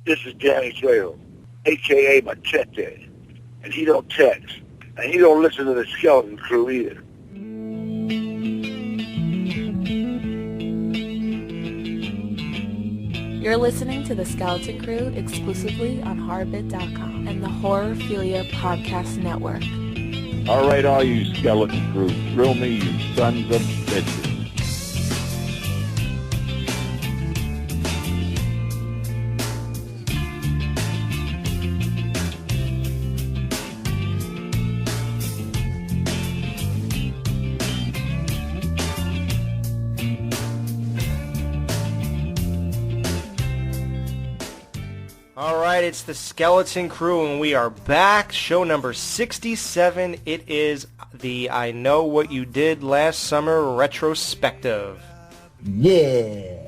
This is Danny Trejo, a.k.a. Machete, and he don't text, and he don't listen to the Skeleton Crew either. You're listening to the Skeleton Crew exclusively on HorrorBit.com and the Horrorphilia Podcast Network. All right, all you Skeleton Crew, thrill me, you sons of bitches. Alright, it's the Skeleton Crew, and we are back. Show number 67. It is the I Know What You Did Last Summer Retrospective. Yeah!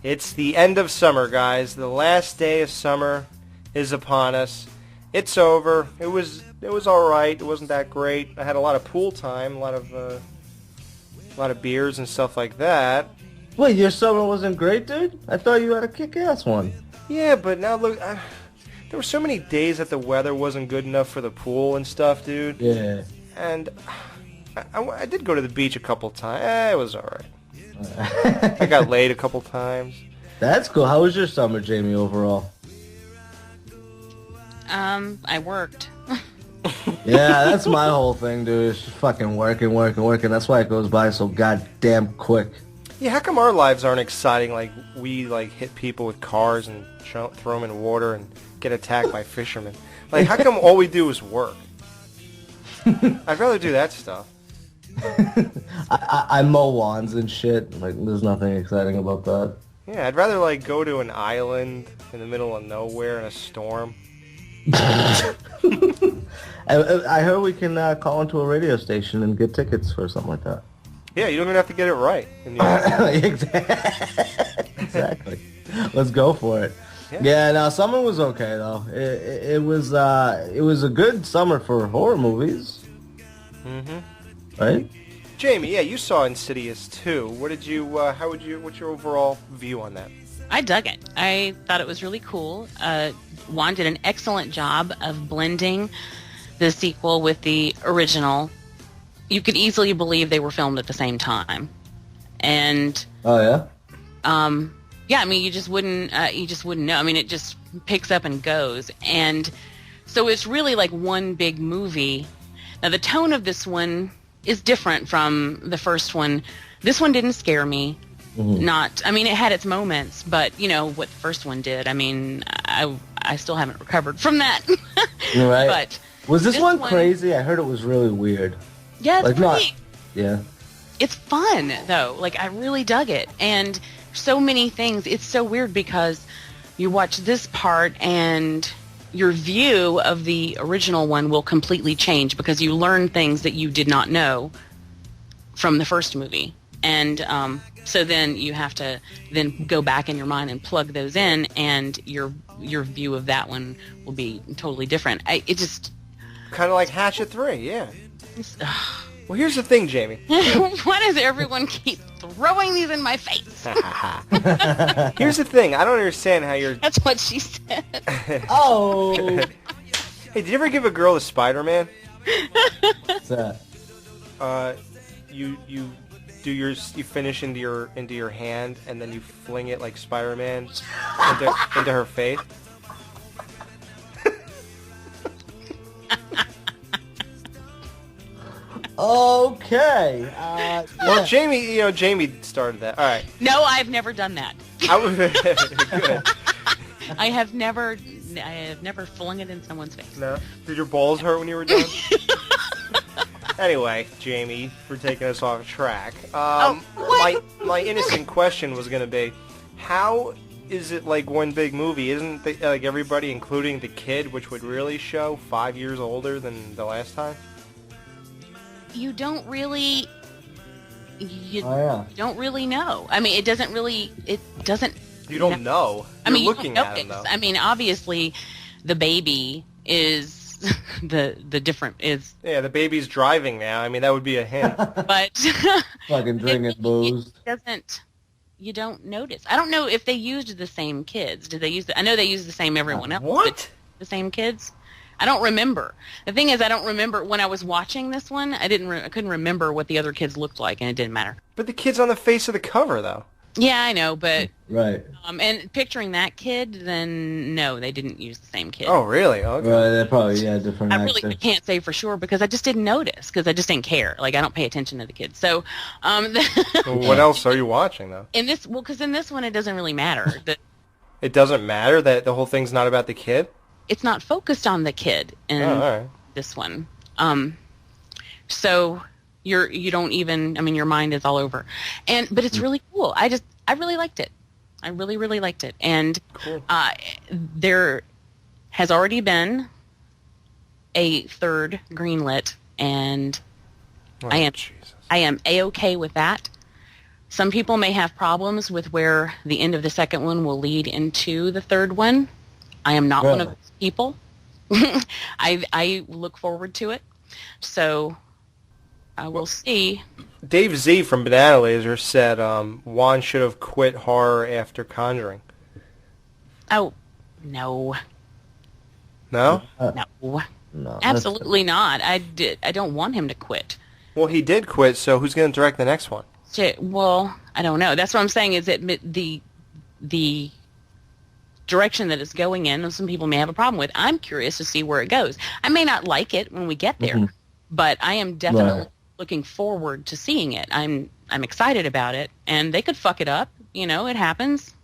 It's the end of summer, guys. The last day of summer is upon us. It's over. It was alright. It wasn't that great. I had a lot of pool time, a lot of beers and stuff like that. Wait, your summer wasn't great, dude? I thought you had a kick-ass one. Yeah, but now look, there were so many days that the weather wasn't good enough for the pool and stuff, dude. Yeah. And I did go to the beach a couple times. It was alright. I got laid a couple times. That's cool. How was your summer, Jamie, overall? I worked. Yeah, that's my whole thing, dude. It's just fucking working. That's why it goes by so goddamn quick. Yeah, how come our lives aren't exciting? Like, we, hit people with cars and throw them in water and get attacked by fishermen. Like, how come all we do is work? I'd rather do that stuff. I mow lawns and shit. Like, there's nothing exciting about that. Yeah, I'd rather, go to an island in the middle of nowhere in a storm. I heard we can call into a radio station and get tickets for something like that. Yeah, you don't even have to get it right. Exactly. Let's go for it. Yeah, no, summer was okay though. It was a good summer for horror movies. Mm-hmm. Right? Jamie, yeah, you saw Insidious too. What's your overall view on that? I dug it. I thought it was really cool. Juan did an excellent job of blending the sequel with the original. You could easily believe they were filmed at the same time, and oh yeah, yeah. I mean, you just wouldn't know. I mean, it just picks up and goes, and so it's really like one big movie. Now, the tone of this one is different from the first one. This one didn't scare me. Mm-hmm. I mean, it had its moments, but you know what the first one did. I mean, I still haven't recovered from that. Right. But was this one crazy? I heard it was really weird. Yeah, it's yeah. It's fun though. Like, I really dug it, and so many things. It's so weird because you watch this part and your view of the original one will completely change because you learn things that you did not know from the first movie, and so then you have to then go back in your mind and plug those in, and your view of that one will be totally different. It just kind of like Hatchet 3, yeah. Well, here's the thing, Jamie. Why does everyone keep throwing these in my face? Here's the thing. I don't understand how you're... That's what she said. Oh. Hey, did you ever give a girl a Spider-Man? What's that? You finish into your hand, and then you fling it like Spider-Man into her face. Okay. Well, Jamie started that. All right. No, I've never done that. Good. I have never flung it in someone's face. No. Did your balls hurt when you were done? Anyway, Jamie, for taking us off track. My innocent question was going to be, how is it like one big movie? Isn't like everybody, including the kid, which would really show 5 years older than the last time? You don't really... You yeah. don't really know. I mean, it doesn't... You don't know. You're looking at him, though. I mean, obviously, the baby is... the different is... Yeah, the baby's driving now. I mean, that would be a hint. But... Fucking drinking booze. It doesn't... you don't notice. I don't know if they used the same kids. Did they use I know they used the same everyone else. What? The same kids? I don't remember. The thing is, I don't remember when I was watching this one. I couldn't remember what the other kids looked like, and it didn't matter. But the kid's on the face of the cover, though. Yeah, I know, but Right. And picturing that kid, then no, they didn't use the same kid. Oh, really? Okay. Right, they're probably, different I really actors. can't say for sure because I just didn't notice because I just didn't care. Like I don't pay attention to the kids. So, Well, what else are you watching, though? because in this one it doesn't really matter. It doesn't matter that the whole thing's not about the kid? It's not focused on the kid in all right. this one. So you don't even. I mean, your mind is all over, but it's really cool. I really liked it. I really, really liked it. And Cool. There has already been a third greenlit, and Oh, I am Jesus. I am A-okay with that. Some people may have problems with where the end of the second one will lead into the third one. I am not one of those people. I look forward to it. So I will see. Dave Z from Banana Laser said Juan should have quit horror after Conjuring. Oh, no. No? No. No, Absolutely not. I don't want him to quit. Well, he did quit, so who's going to direct the next one? Well, I don't know. That's what I'm saying is that the direction that it's going in, some people may have a problem with. I'm curious to see where it goes. I may not like it when we get there, but I am definitely looking forward to seeing it. I'm excited about it, and they could fuck it up. You know, it happens.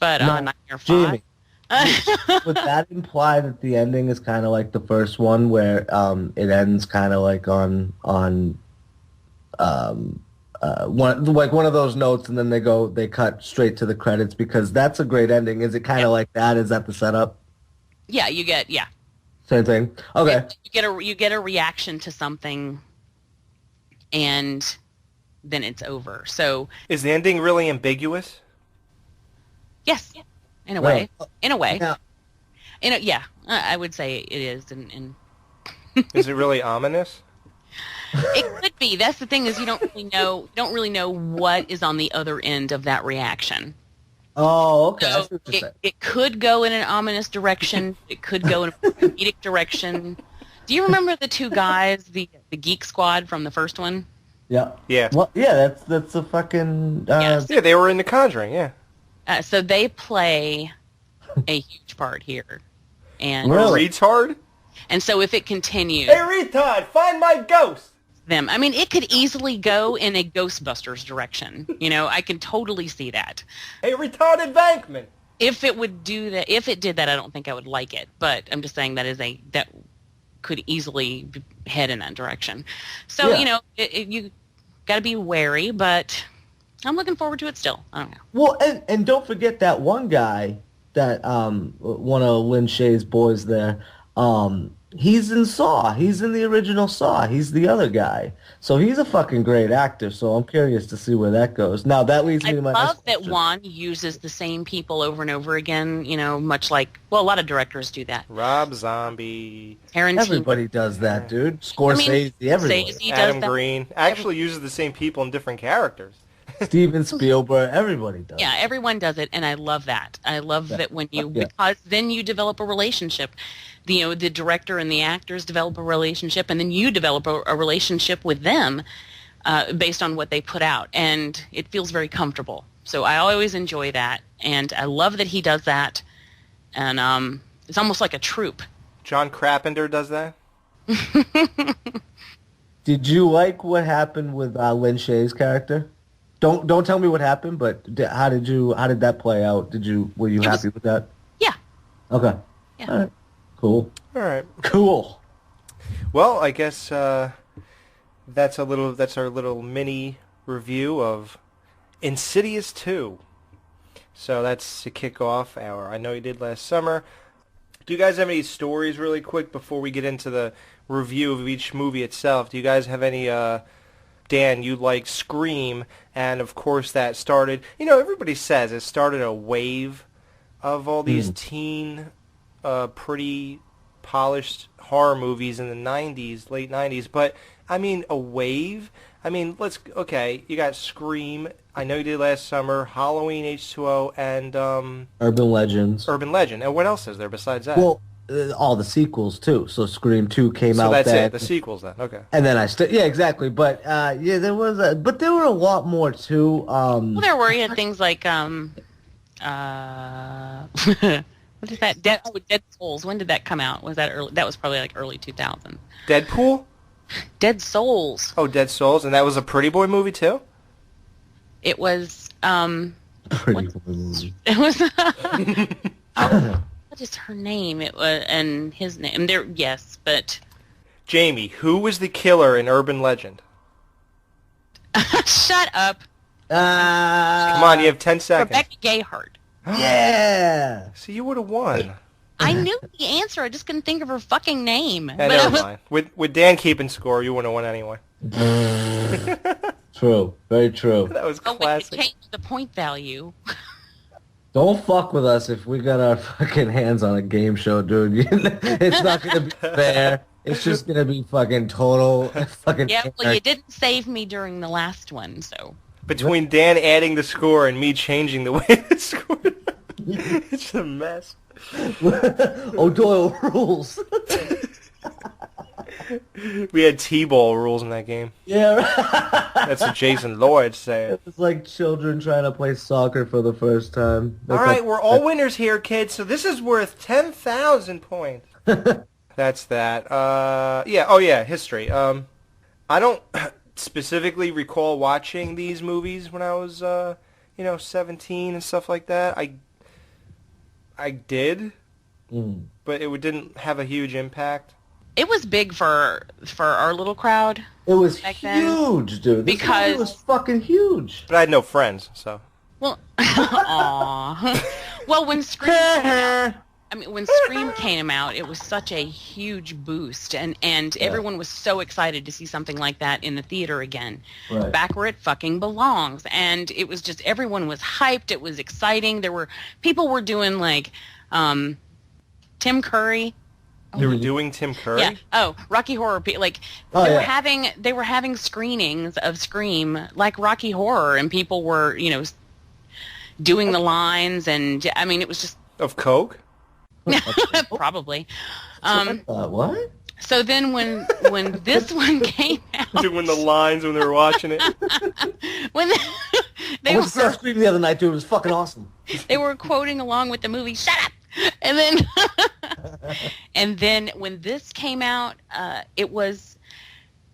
But not your fault. Jamie, would that imply that the ending is kind of like the first one, where it ends kind of like on one of those notes, and then they cut straight to the credits? Because that's a great ending. Is it kind of like that? Is that the setup? Yeah, Same thing. Okay. You get a reaction to something, and then it's over. So Is the ending really ambiguous? yes, in a way. Well, In a way. Yeah. I would say it is. And Is it really ominous? it could be. That's the thing is you don't really know what is on the other end of that reaction. Oh, okay. I So see what you're saying. it could go in an ominous direction. It could go in a comedic direction. Do you remember the two guys, the Geek Squad from the first one? Yeah. Yeah. Well, yeah. That's a fucking. Yes. Yeah, they were in The Conjuring, yeah. So they play a huge part here, and Really? Retard? and so if it continues, Hey, retard, find my ghost! them. I mean, it could easily go in a Ghostbusters direction. You know, I can totally see that. Hey, retarded Bankman! If it would do that, if it did that, I don't think I would like it. But I'm just saying that could easily head in that direction. So Yeah. you know, you got to be wary. But I'm looking forward to it still. I don't know. Well, and don't forget that one guy, that one of Lin Shaye's boys there. He's in Saw. He's in the original Saw. He's the other guy. So he's a fucking great actor. So I'm curious to see where that goes. Now that leads me I to my love next that question. Juan uses the same people over and over again. You know, much like a lot of directors do that. Rob Zombie, Tarantino. Everybody does that, dude. Scorsese, everyone. Scorsese does Adam that. Green. Actually uses the same people in different characters. Steven Spielberg, everybody does. Yeah, everyone does it, and I love that. I love that when you because then you develop a relationship. The director and the actors develop a relationship, and then you develop a relationship with them based on what they put out, and it feels very comfortable. So I always enjoy that, and I love that he does that, and it's almost like a troupe. John Carpenter does that? Did you like what happened with Lin Shaye's character? Don't tell me what happened, but how did that play out? Were you happy with that? Yeah. Okay. Yeah. All right. Cool. All right. Cool. Well, I guess that's our little mini review of Insidious 2. So that's to kick off our I Know You Did Last Summer. Do you guys have any stories really quick before we get into the review of each movie itself? Do you guys have any Dan, you like Scream, and of course that started, everybody says it started a wave of all these teen, pretty polished horror movies in the 90s, late 90s, but, I mean, a wave? I mean, you got Scream, I Know You Did Last Summer, Halloween H2O, and Urban Legends. Urban Legend. And what else is there besides that? Well, all the sequels too. So Scream 2 came out. So that's then. it. The sequels then. Okay. And then yeah, exactly. But yeah, there were a lot more too. Well, there were things like what is that? Dead Souls. When did that come out? Was that early? That was probably like early 2000. Deadpool? Dead Souls. Oh, Dead Souls, and that was a Pretty Boy movie too? It was Pretty Boy. it was what is her name? It was and his name. There, yes, but Jamie, who was the killer in Urban Legend? shut up. Come on, you have 10 seconds. Rebecca Gayheart. Yeah. See, you would have won. I knew the answer. I just couldn't think of her fucking name. Yeah, never mind. With Dan keeping score, you wouldn't have won anyway. True. Very true. That was Oh, wait, classic. it changed the point value. Don't fuck with us if we got our fucking hands on a game show, dude. It's not gonna be fair. It's just gonna be fucking total fucking. Yeah, well, you didn't save me during the last one, so. Between Dan adding the score and me changing the way the score, it's a mess. O'Doyle rules. We had T-ball rules in that game. Yeah, right. That's what Jason Lloyd said. It's like children trying to play soccer for the first time. All right, we're all winners here, kids. So this is worth 10,000 points. That's that. Yeah. Oh, yeah. History. I don't specifically recall watching these movies when I was, 17 and stuff like that. I did, but it didn't have a huge impact. It was big for our little crowd. It was back then. huge, dude. This Because- movie was fucking huge. But I had no friends, so. Well, aww. Well, when Scream came out, it was such a huge boost, and everyone was so excited to see something like that in the theater again, Right. back where it fucking belongs. And it was just everyone was hyped. It was exciting. People were doing like Tim Curry. They were doing Tim Curry? Yeah. Oh, Rocky Horror. Like Oh, they yeah. were having screenings of Scream like Rocky Horror, and people were doing the lines, and I mean it was just Of Coke? probably. What? So then when this one came out, Doing the lines when they were watching it. when I they went to were Scream the other night, dude. It was fucking awesome. they were quoting along with the movie, "Shut up," and then when this came out, it was.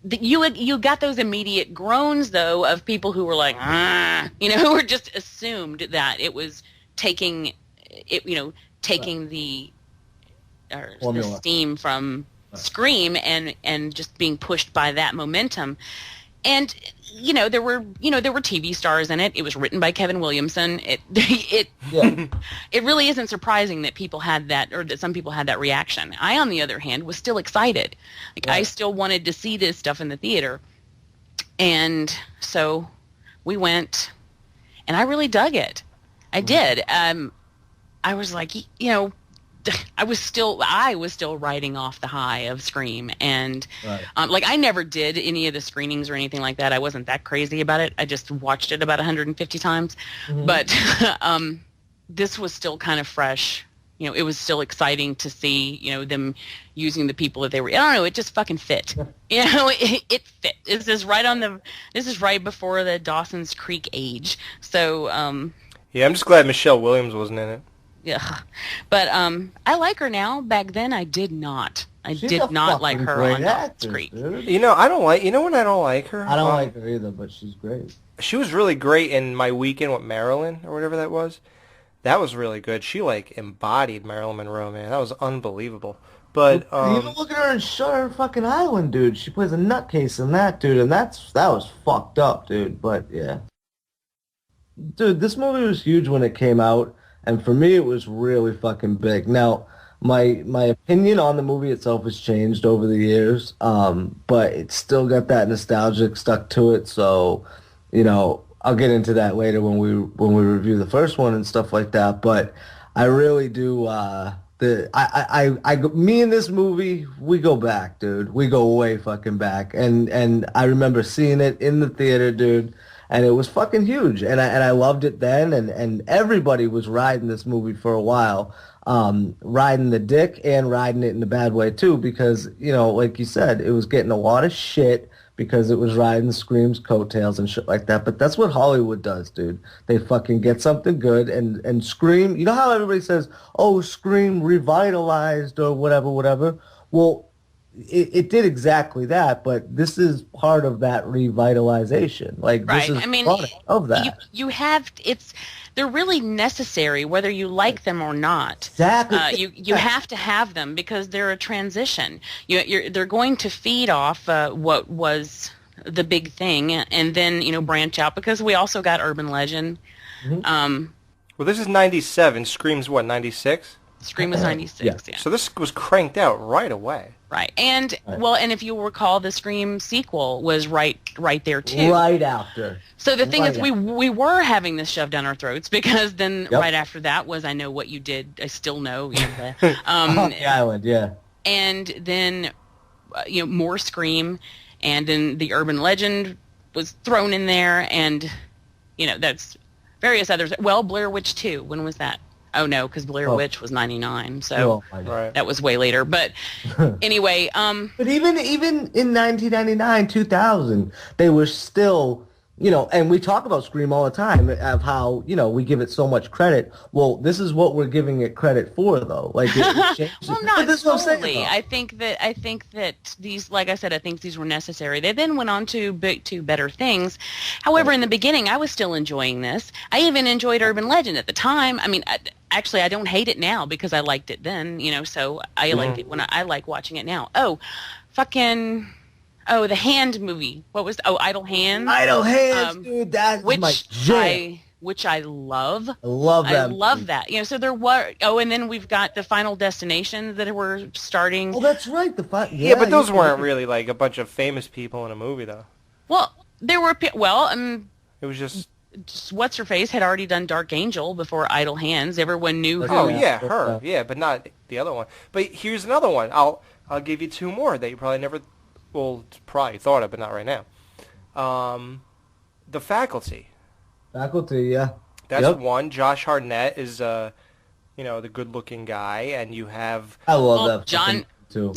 You got those immediate groans though of people who were like, who were just assumed that it was taking the steam from Scream and just being pushed by that momentum. And there were TV stars in it. It was written by Kevin Williamson. It really isn't surprising that people had that, or that some people had that reaction. I, on the other hand, was still excited. I still wanted to see this stuff in the theater, and so we went, and I really dug it. I did. I was like, I was still riding off the high of Scream, and Right. I never did any of the screenings or anything like that. I wasn't that crazy about it. I just watched it about 150 times, but this was still kind of fresh. It was still exciting to see them using the people that they were. I don't know. It just fucking fit. It fit. This is right before the Dawson's Creek age. So Yeah, I'm just glad Michelle Williams wasn't in it. yeah, but I like her now. Back then, I did not. I She's did a not like fucking her great on Dawson's actress, Creek. dude. I don't like. You know when I don't like her? I don't like her either, but she's great. She was really great in My Weekend with Marilyn or whatever that was. That was really good. She embodied Marilyn Monroe, man. That was unbelievable. But Even look at her in Shutter fucking Island, dude. She plays a nutcase in that, dude, and that was fucked up, dude. But yeah, dude, this movie was huge when it came out, and for me, it was really fucking big. Now, my opinion on the movie itself has changed over the years, but it's still got that nostalgic stuck to it. So, I'll get into that later when we review the first one and stuff like that. But I really do. Me and this movie, we go back, dude. We go way fucking back. And I remember seeing it in the theater, dude. and it was fucking huge, and I loved it then, and everybody was riding this movie for a while, riding the dick and riding it in a bad way too, because, you know, like you said, it was getting a lot of shit because it was riding Scream's coattails and shit like that. But that's what Hollywood does, dude. They fucking get something good, and Scream, you know how everybody says, oh, Scream revitalized or whatever? Well, it did exactly that, but this is part of that revitalization. Like, Right. this is part of that. You have, they're really necessary whether you like them or not. Exactly. You have to have them because they're a transition. They're going to feed off what was the big thing, and then, you know, branch out, because we also got urban legend. Mm-hmm. Well, this is 97. Scream's what, 96? Scream was 96. Yeah. So this was cranked out right away. Right. And well, and if you recall, the Scream sequel was right there too. Right after. So the thing is, we were having this shoved down our throats, because then right after that was I Know What You Did, I Still Know. You know, the Island, yeah. And then you know, more Scream, and then the urban legend was thrown in there, and you know, that's various others. Well, Blair Witch 2, when was that? Oh no, because Blair Witch was 99, so that was way later. But anyway, but even in 1999, 2000, they were still, you know, and we talk about Scream all the time of how, you know, we give it so much credit. Well, this is what we're giving it credit for, though. Like, well, not solely. I think that these, like I said, I think these were necessary. They then went on to better things. However, in the beginning, I was still enjoying this. I even enjoyed Urban Legend at the time. I mean, actually, I don't hate it now because I liked it then. You know, so I liked it when I like watching it now. The Hand movie. What was? Idle Hands. Idle Hands, dude. That's my jam. Which I love. I love that. I love that. You know, so there were. Oh, and then we've got the Final Destination that we're starting. Oh, that's right. Yeah, but those weren't really like a bunch of famous people in a movie, though. Well, there were. Well, it was just what's her face had already done Dark Angel before Idle Hands. Everyone knew who. Oh yeah, her. Yeah, but not the other one. But here's another one. I'll give you two more that you probably never. Well, probably thought of, but not right now. The Faculty. Faculty, yeah. That's one. Josh Hartnett is, the good-looking guy, and you have. I love that.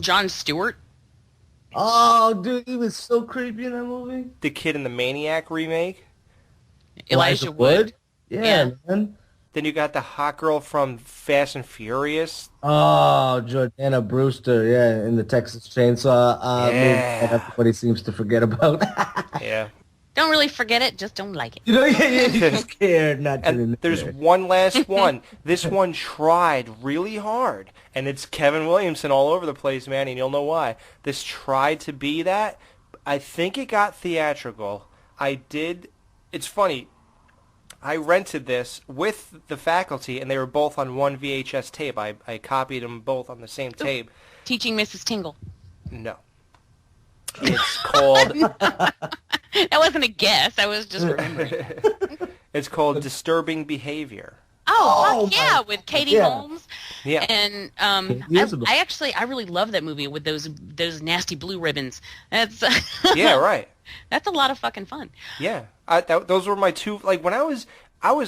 Jon Stewart. Oh, dude, he was so creepy in that movie. The kid in the Maniac remake. Elijah Wood. Yeah, man. Then you got the hot girl from Fast and Furious. Oh, Jordana Brewster, yeah, in the Texas Chainsaw movie that everybody seems to forget about. Yeah. Don't really forget it, just don't like it. You know, you're scared not to. And there's one last one. This one tried really hard, and it's Kevin Williamson all over the place, man, and you'll know why. This tried to be that. I think it got theatrical. It's funny. I rented this with the Faculty, and they were both on one VHS tape. I copied them both on the same tape. Teaching Mrs. Tingle. No. It's called... That wasn't a guess. I was just remembering. It's called Disturbing Behavior. Oh fuck yeah, with Katie Holmes. Yeah. And I really love that movie with those nasty blue ribbons. That's Yeah, right. That's a lot of fucking fun. Yeah. Those were my two, like, when I was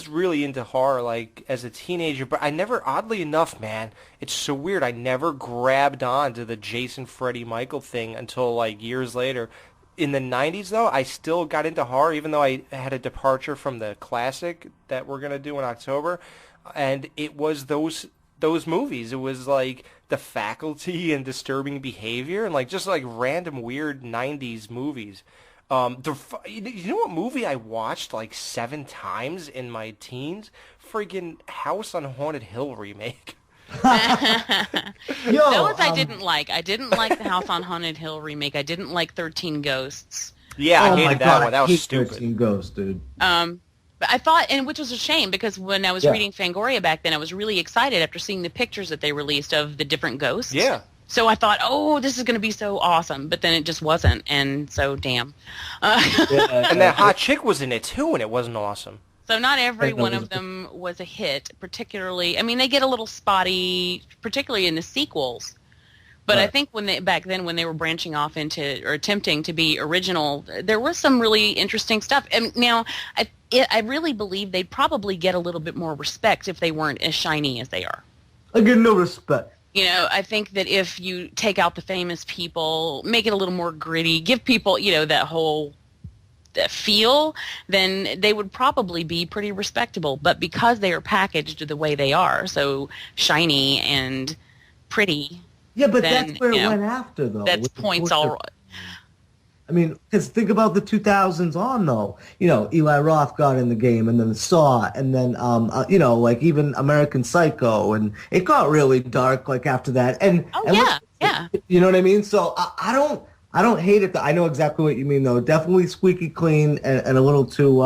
really into horror, like, as a teenager, but I never, oddly enough, man, it's so weird, I never grabbed on to the Jason, Freddy, Michael thing until, like, years later. In the 90s, though, I still got into horror, even though I had a departure from the classic that we're going to do in October, and it was those movies. It was, like, The Faculty and Disturbing Behavior, and, like, just, like, random weird 90s movies. You know what movie I watched like 7 times in my teens? Friggin' House on Haunted Hill remake. Those I didn't like. I didn't like the House on Haunted Hill remake. I didn't like 13 Ghosts. Yeah, I hated that one. That was stupid. 13 Ghosts, dude. But I thought, and which was a shame, because when I was reading Fangoria back then, I was really excited after seeing the pictures that they released of the different ghosts. Yeah. So I thought, oh, this is going to be so awesome, but then it just wasn't, and so damn. And that hot chick was in it too, and it wasn't awesome. So not every one of them was a hit, particularly. I mean, they get a little spotty, particularly in the sequels, But I think back then when they were branching off into or attempting to be original, there was some really interesting stuff. And now I really believe they'd probably get a little bit more respect if they weren't as shiny as they are. I get no respect. You know, I think that if you take out the famous people, make it a little more gritty, give people, you know, that whole feel, then they would probably be pretty respectable. But because they are packaged the way they are, so shiny and pretty. Yeah, but then, that's where you it know, went after, though. That's points all right. I mean, because think about the 2000s on, though. You know, Eli Roth got in the game, and then Saw, and then, you know, like even American Psycho, and it got really dark, like, after that. And yeah. You know what I mean? So I don't hate it. I know exactly what you mean, though. Definitely squeaky clean and a little too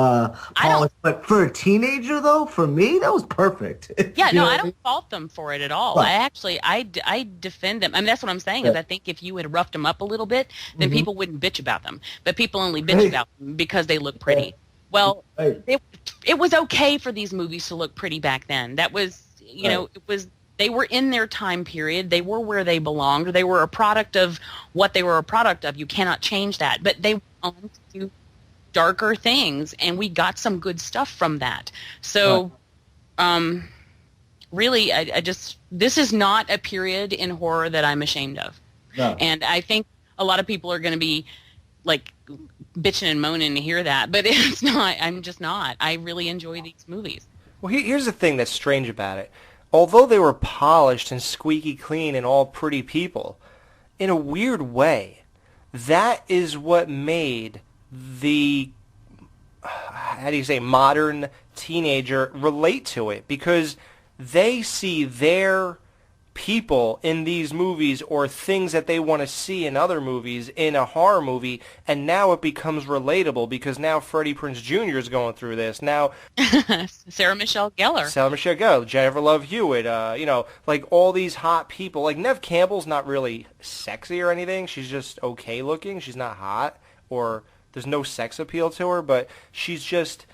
polished. But for a teenager, though, for me, that was perfect. Yeah, no, I don't fault them for it at all. Right. I defend them. I mean, that's what I'm saying is I think if you had roughed them up a little bit, then people wouldn't bitch about them. But people only bitch about them because they look pretty. Well, it was okay for these movies to look pretty back then. That was, you know, it was. They were in their time period. They were where they belonged. They were a product of what they were a product of. You cannot change that. But they went on to do darker things, and we got some good stuff from that. So, really, I just this is not a period in horror that I'm ashamed of. No. And I think a lot of people are going to be like bitching and moaning to hear that, but it's not. I'm just not. I really enjoy these movies. Well, here's the thing that's strange about it. Although they were polished and squeaky clean and all pretty people, in a weird way, that is what made the, how do you say, modern teenager relate to it. Because they see their people in these movies or things that they want to see in other movies in a horror movie, and now it becomes relatable because now Freddie Prinze Jr. is going through this. Now Sarah Michelle Gellar, Jennifer Love Hewitt, you know, like all these hot people. Like Neve Campbell's not really sexy or anything. She's just okay looking. She's not hot, or there's no sex appeal to her, but she's just,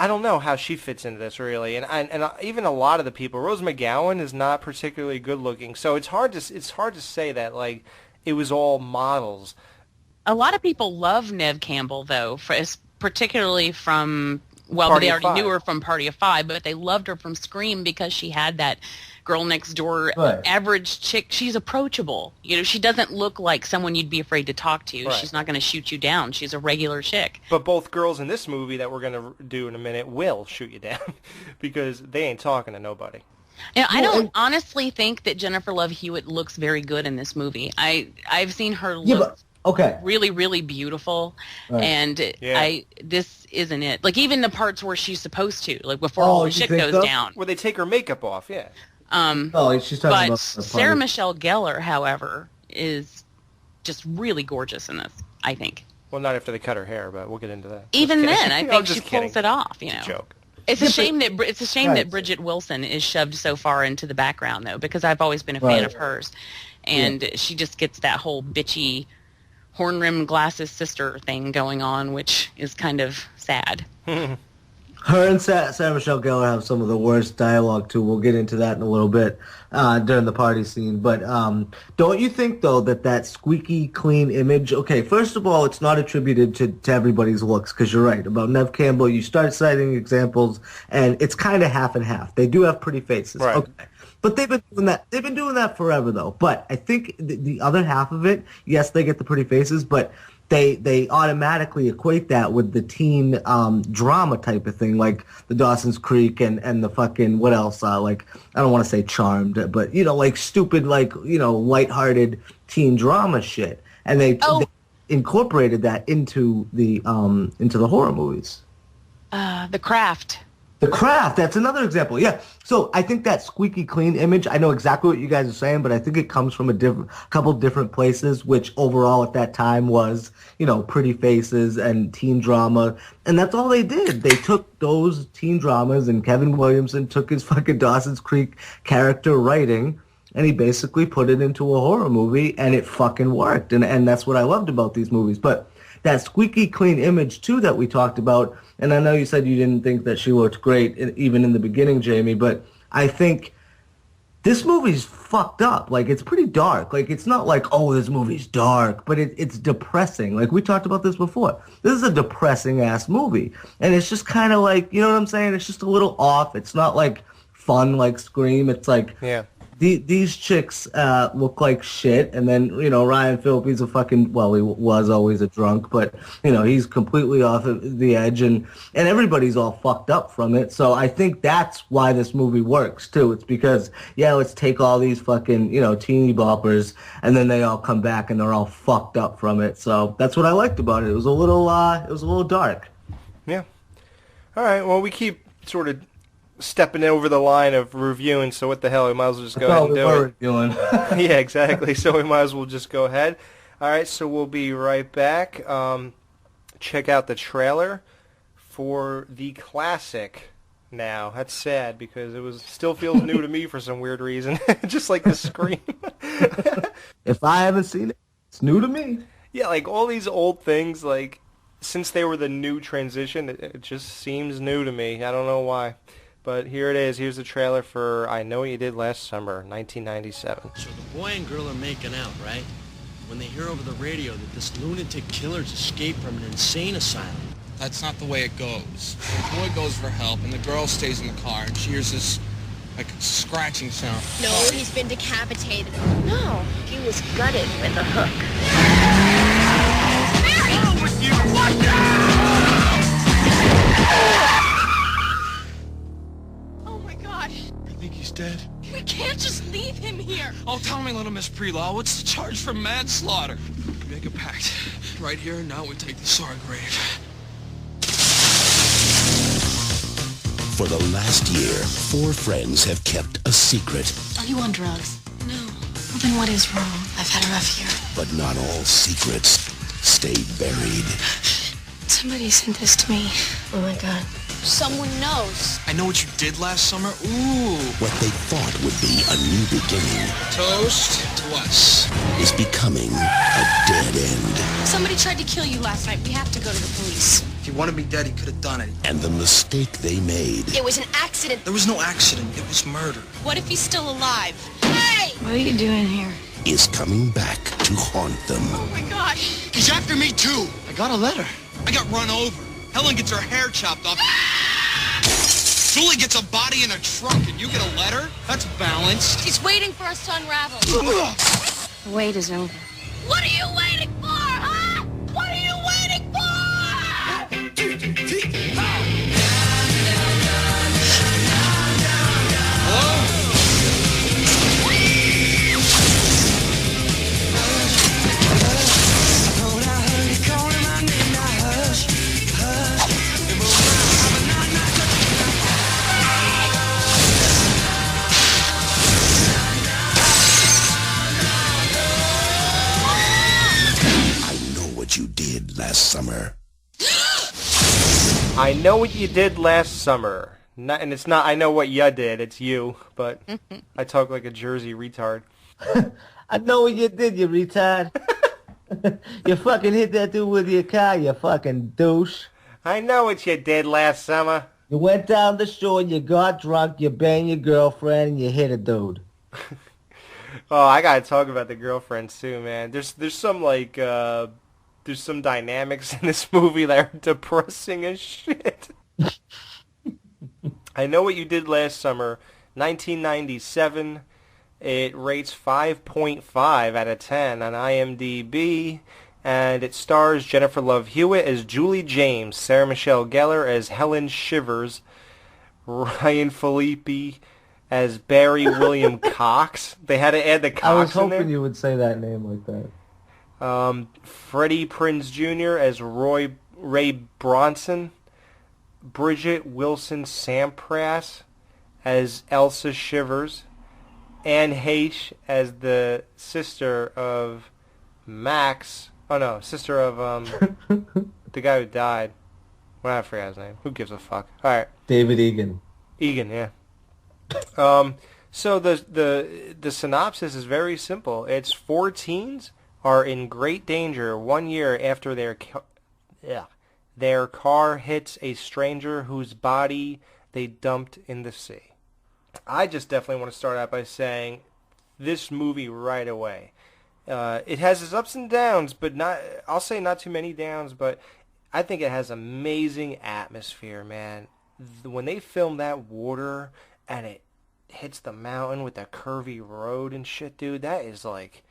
I don't know how she fits into this really, and even a lot of the people. Rose McGowan is not particularly good looking, so it's hard to say that like it was all models. A lot of people love Neve Campbell though, particularly from they already knew her from Party of Five, but they loved her from Scream because she had that girl next door average chick. She's approachable. You know, she doesn't look like someone you'd be afraid to talk to. Right. She's not going to shoot you down. She's a regular chick. But both girls in this movie that we're going to do in a minute will shoot you down because they ain't talking to nobody. You know, I don't honestly think that Jennifer Love Hewitt looks very good in this movie. I've seen her look really, really beautiful, and this isn't it. Like even the parts where she's supposed to, like before all the shit goes down, where they take her makeup off. Yeah. She's talking about Sarah Michelle Gellar, however, is just really gorgeous in this, I think. Well, not after they cut her hair, but we'll get into that. Even then, I think she pulls it off. You know, it's a joke. It's a shame that Bridget Wilson is shoved so far into the background, though, because I've always been a fan of hers, and she just gets that whole bitchy horn-rimmed glasses sister thing going on, which is kind of sad. Her and Sarah Michelle Gellar have some of the worst dialogue, too. We'll get into that in a little bit during the party scene. But don't you think, though, that squeaky clean image... Okay, first of all, it's not attributed to everybody's looks, because you're right. About Neve Campbell, you start citing examples, and it's kind of half and half. They do have pretty faces. Right. Okay. But they've been doing that. They've been doing that forever, though. But I think the other half of it, yes, they get the pretty faces, but... They automatically equate that with the teen drama type of thing, like the Dawson's Creek and the fucking, what else, like, I don't want to say Charmed, but, you know, like stupid, like, you know, lighthearted teen drama shit. And they incorporated that into the horror movies. The Craft. The Craft, that's another example, yeah. So I think that squeaky clean image, I know exactly what you guys are saying, but I think it comes from a couple different places, which overall at that time was, you know, pretty faces and teen drama. And that's all they did. They took those teen dramas, and Kevin Williamson took his fucking Dawson's Creek character writing, and he basically put it into a horror movie, and it fucking worked. And that's what I loved about these movies. But that squeaky clean image, too, that we talked about, and I know you said you didn't think that she looked great even in the beginning, Jamie, but I think This movie's fucked up. Like, it's pretty dark. Like, it's not like, oh, this movie's dark, but it's depressing. Like, we talked about this before. This is a depressing-ass movie. And it's just kind of like, you know what I'm saying? It's just a little off. It's not, like, fun like Scream. It's like... Yeah. These chicks look like shit, and then, you know, Ryan Phillippe's a fucking, well, he was always a drunk, but, you know, he's completely off of the edge, and everybody's all fucked up from it. So I think that's why this movie works, too. It's because, yeah, let's take all these fucking, you know, teeny boppers, and then they all come back, and they're all fucked up from it. So that's what I liked about it. It was a little dark. Yeah. All right, well, we keep sort of stepping over the line of reviewing, so what the hell, we might as well just go ahead and do it. Reviewing. Yeah, exactly, so we might as well just go ahead. All right, so we'll be right back. Check out the trailer for the classic now. That's sad, because it still feels new to me for some weird reason, just like the Scream. If I haven't seen it, it's new to me. Yeah, like all these old things, like, since they were the new transition, it just seems new to me. I don't know why. But here it is. Here's the trailer for I Know What You Did Last Summer, 1997. So the boy and girl are making out, right? When they hear over the radio that this lunatic killer's escaped from an insane asylum. That's not the way it goes. The boy goes for help, and the girl stays in the car, and she hears this, like, scratching sound. No, he's been decapitated. No, he was gutted with a hook. Mary! With you! Watch out! I think he's dead. We can't just leave him here. Oh, tell me, little Miss Prelaw, what's the charge for manslaughter? We make a pact. Right here and now we take this to our grave. For the last year, 4 friends have kept a secret. Are you on drugs? No. Well, then what is wrong? I've had a rough year. But not all secrets stay buried. Somebody sent this to me. Oh my God. Someone knows. I know what you did last summer. Ooh. What they thought would be a new beginning Toast to us. is becoming a dead end. Somebody tried to kill you last night. We have to go to the police. If he wanted me dead, he could have done it. And the mistake they made It was an accident. There was no accident. It was murder. What if he's still alive? Hey! What are you doing here? is coming back to haunt them. Oh my gosh. He's after me too. I got a letter. I got run over. Helen gets her hair chopped off. Julie gets a body in a trunk and you get a letter? That's balanced. He's waiting for us to unravel. The wait is over. What are you waiting for, huh? What are you waiting for? You did last summer. I know what you did last summer. And it's not I know what ya did, it's you, but I talk like a Jersey retard. I know what you did, you retard. You fucking hit that dude with your car, you fucking douche. I know what you did last summer. You went down the shore, you got drunk, you banged your girlfriend, and you hit a dude. Oh, I gotta talk about the girlfriends too, man. There's some like there's some dynamics in this movie that are depressing as shit. I Know What You Did Last Summer, 1997. It rates 5.5 out of 10 on IMDb, and it stars Jennifer Love Hewitt as Julie James, Sarah Michelle Gellar as Helen Shivers, Ryan Phillippe as Barry William Cox. They had to add the Cox I was in there. hoping you would say that name like that. Freddie Prinze Jr. as Ray Bronson, Bridget Wilson Sampras as Elsa Shivers, Anne Heche as the sister of Max. Oh no, sister of the guy who died. Well, I forgot his name. Who gives a fuck? All right, David Egan. Egan, yeah. So the synopsis is very simple. It's 4 teens are in great danger 1 year after their car hits a stranger whose body they dumped in the sea. I just definitely want to start out by saying this movie right away. It has its ups and downs, but I'll say not too many downs, but I think it has amazing atmosphere, man. When they film that water and it hits the mountain with that curvy road and shit, dude, that's like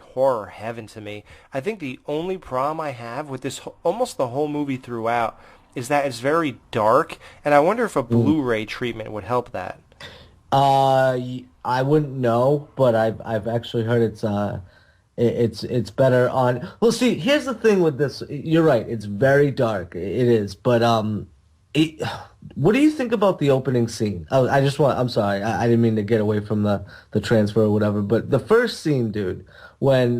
horror heaven to me. I think the only problem I have with this, almost the whole movie throughout, is that it's very dark, and I wonder if a Blu-ray treatment would help that. I wouldn't know, but I've actually heard it's better on. Well, see, here's the thing with this. You're right. It's very dark. It is, but what do you think about the opening scene? Oh, I'm sorry. I didn't mean to get away from the transfer or whatever. But the first scene, dude, when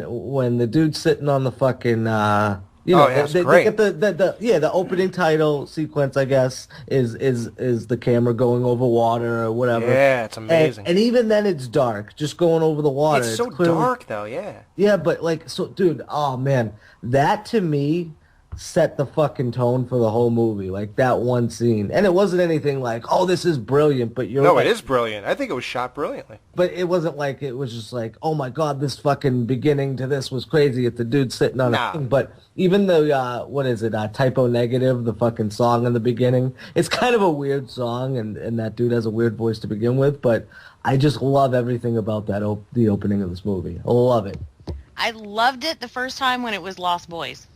the dude's sitting on the fucking. They get the opening title sequence, I guess, is the camera going over water or whatever. Yeah, it's amazing. And even then it's dark, just going over the water. It's so dark though, yeah. Yeah, but dude, oh man, that to me set the fucking tone for the whole movie, like that one scene. And it wasn't anything like, oh, this is brilliant, but No, it is brilliant. I think it was shot brilliantly. But it wasn't like, it was just like, oh my god, this fucking beginning to this was crazy. It's the dude sitting on a thing. But even the, what is it, Typo Negative, the fucking song in the beginning, it's kind of a weird song, and that dude has a weird voice to begin with, but I just love everything about the opening of this movie. I love it. I loved it the first time when it was Lost Boys.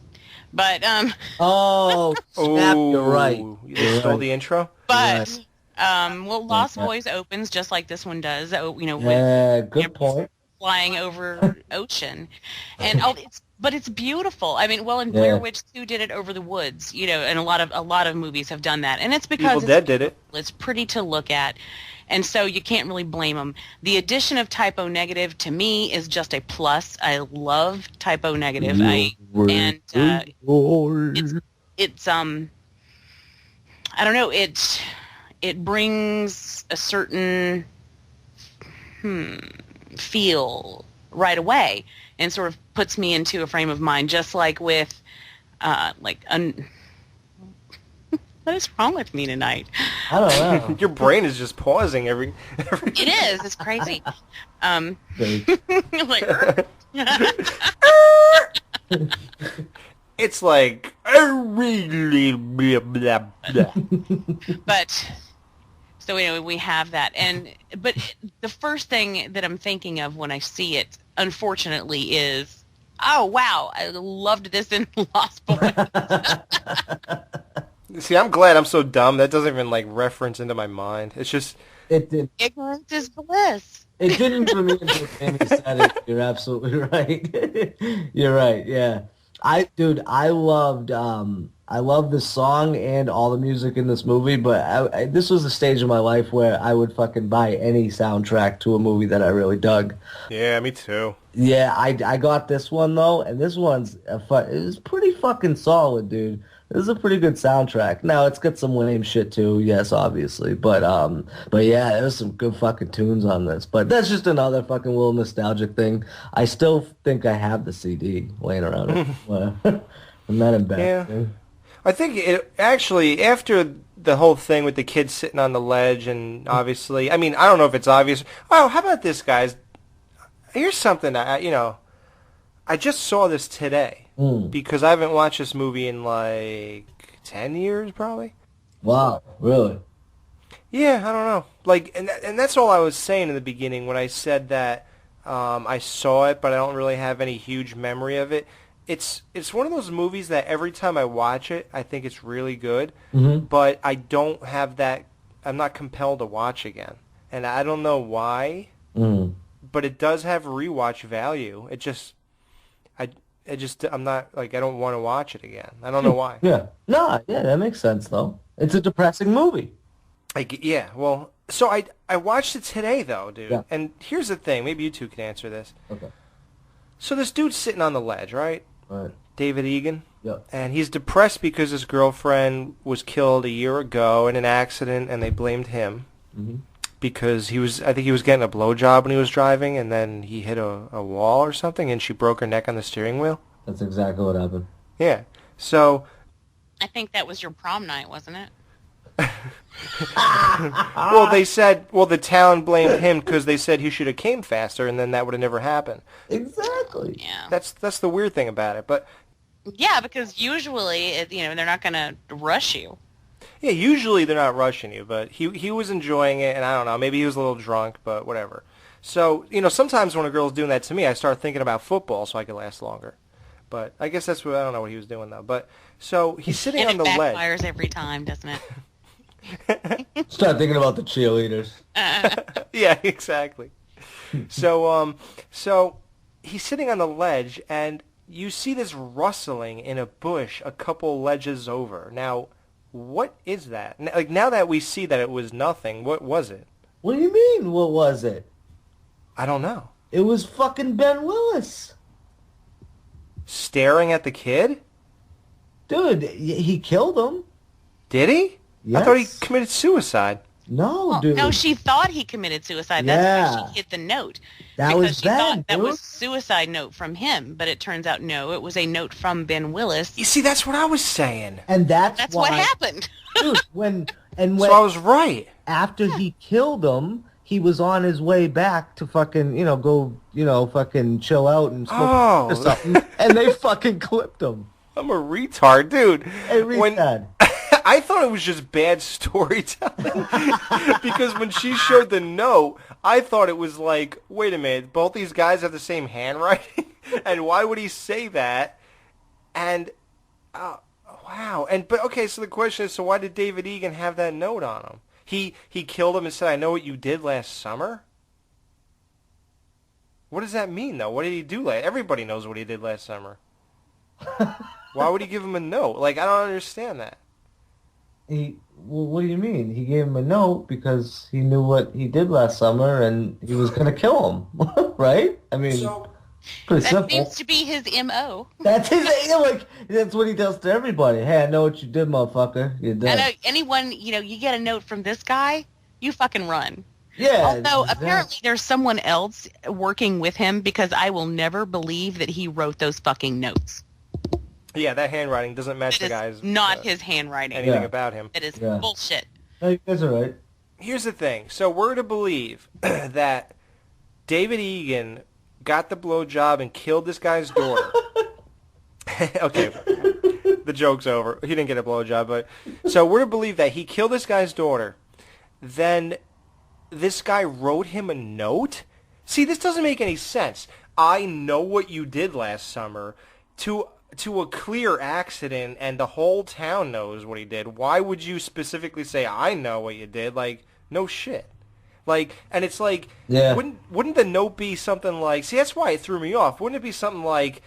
But oh snap! You're right. You stole the intro. But Lost Boys opens just like this one does. With good point. Flying over ocean, and it's beautiful. I mean, and Blair Witch 2 did it over the woods. And a lot of movies have done that, and it's because Evil Dead did it. It's pretty to look at. And so you can't really blame them. The addition of Typo Negative to me is just a plus. I love Typo Negative. It's I don't know, it brings a certain feel right away and sort of puts me into a frame of mind, just like with what is wrong with me tonight? I don't know. Your brain is just pausing every. It is. It's crazy. It's like really blah blah blah. But so anyway, we have that, but the first thing that I'm thinking of when I see it, unfortunately, is, oh wow, I loved this in Lost Boys. See, I'm glad I'm so dumb. That doesn't even, reference into my mind. It's just... It did. Ignorance is bliss. It didn't for me until Sammy said it. You're absolutely right. You're right, yeah. I loved the song and all the music in this movie, but this was a stage of my life where I would fucking buy any soundtrack to a movie that I really dug. Yeah, me too. Yeah, I got this one, though, and this one's it was pretty fucking solid, dude. This is a pretty good soundtrack. Now, it's got some lame shit, too, yes, obviously. But yeah, there's some good fucking tunes on this. But that's just another fucking little nostalgic thing. I still think I have the CD laying around. I'm not embarrassed. Yeah. I think it actually, after the whole thing with the kid sitting on the ledge, and obviously, I mean, I don't know if it's obvious. Oh, how about this, guys? Here's something, I just saw this today. Because I haven't watched this movie in 10 years, probably. Wow, really? Yeah, I don't know. And that's all I was saying in the beginning when I said that I saw it, but I don't really have any huge memory of it. It's one of those movies that every time I watch it, I think it's really good, but I don't have that. I'm not compelled to watch again, and I don't know why. But it does have rewatch value. I'm not, I don't want to watch it again. I don't know why. Yeah. No, yeah, that makes sense, though. It's a depressing movie. Yeah, well, so I watched it today, though, dude. Yeah. And here's the thing. Maybe you two can answer this. Okay. So this dude's sitting on the ledge, right? Right. David Egan. Yeah. And he's depressed because his girlfriend was killed a year ago in an accident, and they blamed him. Because I think he was getting a blowjob when he was driving, and then he hit a wall or something, and she broke her neck on the steering wheel. That's exactly what happened. Yeah. So I think that was your prom night, wasn't it? Well, they said, the town blamed him because they said he should have came faster, and then that would have never happened. Exactly. Yeah. That's the weird thing about it. But yeah, because usually, they're not going to rush you. yeah, usually they're not rushing you, but he was enjoying it, and I don't know, maybe he was a little drunk, but whatever. So, sometimes when a girl's doing that to me, I start thinking about football so I can last longer. But I guess that's what, I don't know what he was doing, though. But, so, he's sitting on the ledge. And it backfires every time, doesn't it? Start thinking about the cheerleaders. Yeah, exactly. So he's sitting on the ledge, and you see this rustling in a bush a couple ledges over. Now, what is that? Like, now that we see that it was nothing, what was it? What do you mean, what was it? I don't know. It was fucking Ben Willis. Staring at the kid? Dude, he killed him. Did he? Yes. I thought he committed suicide. No, dude. No, she thought he committed suicide. That's why she hit the note. That because was she Ben, thought that dude. was suicide note from him, but it turns out no, it was a note from Ben Willis. You see, that's what I was saying. And that's why, what happened. Dude, when so I was right. After he killed him, he was on his way back to fucking, go, fucking chill out and smoke or something, and they fucking clipped him. I'm a retard, dude. Hey, retard. I thought it was just bad storytelling because when she showed the note, I thought it was like, wait a minute, both these guys have the same handwriting, and why would he say that? And wow, but okay, so the question is, so why did David Egan have that note on him? He killed him and said, "I know what you did last summer." What does that mean, though? What did he do Everybody knows what he did last summer. Why would he give him a note? Like, I don't understand that. What do you mean? He gave him a note because he knew what he did last summer and he was going to kill him, right? I mean, pretty simple. That seems to be his M.O. That's that's what he tells to everybody. Hey, I know what you did, motherfucker. You're dead. I know anyone, you get a note from this guy, you fucking run. Yeah. Although apparently there's someone else working with him because I will never believe that he wrote those fucking notes. Yeah, that handwriting doesn't match the guy's. Not his handwriting. Anything about him. It is bullshit. No, you guys are right. Here's the thing. So we're to believe that David Egan got the blowjob and killed this guy's daughter. Okay, the joke's over. He didn't get a blowjob, but so we're to believe that he killed this guy's daughter. Then this guy wrote him a note. See, this doesn't make any sense. I know what you did last summer. To a clear accident, and the whole town knows what he did. Why would you specifically say, I know what you did? Like, no shit. Like, and it's like, wouldn't the note be something like, see, that's why it threw me off. Wouldn't it be something like,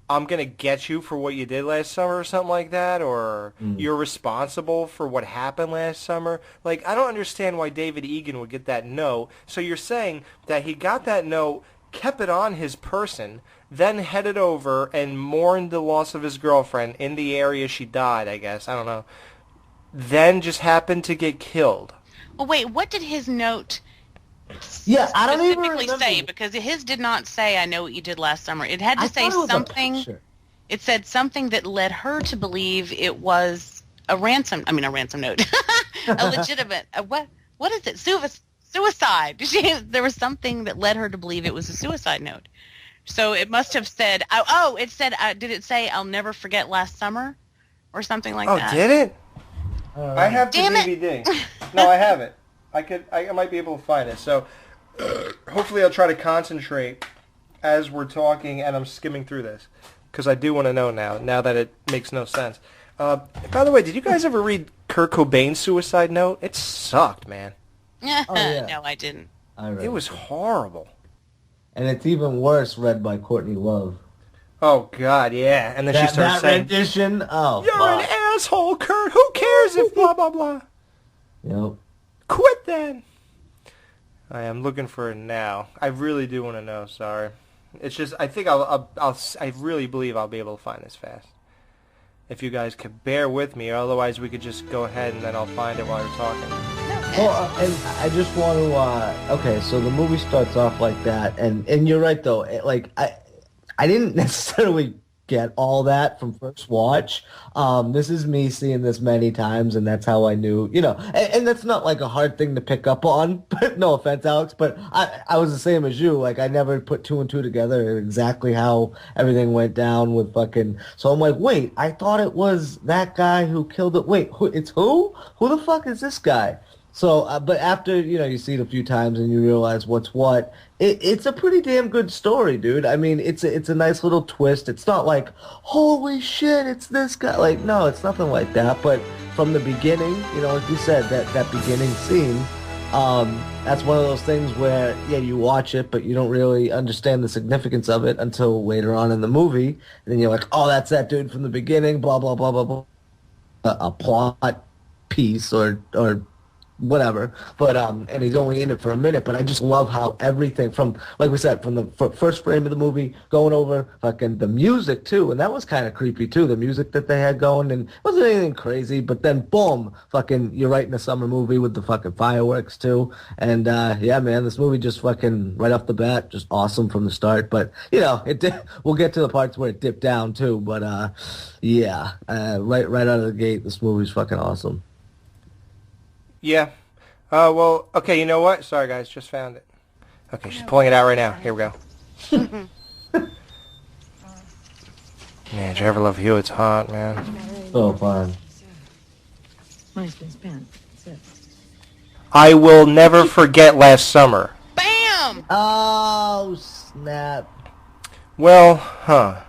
I'm going to get you for what you did last summer or something like that? Or you're responsible for what happened last summer? Like, I don't understand why David Egan would get that note. So you're saying that he got that note, kept it on his person, then headed over and mourned the loss of his girlfriend in the area she died, I guess. I don't know. Then just happened to get killed. Well, wait, what did his note I don't even remember. say? Because his did not say, I know what you did last summer. It had to say something. It said something that led her to believe it was a ransom note. A legitimate, what is it? Suicide. There was something that led her to believe it was a suicide note. So it must have said, it said, did it say, I'll never forget last summer? Or something like that. Oh, did it? I have the DVD. No, I have it. I might be able to find it. So hopefully I'll try to concentrate as we're talking and I'm skimming through this. Because I do want to know now that it makes no sense. By the way, did you guys ever read Kurt Cobain's suicide note? It sucked, man. No, I didn't. It was horrible. And it's even worse read by Courtney Love. Oh, God, yeah. And then she starts saying, rendition, you're an asshole, Kurt. Who cares if blah, blah, blah. Yep. Quit then. I am looking for it now. I really do want to know, sorry. It's just, I think I really believe I'll be able to find this fast. If you guys could bear with me, or otherwise we could just go ahead and then I'll find it while you're talking. Well, and I just want to, okay, so the movie starts off like that, and you're right, though, I didn't necessarily get all that from first watch. This is me seeing this many times, and that's how I knew, and that's not like a hard thing to pick up on, but no offense, Alex, but I was the same as you. Like, I never put two and two together exactly how everything went down with fucking, so I'm like, wait, I thought it was that guy who killed it. Wait, it's who? Who the fuck is this guy? So, but after, you see it a few times and you realize what's what, it's a pretty damn good story, dude. I mean, it's a nice little twist. It's not like, holy shit, it's this guy. Like, no, it's nothing like that. But from the beginning, like you said, that beginning scene, that's one of those things where, yeah, you watch it, but you don't really understand the significance of it until later on in the movie. And then you're like, oh, that's that dude from the beginning, blah, blah, blah, blah, blah. A plot piece or whatever, but and he's only in it for a minute, but I just love how everything from, like we said, from the first frame of the movie going over fucking the music too, and that was kind of creepy too, the music that they had going, and it wasn't anything crazy, but then boom, fucking you're right in a summer movie with the fucking fireworks too, and yeah, man, this movie just fucking right off the bat, just awesome from the start, but we'll get to the parts where it dipped down too, but yeah, right out of the gate, this movie's fucking awesome. Yeah. Well, okay, you know what? Sorry, guys, just found it. Okay, she's pulling it out right now. Here we go. Man, did you ever love Hewitt's hot, man? So fun. Money's been spent. That's it. I will never forget last summer. Bam! Oh, snap. Well, I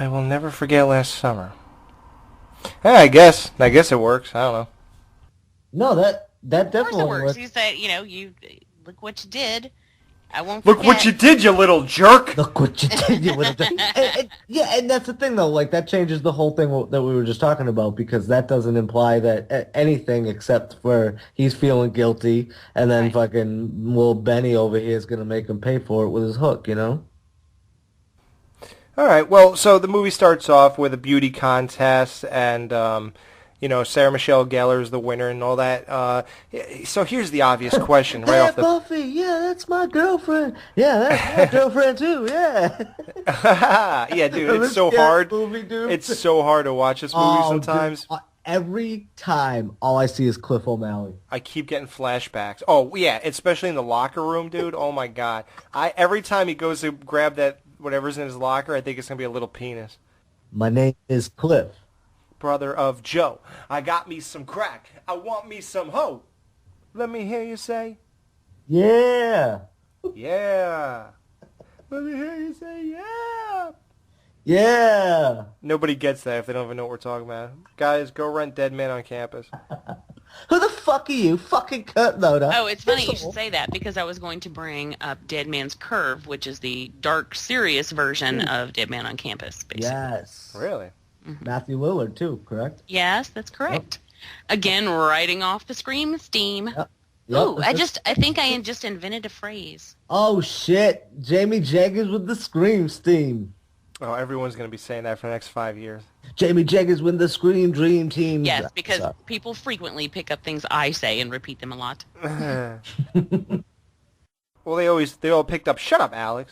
will never forget last summer. Yeah, I guess it works. I don't know. No, that definitely Of course it works. works. You say, you look what you did. I won't forget. Look what you did, you little jerk. Look what you did, you little jerk. And that's the thing, though. Like, that changes the whole thing that we were just talking about, because that doesn't imply that anything except for he's feeling guilty, and then fucking little Benny over here is going to make him pay for it with his hook, All right, well, so the movie starts off with a beauty contest, and Sarah Michelle Gellar is the winner and all that. So here's the obvious question right off the... Buffy, yeah, that's my girlfriend. Yeah, that's my girlfriend too, yeah. Yeah, dude, it's so hard. Movie, dude. It's so hard to watch this movie sometimes. Dude, every time, all I see is Cliff O'Malley. I keep getting flashbacks. Oh, yeah, especially in the locker room, dude. Oh, my God. Every time he goes to grab that whatever's in his locker, I think it's going to be a little penis. My name is Cliff. Brother of Joe. I got me some crack. I want me some hoe. Let me hear you say. Yeah. Yeah. Let me hear you say yeah. Yeah. Nobody gets that if they don't even know what we're talking about. Guys, go rent Dead Man on Campus. Who the fuck are you? Fucking Kurt Loder. Oh, it's funny you should say that, because I was going to bring up Dead Man's Curve, which is the dark, serious version of Dead Man on Campus, basically. Yes. Really? Mm-hmm. Matthew Lillard, too, correct? Yes, that's correct. Yep. Again, writing off the Scream steam. Yep. Ooh, I think I just invented a phrase. Oh, shit. Jamie Jenkins with the Scream steam. Oh, everyone's going to be saying that for the next 5 years. Jamie Jenkins with the Scream Dream Team. Yes, because people frequently pick up things I say and repeat them a lot. Well, they all picked up, shut up, Alex.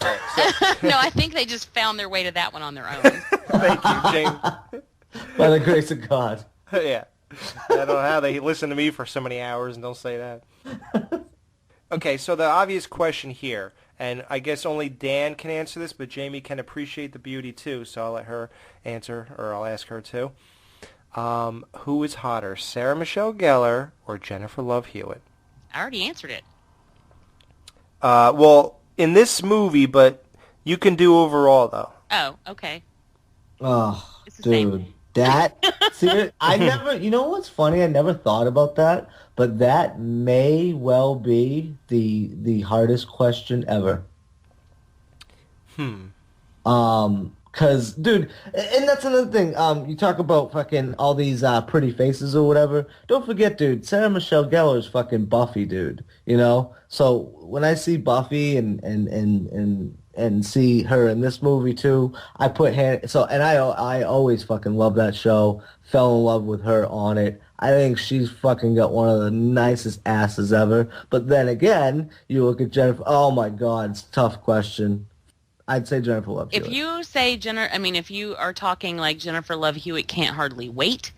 Right, so. No, I think they just found their way to that one on their own. Thank you, James. By the grace of God. Yeah. I don't know how they listen to me for so many hours and don't say that. Okay, so the obvious question here, and I guess only Dan can answer this, but Jamie can appreciate the beauty too, so I'll let her answer, or I'll ask her too. Who is hotter, Sarah Michelle Gellar or Jennifer Love Hewitt? I already answered it. Well, in this movie, but you can do overall, though. Oh, okay. Oh, dude. I never, you know what's funny? I never thought about that, but that may well be the hardest question ever. Cause, dude, and that's another thing, you talk about fucking all these, pretty faces or whatever. Don't forget, dude, Sarah Michelle Gellar is fucking Buffy, dude, So, when I see Buffy and see her in this movie too, I put I always fucking love that show, fell in love with her on it. I think she's fucking got one of the nicest asses ever. But then again, you look at Jennifer, oh my God, it's a tough question. I'd say Jennifer Love Hewitt. If you say if you are talking like Jennifer Love Hewitt can't hardly wait,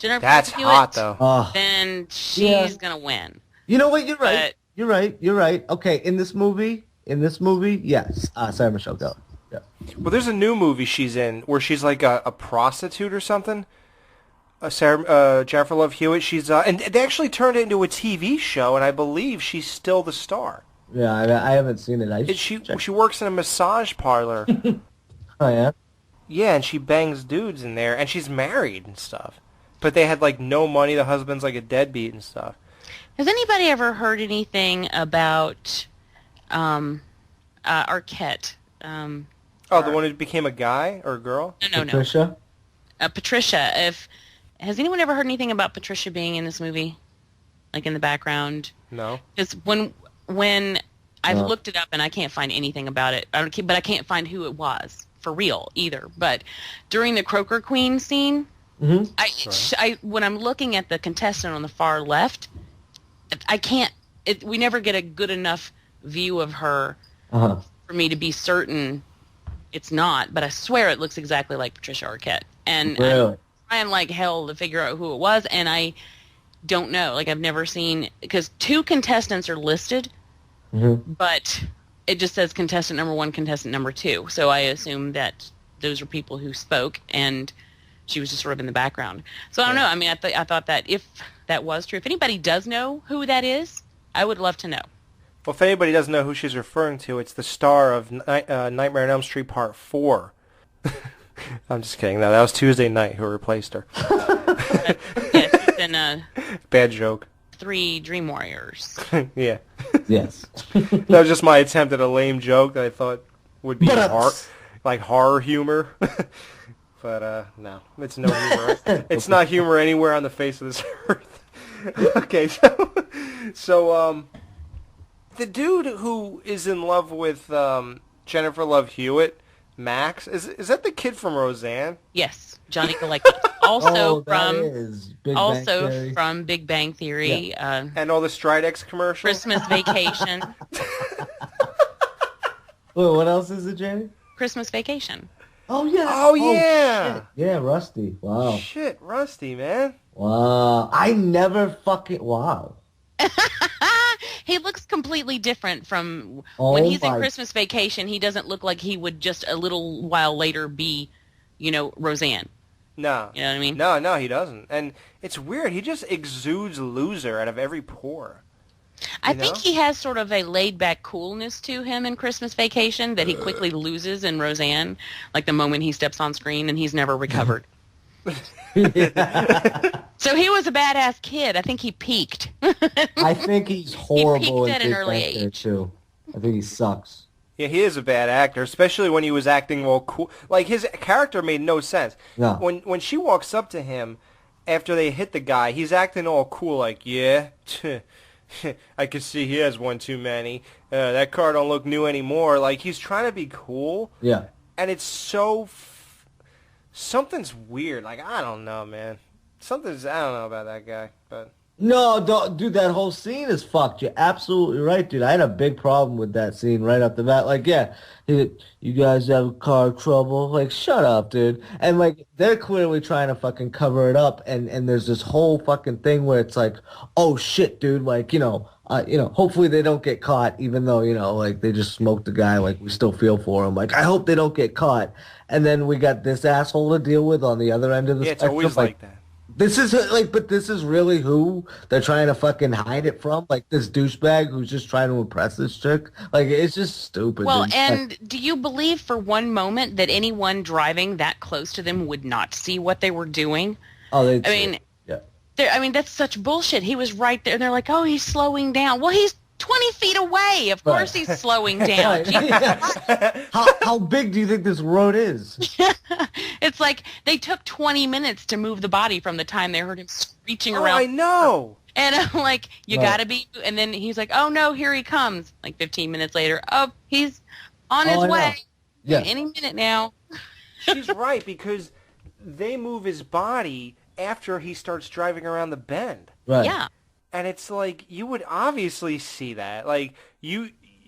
That's hot, though. Then she's gonna win. You know what? You're right. You're right. Okay, in this movie, yes. Sarah Michelle Gellar. Yeah. Well, there's a new movie she's in where she's like a prostitute or something. Jennifer Love Hewitt. She's and they actually turned it into a TV show, and I believe she's still the star. Yeah, I haven't seen it. She works in a massage parlor. Oh yeah. Yeah, and she bangs dudes in there, and she's married and stuff. But they had like no money. The husband's like a deadbeat and stuff. Has anybody ever heard anything about Arquette? The one who became a guy or a girl? No. Patricia? Patricia. Has anyone ever heard anything about Patricia being in this movie? Like in the background? No. Because when I've looked it up and I can't find anything about it, but I can't find who it was for real either. But during the Croaker Queen scene, when I'm looking at the contestant on the far left, I can't. We never get a good enough view of her for me to be certain it's not. But I swear it looks exactly like Patricia Arquette, and I'm trying like hell to figure out who it was, and I don't know. Like I've never seen, because 2 contestants are listed, but it just says contestant number 1, contestant number 2. So I assume that those are people who spoke, and she was just sort of in the background. So I don't know. I mean, I thought that if that was true, if anybody does know who that is, I would love to know. Well, if anybody doesn't know who she's referring to, it's the star of Nightmare on Elm Street Part 4. I'm just kidding. No, that was Tuesday Night who replaced her. Yeah, she's in bad joke. 3 Dream Warriors. Yeah. Yes. That was just my attempt at a lame joke that I thought would be horror humor. But no, it's no humor. It's not humor anywhere on the face of this earth. Okay, so the dude who is in love with Jennifer Love Hewitt, Max, is that the kid from Roseanne? Yes, Johnny Galecki. Also from Big Bang Theory. Yeah. And all the Stridex commercials. Christmas Vacation. Wait, what else is it, Jamie? Christmas Vacation. Oh, yeah. Oh, yeah. Shit. Yeah, Rusty. Wow. Shit, Rusty, man. Wow. I never fucking... Wow. He looks completely different from when he's in Christmas Vacation. He doesn't look like he would just a little while later be, Roseanne. No. You know what I mean? No, he doesn't. And it's weird. He just exudes loser out of every pore. I think he has sort of a laid-back coolness to him in Christmas Vacation that he quickly loses in Roseanne, like the moment he steps on screen, and he's never recovered. So he was a badass kid. I think he peaked. I think he's horrible at an early age. Too. I think he sucks. Yeah, he is a bad actor, especially when he was acting all cool. Like, his character made no sense. No. When she walks up to him after they hit the guy, he's acting all cool, like, yeah, I can see he has one too many. That car don't look new anymore. Like, he's trying to be cool. Yeah. And it's so... something's weird. Like, I don't know, man. I don't know about that guy, but... No, dude, that whole scene is fucked. You're absolutely right, dude. I had a big problem with that scene right off the bat. Like, yeah, you guys have car trouble. Like, shut up, dude. And, like, they're clearly trying to fucking cover it up, and there's this whole fucking thing where it's like, oh, shit, dude, like, hopefully they don't get caught, even though, like, they just smoked the guy. Like, we still feel for him. Like, I hope they don't get caught. And then we got this asshole to deal with on the other end of the spectrum. Yeah, it's always like that. This is but this is really who they're trying to fucking hide it from? Like this douchebag who's just trying to impress this chick? Like, it's just stupid. Well, dude. and do you believe for one moment that anyone driving that close to them would not see what they were doing? Oh, yeah. That's such bullshit. He was right there, and they're like, oh, he's slowing down. Well, he's 20 feet away. Of course he's slowing down. How big do you think this road is? It's like they took 20 minutes to move the body from the time they heard him screeching around. I know. And I'm like, you gotta be. And then he's like, oh no, here he comes. Like 15 minutes later, oh, he's on his way. Yeah. Any minute now. She's right, because they move his body after he starts driving around the bend. Right. Yeah. And it's like, you would obviously see that. Like,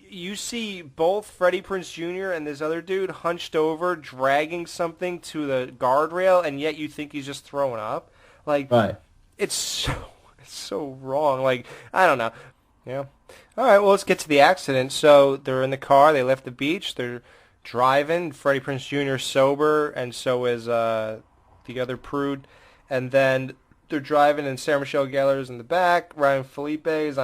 you see both Freddie Prinze Jr. and this other dude hunched over, dragging something to the guardrail, and yet you think he's just throwing up. Like, Right. it's so wrong. Like, I don't know. Yeah. All right, well, let's get to the accident. So they're in the car. They left the beach. They're driving. Freddie Prinze Jr. sober, and so is the other prude. And then they're driving, and Sarah Michelle Gellar's in the back. Ryan Felipe is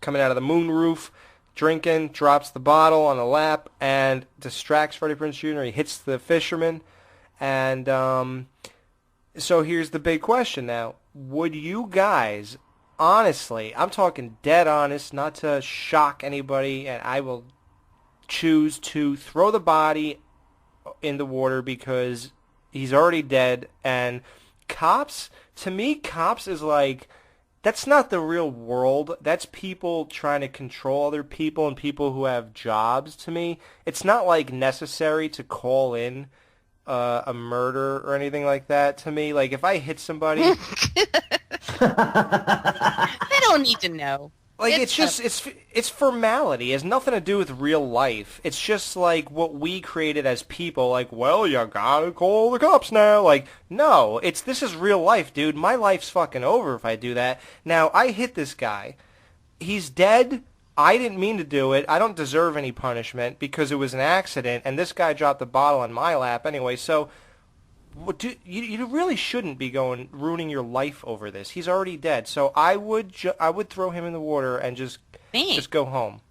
coming out of the moonroof, drinking, drops the bottle on the lap, and distracts Freddie Prinze Jr. He hits the fisherman. And so here's the big question now. Would you guys, honestly, I'm talking dead honest, not to shock anybody, and I will choose to throw the body in the water because he's already dead. And cops, to me, cops is like, that's not the real world. That's people trying to control other people and people who have jobs. To me, it's not like necessary to call in a murder or anything like that. To me, like if I hit somebody, They don't need to know. like it's formality. It has nothing to do with real life. It's just like what we created as people. Like, well, you gotta call the cops now. Like, no, this is real life, dude. My life's fucking over if I do that. Now, I hit this guy. He's dead. I didn't mean to do it. I don't deserve any punishment because it was an accident, and this guy dropped the bottle on my lap anyway. So, you really shouldn't be ruining your life over this. He's already dead. So I would throw him in the water and just go home.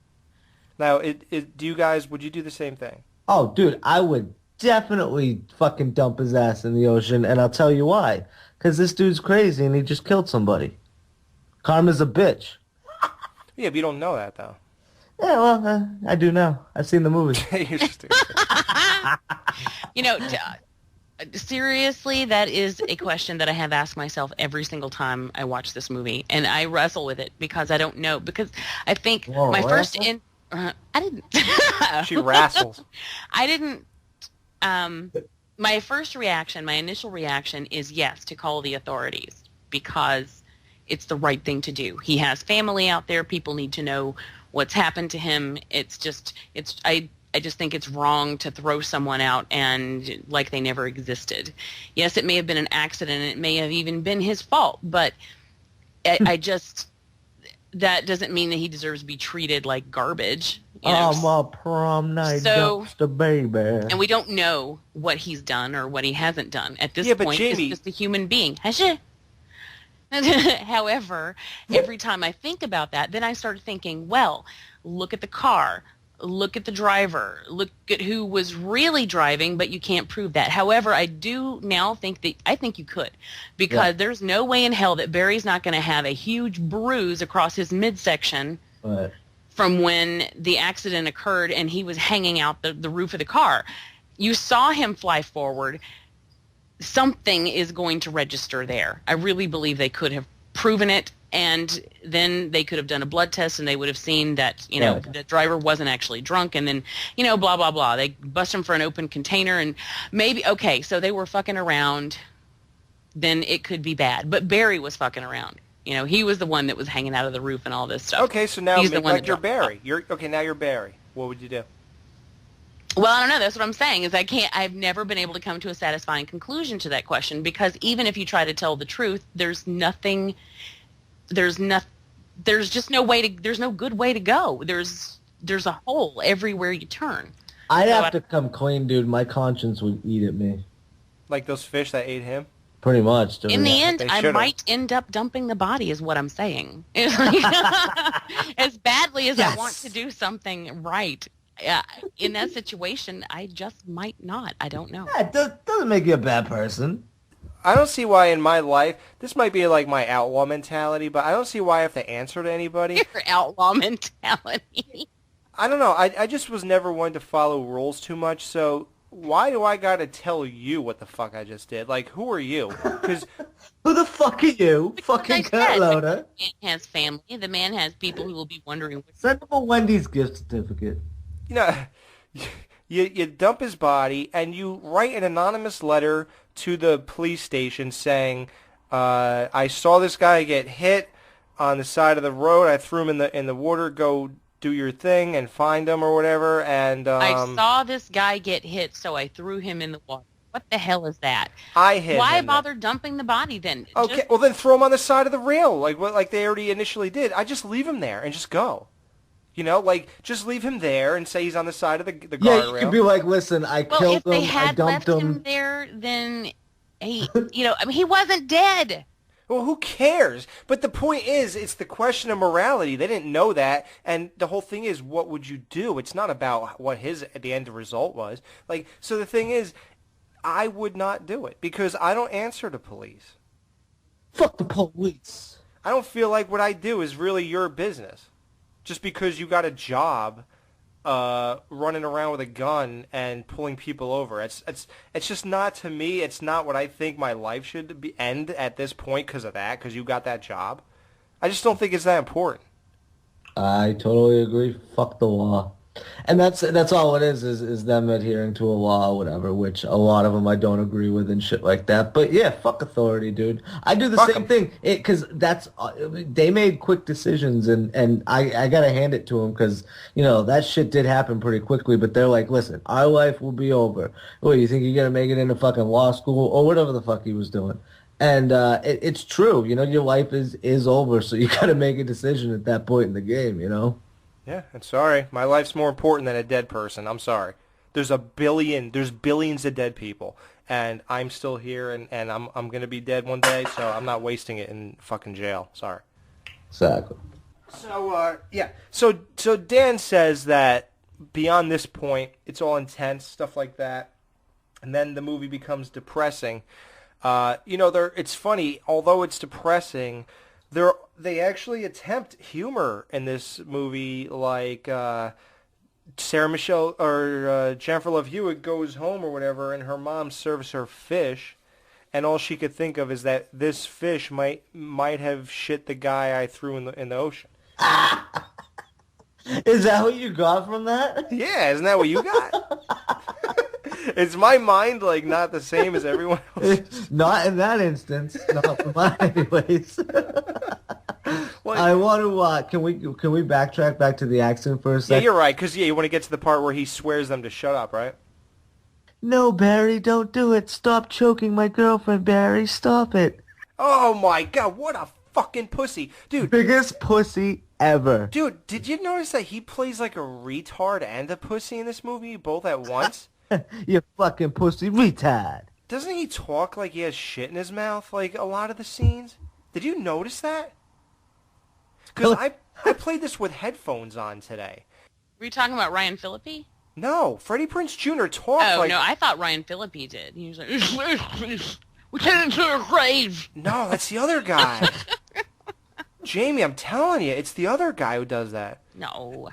Now, do you guys, would you do the same thing? Oh, dude, I would definitely fucking dump his ass in the ocean, and I'll tell you why. Because this dude's crazy, and he just killed somebody. Karma's a bitch. Yeah, but you don't know that, though. Yeah, well, I do now. I've seen the movie. You're stupid. Seriously, that is a question that I have asked myself every single time I watch this movie, and I wrestle with it because I don't know. Because I think my first I didn't. She wrestles. I didn't. My first reaction, my initial reaction, is yes, to call the authorities because it's the right thing to do. He has family out there. People need to know what's happened to him. I just think it's wrong to throw someone out and like they never existed. Yes, it may have been an accident. It may have even been his fault, but that doesn't mean that he deserves to be treated like garbage. I'm a prom night dumpster baby. And we don't know what he's done or what he hasn't done. At this point, Jamie, he's just a human being. However, every time I think about that, then I start thinking, well, look at the car. Look at the driver. Look at who was really driving, but you can't prove that. However, I do now think you could, because there's no way in hell that Barry's not going to have a huge bruise across his midsection from when the accident occurred and he was hanging out the roof of the car. You saw him fly forward. Something is going to register there. I really believe they could have proven it. And then they could have done a blood test, and they would have seen that, the driver wasn't actually drunk, and then, blah, blah, blah. They bust him for an open container, and maybe, okay, so they were fucking around, then it could be bad. But Barry was fucking around. He was the one that was hanging out of the roof and all this stuff. Okay, so now you're Barry. Now you're Barry. What would you do? Well, I don't know. That's what I'm saying, is I've never been able to come to a satisfying conclusion to that question, because even if you try to tell the truth, there's just no way to, there's no good way to go. There's a hole everywhere you turn. I'd have to come clean, dude. My conscience would eat at me. Like those fish that ate him? Pretty much, dude. In the end, I might end up dumping the body, is what I'm saying. As badly as I want to do something right, in that situation, I just might not. I don't know. Yeah, it doesn't make you a bad person. I don't see why in my life, this might be like my outlaw mentality, but I don't see why I have to answer to anybody. Your outlaw mentality. I don't know. I just was never one to follow rules too much, so why do I gotta tell you what the fuck I just did? Like, who are you? Because who the fuck are you? Fucking cut loader. The man has family. The man has people who will be wondering. Send him a Wendy's gift certificate. You dump his body, and you write an anonymous letter to the police station saying, I saw this guy get hit on the side of the road. I threw him in the water. Go do your thing and find him or whatever. And I saw this guy get hit, so I threw him in the water. What the hell is that? I hit Why him. bother dumping the body then? Okay, well then throw him on the side of the rail, like they already initially did. I just leave him there and just go. You know, like, just leave him there and say he's on the side of the guardrail. Yeah, you could be like, listen, I killed him, I dumped him. Well, if they had left him there, then, he wasn't dead. Well, who cares? But the point is, it's the question of morality. They didn't know that, and the whole thing is, what would you do? It's not about what his, at the end, result was. Like, so the thing is, I would not do it, because I don't answer to police. Fuck the police. I don't feel like what I do is really your business. Just because you got a job running around with a gun and pulling people over. It's just not, to me, it's not what I think my life should end at this point because of that, because you got that job. I just don't think it's that important. I totally agree. Fuck the law. And that's all it is them adhering to a law or whatever, which a lot of them I don't agree with and shit like that. But yeah, fuck authority, dude. I do the same thing. Because they made quick decisions, and I gotta hand it to them because, that shit did happen pretty quickly. But they're like, listen, our life will be over. What, you think you're gonna make it into fucking law school or whatever the fuck he was doing? And it's true. Your life is over, so you gotta make a decision at that point in the game, Yeah, I'm sorry. My life's more important than a dead person. I'm sorry. There's billions of dead people, and I'm still here, and I'm gonna be dead one day, so I'm not wasting it in fucking jail. Sorry. Exactly. So yeah. So Dan says that beyond this point, it's all intense stuff like that, and then the movie becomes depressing. It's funny, although it's depressing. They actually attempt humor in this movie, like Sarah Michelle or Jennifer Love Hewitt goes home or whatever, and her mom serves her fish, and all she could think of is that this fish might have shit the guy I threw in the ocean. Is that what you got from that? Yeah, isn't that what you got? Is my mind not the same as everyone else? Not in that instance. Not for mine, anyways. I want to. Can we backtrack back to the accent for a second? Yeah, you're right. Because you want to get to the part where he swears them to shut up, right? No, Barry, don't do it. Stop choking my girlfriend, Barry. Stop it. Oh my God! What a fucking pussy, dude. Biggest pussy ever. Dude, did you notice that he plays like a retard and a pussy in this movie, both at once? You fucking pussy retard. Doesn't he talk like he has shit in his mouth, like a lot of the scenes? Did you notice that? Because I played this with headphones on today. Were you talking about Ryan Phillippe? No, Freddie Prinze Jr. talked like... Oh, no, I thought Ryan Phillippe did. He was like, we came into a grave. No, that's the other guy. Jamie, I'm telling you, it's the other guy who does that. No,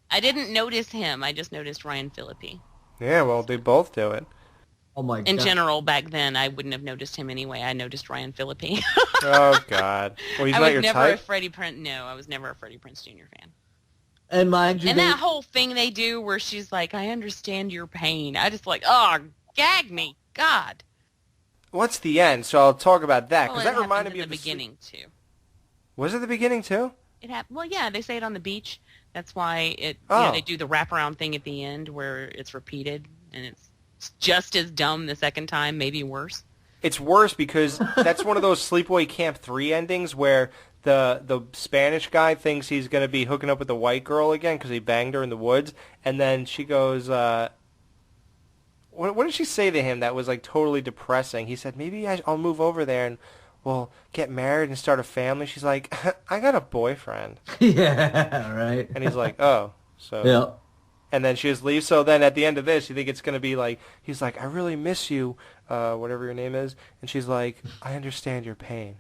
I didn't notice him. I just noticed Ryan Phillippe. Yeah, well, they both do it. Oh my God. In general, back then, I wouldn't have noticed him anyway. I noticed Ryan Phillippe. Oh, God. Well, he's not your type? I was never a Freddie Prinze Jr. fan. And mind you... And that whole thing they do where she's like, I understand your pain. I just gag me. God. What's the end? So I'll talk about that, because that reminded me of the beginning, too. Was it the beginning, too? Well, yeah, they say it on the beach. That's why they do the wraparound thing at the end where it's repeated, and it's just as dumb the second time, maybe worse. It's worse because that's one of those Sleepaway Camp 3 endings where the Spanish guy thinks he's going to be hooking up with the white girl again because he banged her in the woods, and then she goes, what did she say to him that was totally depressing? He said, maybe I'll move over there and we'll get married and start a family. She's like, I got a boyfriend. Yeah, right. And he's like, oh. So. Yeah. And then she just leaves. So then at the end of this, you think it's going to be he's like, I really miss you, whatever your name is. And she's like, I understand your pain.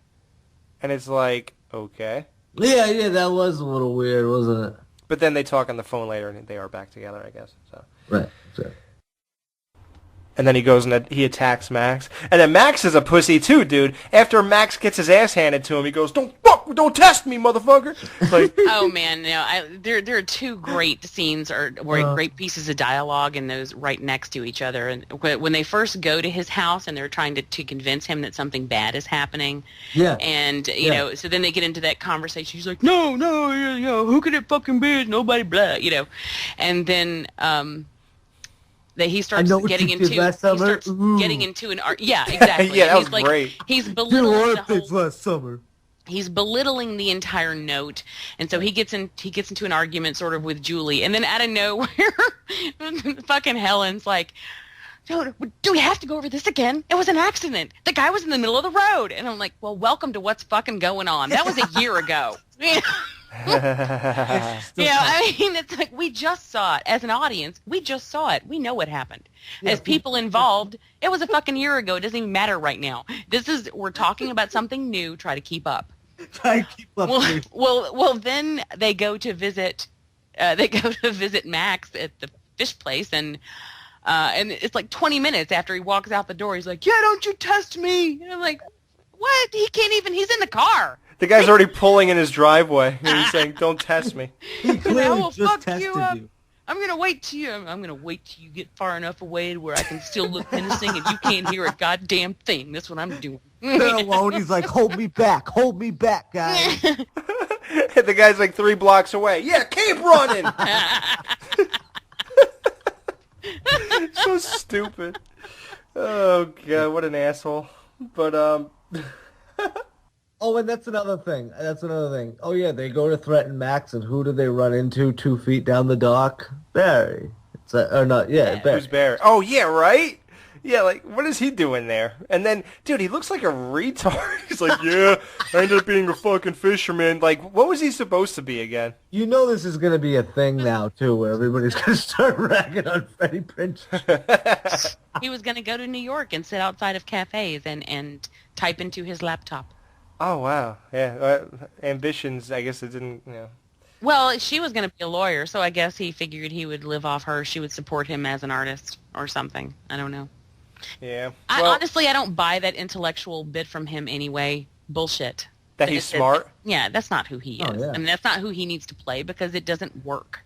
And it's like, okay. Yeah, that was a little weird, wasn't it? But then they talk on the phone later, and they are back together, I guess. So. Right. So. And then he goes and he attacks Max. And then Max is a pussy too, dude. After Max gets his ass handed to him, he goes, don't test me, motherfucker. Like, oh man, there are two great scenes or great pieces of dialogue, and those right next to each other. And when they first go to his house and they're trying to convince him that something bad is happening. Yeah. And you know, so then they get into that conversation. He's like, no, who could it fucking be? Nobody, blah, and then that he starts getting into an art. Yeah, exactly. Yeah, that was great. He's belittling the whole last summer. He's belittling the entire note, and so he gets into an argument sort of with Julie, and then out of nowhere, fucking Helen's like, "Do we have to go over this again? It was an accident. The guy was in the middle of the road," and I'm like, "Well, welcome to what's fucking going on. That was a year ago." I mean, it's like we just saw it as an audience. We just saw it. We know what happened. As people involved, it was a fucking year ago. It doesn't even matter right now. We're talking about something new. Try to keep up. Well, then they go to visit. They go to visit Max at the fish place, and it's like 20 minutes after he walks out the door. He's like, "Yeah, don't you test me?" And I'm like, "What? He can't even. He's in the car." The guy's already pulling in his driveway, and he's saying, "Don't test me." He clearly just tested you. I'm gonna wait till you get far enough away to where I can still look menacing, and you can't hear a goddamn thing. That's what I'm doing. No, won't. He's like, hold me back, guys. The guy's like 3 blocks away. Yeah, keep running. So stupid. Oh god, what an asshole. But Oh, and that's another thing. Oh, yeah, they go to threaten Max, and who do they run into 2 feet down the dock? Barry. Barry. Who's Barry? Oh, yeah, right? Yeah, like, what is he doing there? And then, dude, he looks like a retard. He's like, yeah, I ended up being a fucking fisherman. Like, what was he supposed to be again? You know this is going to be a thing now, too, where everybody's going to start ragging on Freddie Prinze. He was going to go to New York and sit outside of cafes and type into his laptop. Oh, wow. Yeah. Ambitions, I guess it didn't, Well, she was going to be a lawyer, so I guess he figured he would live off her. She would support him as an artist or something. I don't know. Yeah. Honestly, I don't buy that intellectual bit from him anyway. Bullshit. That he's smart? Yeah, that's not who he is. Oh, yeah. I mean, that's not who he needs to play because it doesn't work.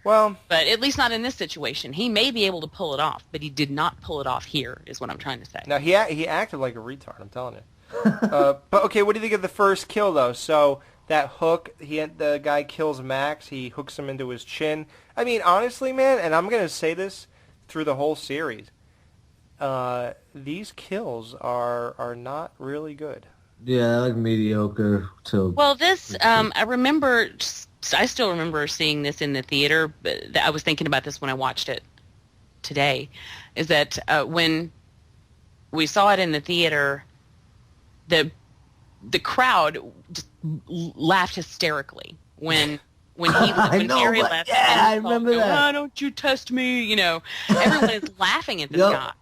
Well, but at least not in this situation. He may be able to pull it off, but he did not pull it off here, is what I'm trying to say. No, he acted like a retard, I'm telling you. But okay, what do you think of the first kill though? So that hook, the guy kills Max. He hooks him into his chin. I mean, honestly, man, and I'm gonna say this through the whole series. These kills are not really good. Yeah, like mediocre too. Well, this I still remember seeing this in the theater. But I was thinking about this when I watched it today. Is that when we saw it in the theater, the crowd just laughed hysterically when Harry left. Yeah, I remember that. Why don't you test me? Everyone is laughing at this guy.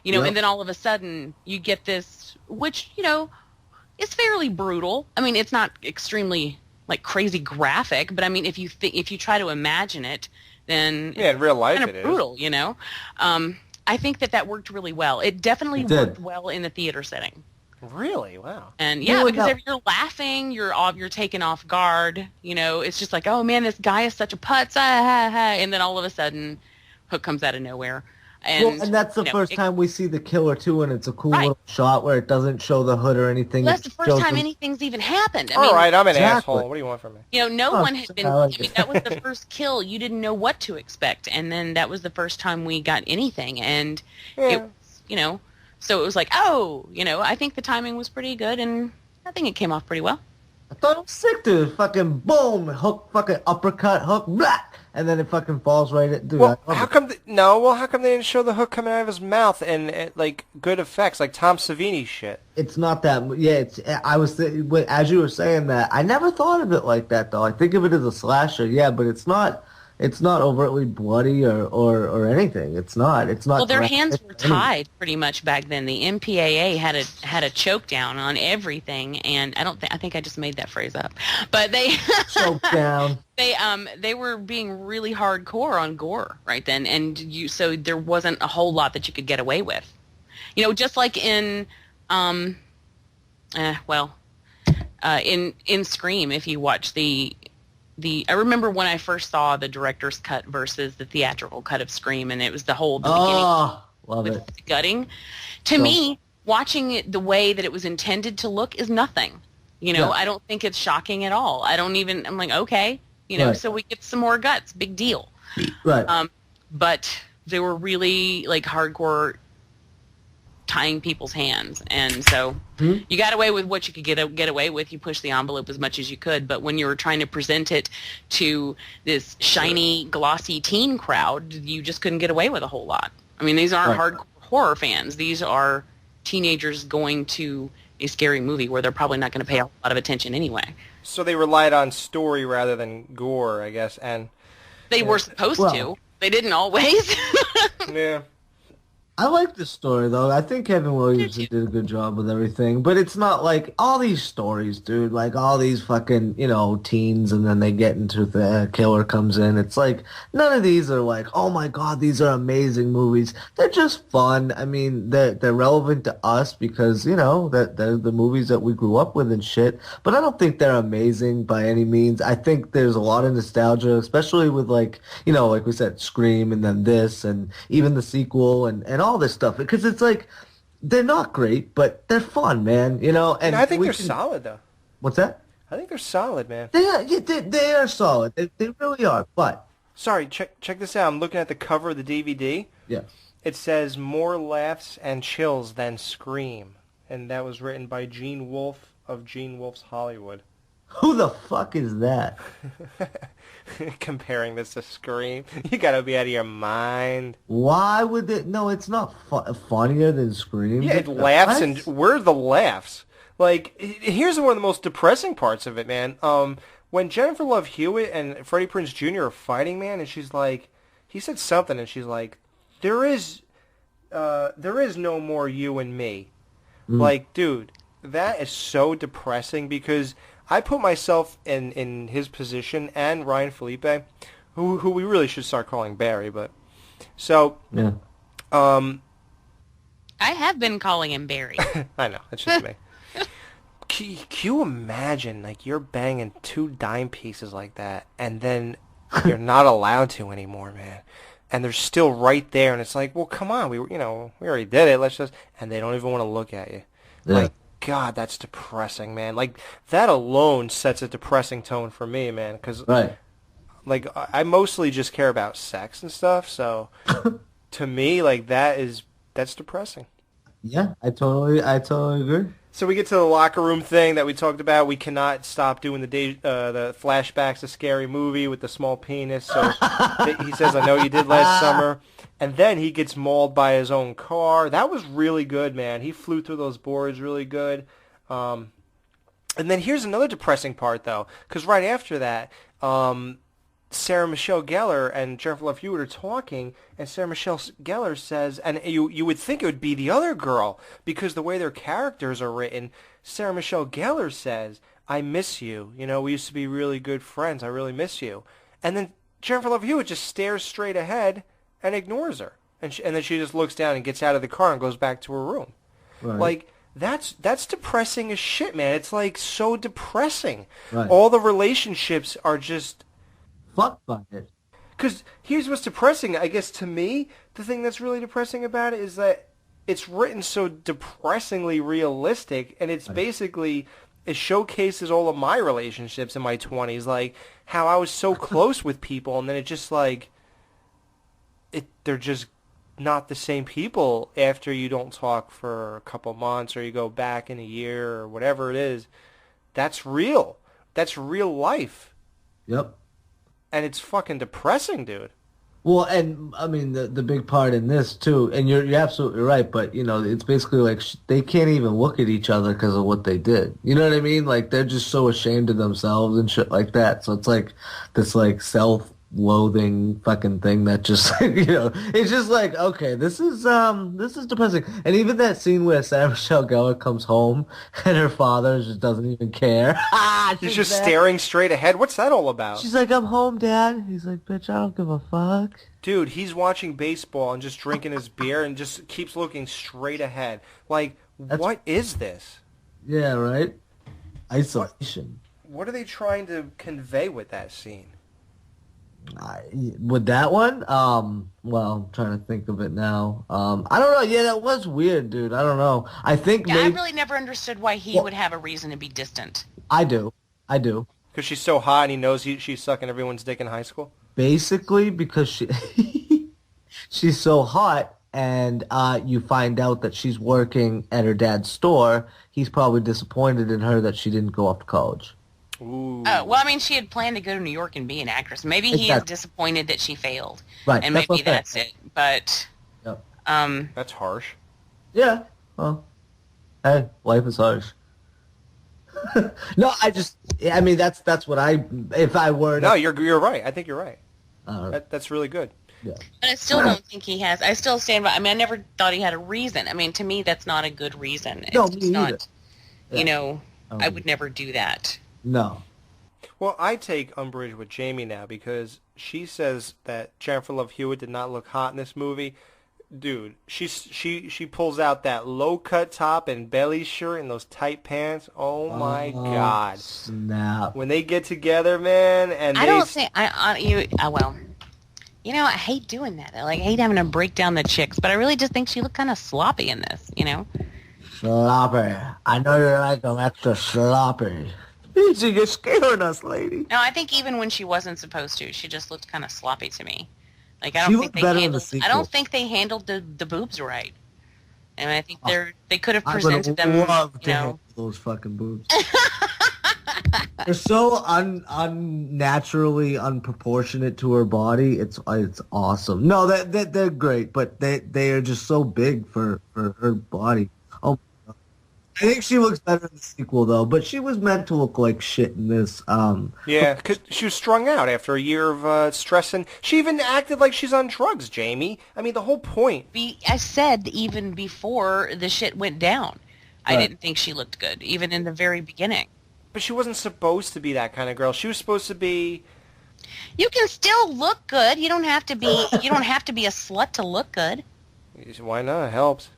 And then all of a sudden you get this, which is fairly brutal. I mean, it's not extremely like crazy graphic, but I mean, if you try to imagine it, then in real life it's kind of brutal. I think that worked really well. It definitely worked well in the theater setting. Really? Wow. And because if you're laughing, you're taken off guard. It's just like, oh man, this guy is such a putz, and then all of a sudden, Hook comes out of nowhere. And that's the first time we see the killer too, and it's a cool little shot where it doesn't show the hood or anything. Well, that's the first time anything's even happened. All right, I'm an asshole. What do you want from me? No one had been. I mean, that was the first kill. You didn't know what to expect, and then that was the first time we got anything, and it was, so it was like, I think the timing was pretty good, and I think it came off pretty well. I thought it was sick, dude. Fucking boom, Hook, fucking uppercut, Hook, blah, and then it fucking falls right at. Dude, well, how come they didn't show the hook coming out of his mouth and like good effects, like Tom Savini shit? It's not that. Yeah, as you were saying that, I never thought of it like that though. I think of it as a slasher, yeah, but it's not It's not overtly bloody or anything. It's not. Well, their hands were tied pretty much back then. The MPAA had a choke down on everything, and I think I just made that phrase up. But they choke down. They were being really hardcore on gore right then, and so there wasn't a whole lot that you could get away with. You know, just like in in Scream, if you watch the I remember when I first saw the director's cut versus the theatrical cut of Scream, and it was the beginning with the gutting. To me, watching it the way that it was intended to look is nothing. You know, I don't think it's shocking at all. I'm like, okay, you know, so we get some more guts, big deal. Right. But they were really like hardcore tying people's hands, and so you got away with what you could get away with. You pushed the envelope as much as you could, but when you were trying to present it to this shiny, glossy teen crowd, you just couldn't get away with a whole lot. I mean, these aren't hardcore horror fans. These are teenagers going to a scary movie where they're probably not going to pay a lot of attention anyway. So they relied on story rather than gore, I guess, and they were supposed to. They didn't always. Yeah. I like the story, though. I think Kevin Williamson did a good job with everything. But it's not like all these stories, dude. Like all these fucking, you know, teens, and then they get into the killer comes in. It's like none of these are like, oh my god, these are amazing movies. They're just fun. I mean, they're relevant to us because, you know, that they're the movies that we grew up with and shit. But I don't think they're amazing by any means. I think there's a lot of nostalgia, especially with like, you know, like we said, Scream and then this and even the sequel and all this stuff, because it's like they're not great, but they're fun, man. You know, and I think they're solid, though. What's that? I think they're solid, man. They are solid. They really are. But sorry, check this out. I'm looking at the cover of the DVD. Yeah, it says more laughs and chills than Scream, and that was written by Gene Wolfe of Gene Wolfe's Hollywood. Who the fuck is that? Comparing this to Scream, you gotta be out of your mind. Why would it? No, it's not funnier than Scream. Yeah, it laughs, and where are the laughs? Like, here's one of the most depressing parts of it, man. When Jennifer Love Hewitt and Freddie Prinze Jr. are fighting, man, and she's like, he said something, and she's like, there is no more you and me. Like, dude, that is so depressing because I put myself in his position and Ryan Felipe, who we really should start calling Barry, but so yeah. I have been calling him Barry. I know, it's just me. Can you imagine, like, you're banging two dime pieces like that, and then you're not allowed to anymore, man, and they're still right there, and it's like, well, come on, we already did it. Let's just, and they don't even want to look at you, like. God, that's depressing, man. Like, that alone sets a depressing tone for me, man. Because, like, I mostly just care about sex and stuff. So, to me, like, that's depressing. Yeah, I totally agree. So we get to the locker room thing that we talked about. We cannot stop doing the flashbacks to Scary Movie with the small penis. So he says, I know you did last summer. And then he gets mauled by his own car. That was really good, man. He flew through those boards really good. And then here's another depressing part, though, because right after that, Sarah Michelle Gellar and Jennifer Love Hewitt are talking, and Sarah Michelle Gellar says, and you would think it would be the other girl, because the way their characters are written, Sarah Michelle Gellar says, I miss you. You know, we used to be really good friends. I really miss you. And then Jennifer Love Hewitt just stares straight ahead and ignores her. And then she just looks down and gets out of the car and goes back to her room. Right. Like, that's depressing as shit, man. It's, like, so depressing. Right. All the relationships are just... fucked by it. Because here's what's depressing. I guess to me, the thing that's really depressing about it is that it's written so depressingly realistic, and it's basically... it showcases all of my relationships in my 20s, like, how I was so close with people, and then it just, like... they're just not the same people after you don't talk for a couple months or you go back in a year or whatever it is. That's real. That's real life. Yep. And it's fucking depressing, dude. Well, and I mean the big part in this too, and you're absolutely right. But you know, it's basically like they can't even look at each other because of what they did. You know what I mean? Like they're just so ashamed of themselves and shit like that. So it's like this like self loathing fucking thing that just, it's just like, okay, this is depressing. And even that scene where Sarah Michelle Gellar comes home and her father just doesn't even care. He's just staring straight ahead. What's that all about? She's like, I'm home, Dad. He's like, bitch, I don't give a fuck. Dude, he's watching baseball and just drinking his beer and just keeps looking straight ahead. Like, what is this? Yeah, right? Isolation. What are they trying to convey with that scene? With that one? Well, I'm trying to think of it now. I don't know. Yeah, that was weird, dude. I don't know. I think I really never understood why he would have a reason to be distant. I do. Because she's so hot and he knows she's sucking everyone's dick in high school? Basically, because she's so hot, and you find out that she's working at her dad's store. He's probably disappointed in her that she didn't go off to college. Ooh. Well, I mean, she had planned to go to New York and be an actress. Maybe he is disappointed that she failed. Right. And maybe that's it. But, that's harsh. Yeah. Well, hey, life is harsh. No, I mean, that's what if I were to... No, you're right. I think you're right. That's really good. Yeah. But I still don't think he has. I still stand by. I mean, I never thought he had a reason. I mean, to me, that's not a good reason. No, it's me either. Not, I would never do that. No. Well, I take umbrage with Jamie now because she says that Jennifer Love Hewitt did not look hot in this movie. Dude, she pulls out that low-cut top and belly shirt and those tight pants. Oh, my God. Snap. When they get together, man, and I don't think... well... I hate doing that. I hate having to break down the chicks, but I really just think she looked kind of sloppy in this, Sloppy. I know you like them extra sloppy. You're scaring us, lady. No, I think even when she wasn't supposed to, she just looked kind of sloppy to me. I don't think they handled the boobs right. And I think they could have presented them, love to handle those fucking boobs. They're so unnaturally unproportionate to her body. It's awesome. No, they're great, but they are just so big for her body. Oh, I think she looks better in the sequel though. But she was meant to look like shit in this. Yeah, because she was strung out after a year of stress, and she even acted like she's on drugs. Jamie, I mean, the whole point. I said even before the shit went down, I didn't think she looked good, even in the very beginning. But she wasn't supposed to be that kind of girl. She was supposed to be... You can still look good. You don't have to be a slut to look good. Why not? It helps.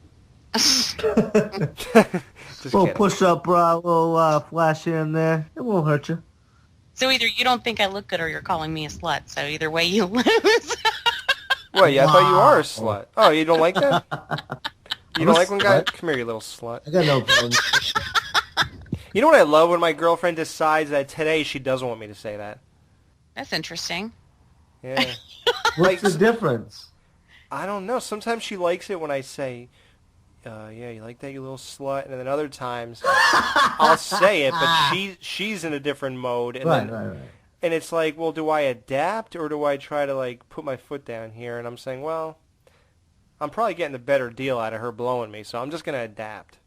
Little push-up bra, little flash here and there. It won't hurt you. So either you don't think I look good or you're calling me a slut. So either way you lose. Well, yeah, I thought you are a slut. Oh, you don't like that? You don't like when guys... Come here, you little slut. I got no problem. You know what I love? When my girlfriend decides that today she doesn't want me to say that. That's interesting. Yeah. What's the difference? I don't know. Sometimes she likes it when I say, yeah, you like that, you little slut? And then other times I'll say it, but she's in a different mode. And right. And it's like, well, do I adapt or do I try to, put my foot down here? And I'm saying, well... I'm probably getting a better deal out of her blowing me, so I'm just going to adapt.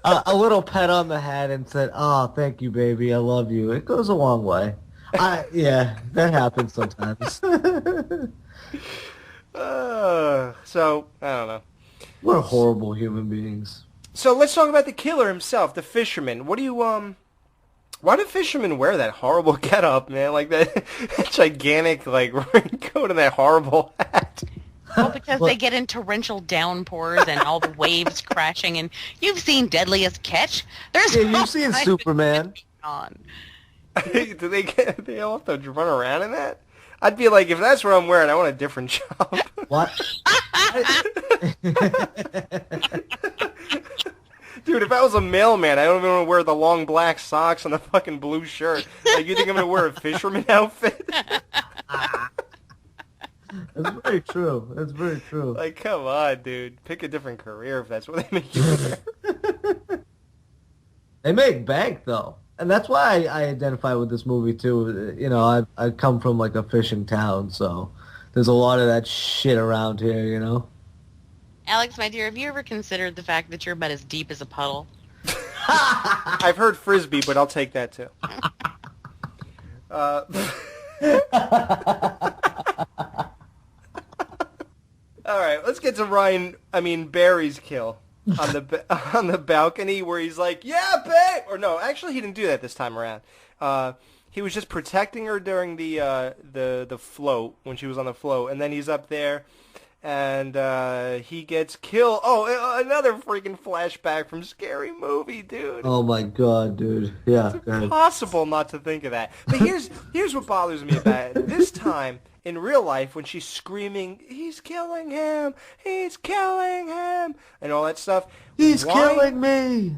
A little pet on the head and said, "Oh, thank you, baby. I love you." It goes a long way. Yeah, that happens sometimes. So, I don't know. We're horrible human beings. So let's talk about the killer himself, the fisherman. What do you, why do fishermen wear that horrible getup, man? Like that gigantic, raincoat and that horrible hat. Well, because they get in torrential downpours and all the waves crashing. And you've seen Deadliest Catch. You've seen Superman. Do they all have to run around in that? I'd be like, if that's what I'm wearing, I want a different job. What? Dude, if I was a mailman, I don't even want to wear the long black socks and the fucking blue shirt. You think I'm going to wear a fisherman outfit? That's very true. That's very true. Come on, dude. Pick a different career if that's what they make you wear. They make bank, though. And that's why I identify with this movie, too. I come from, a fishing town, so there's a lot of that shit around here, Alex, my dear, have you ever considered the fact that you're about as deep as a puddle? I've heard Frisbee, but I'll take that, too. All right, let's get to Barry's kill on the balcony where he's like, "Yeah, babe," or no, actually he didn't do that this time around. He was just protecting her during the float when she was on the float, and then he's up there, and he gets killed. Oh, another freaking flashback from Scary Movie, dude. Oh my god, dude. Yeah. It's impossible not to think of that. But here's what bothers me about it. This time in real life, when she's screaming, "He's killing him! He's killing him!" and all that stuff. He's killing me!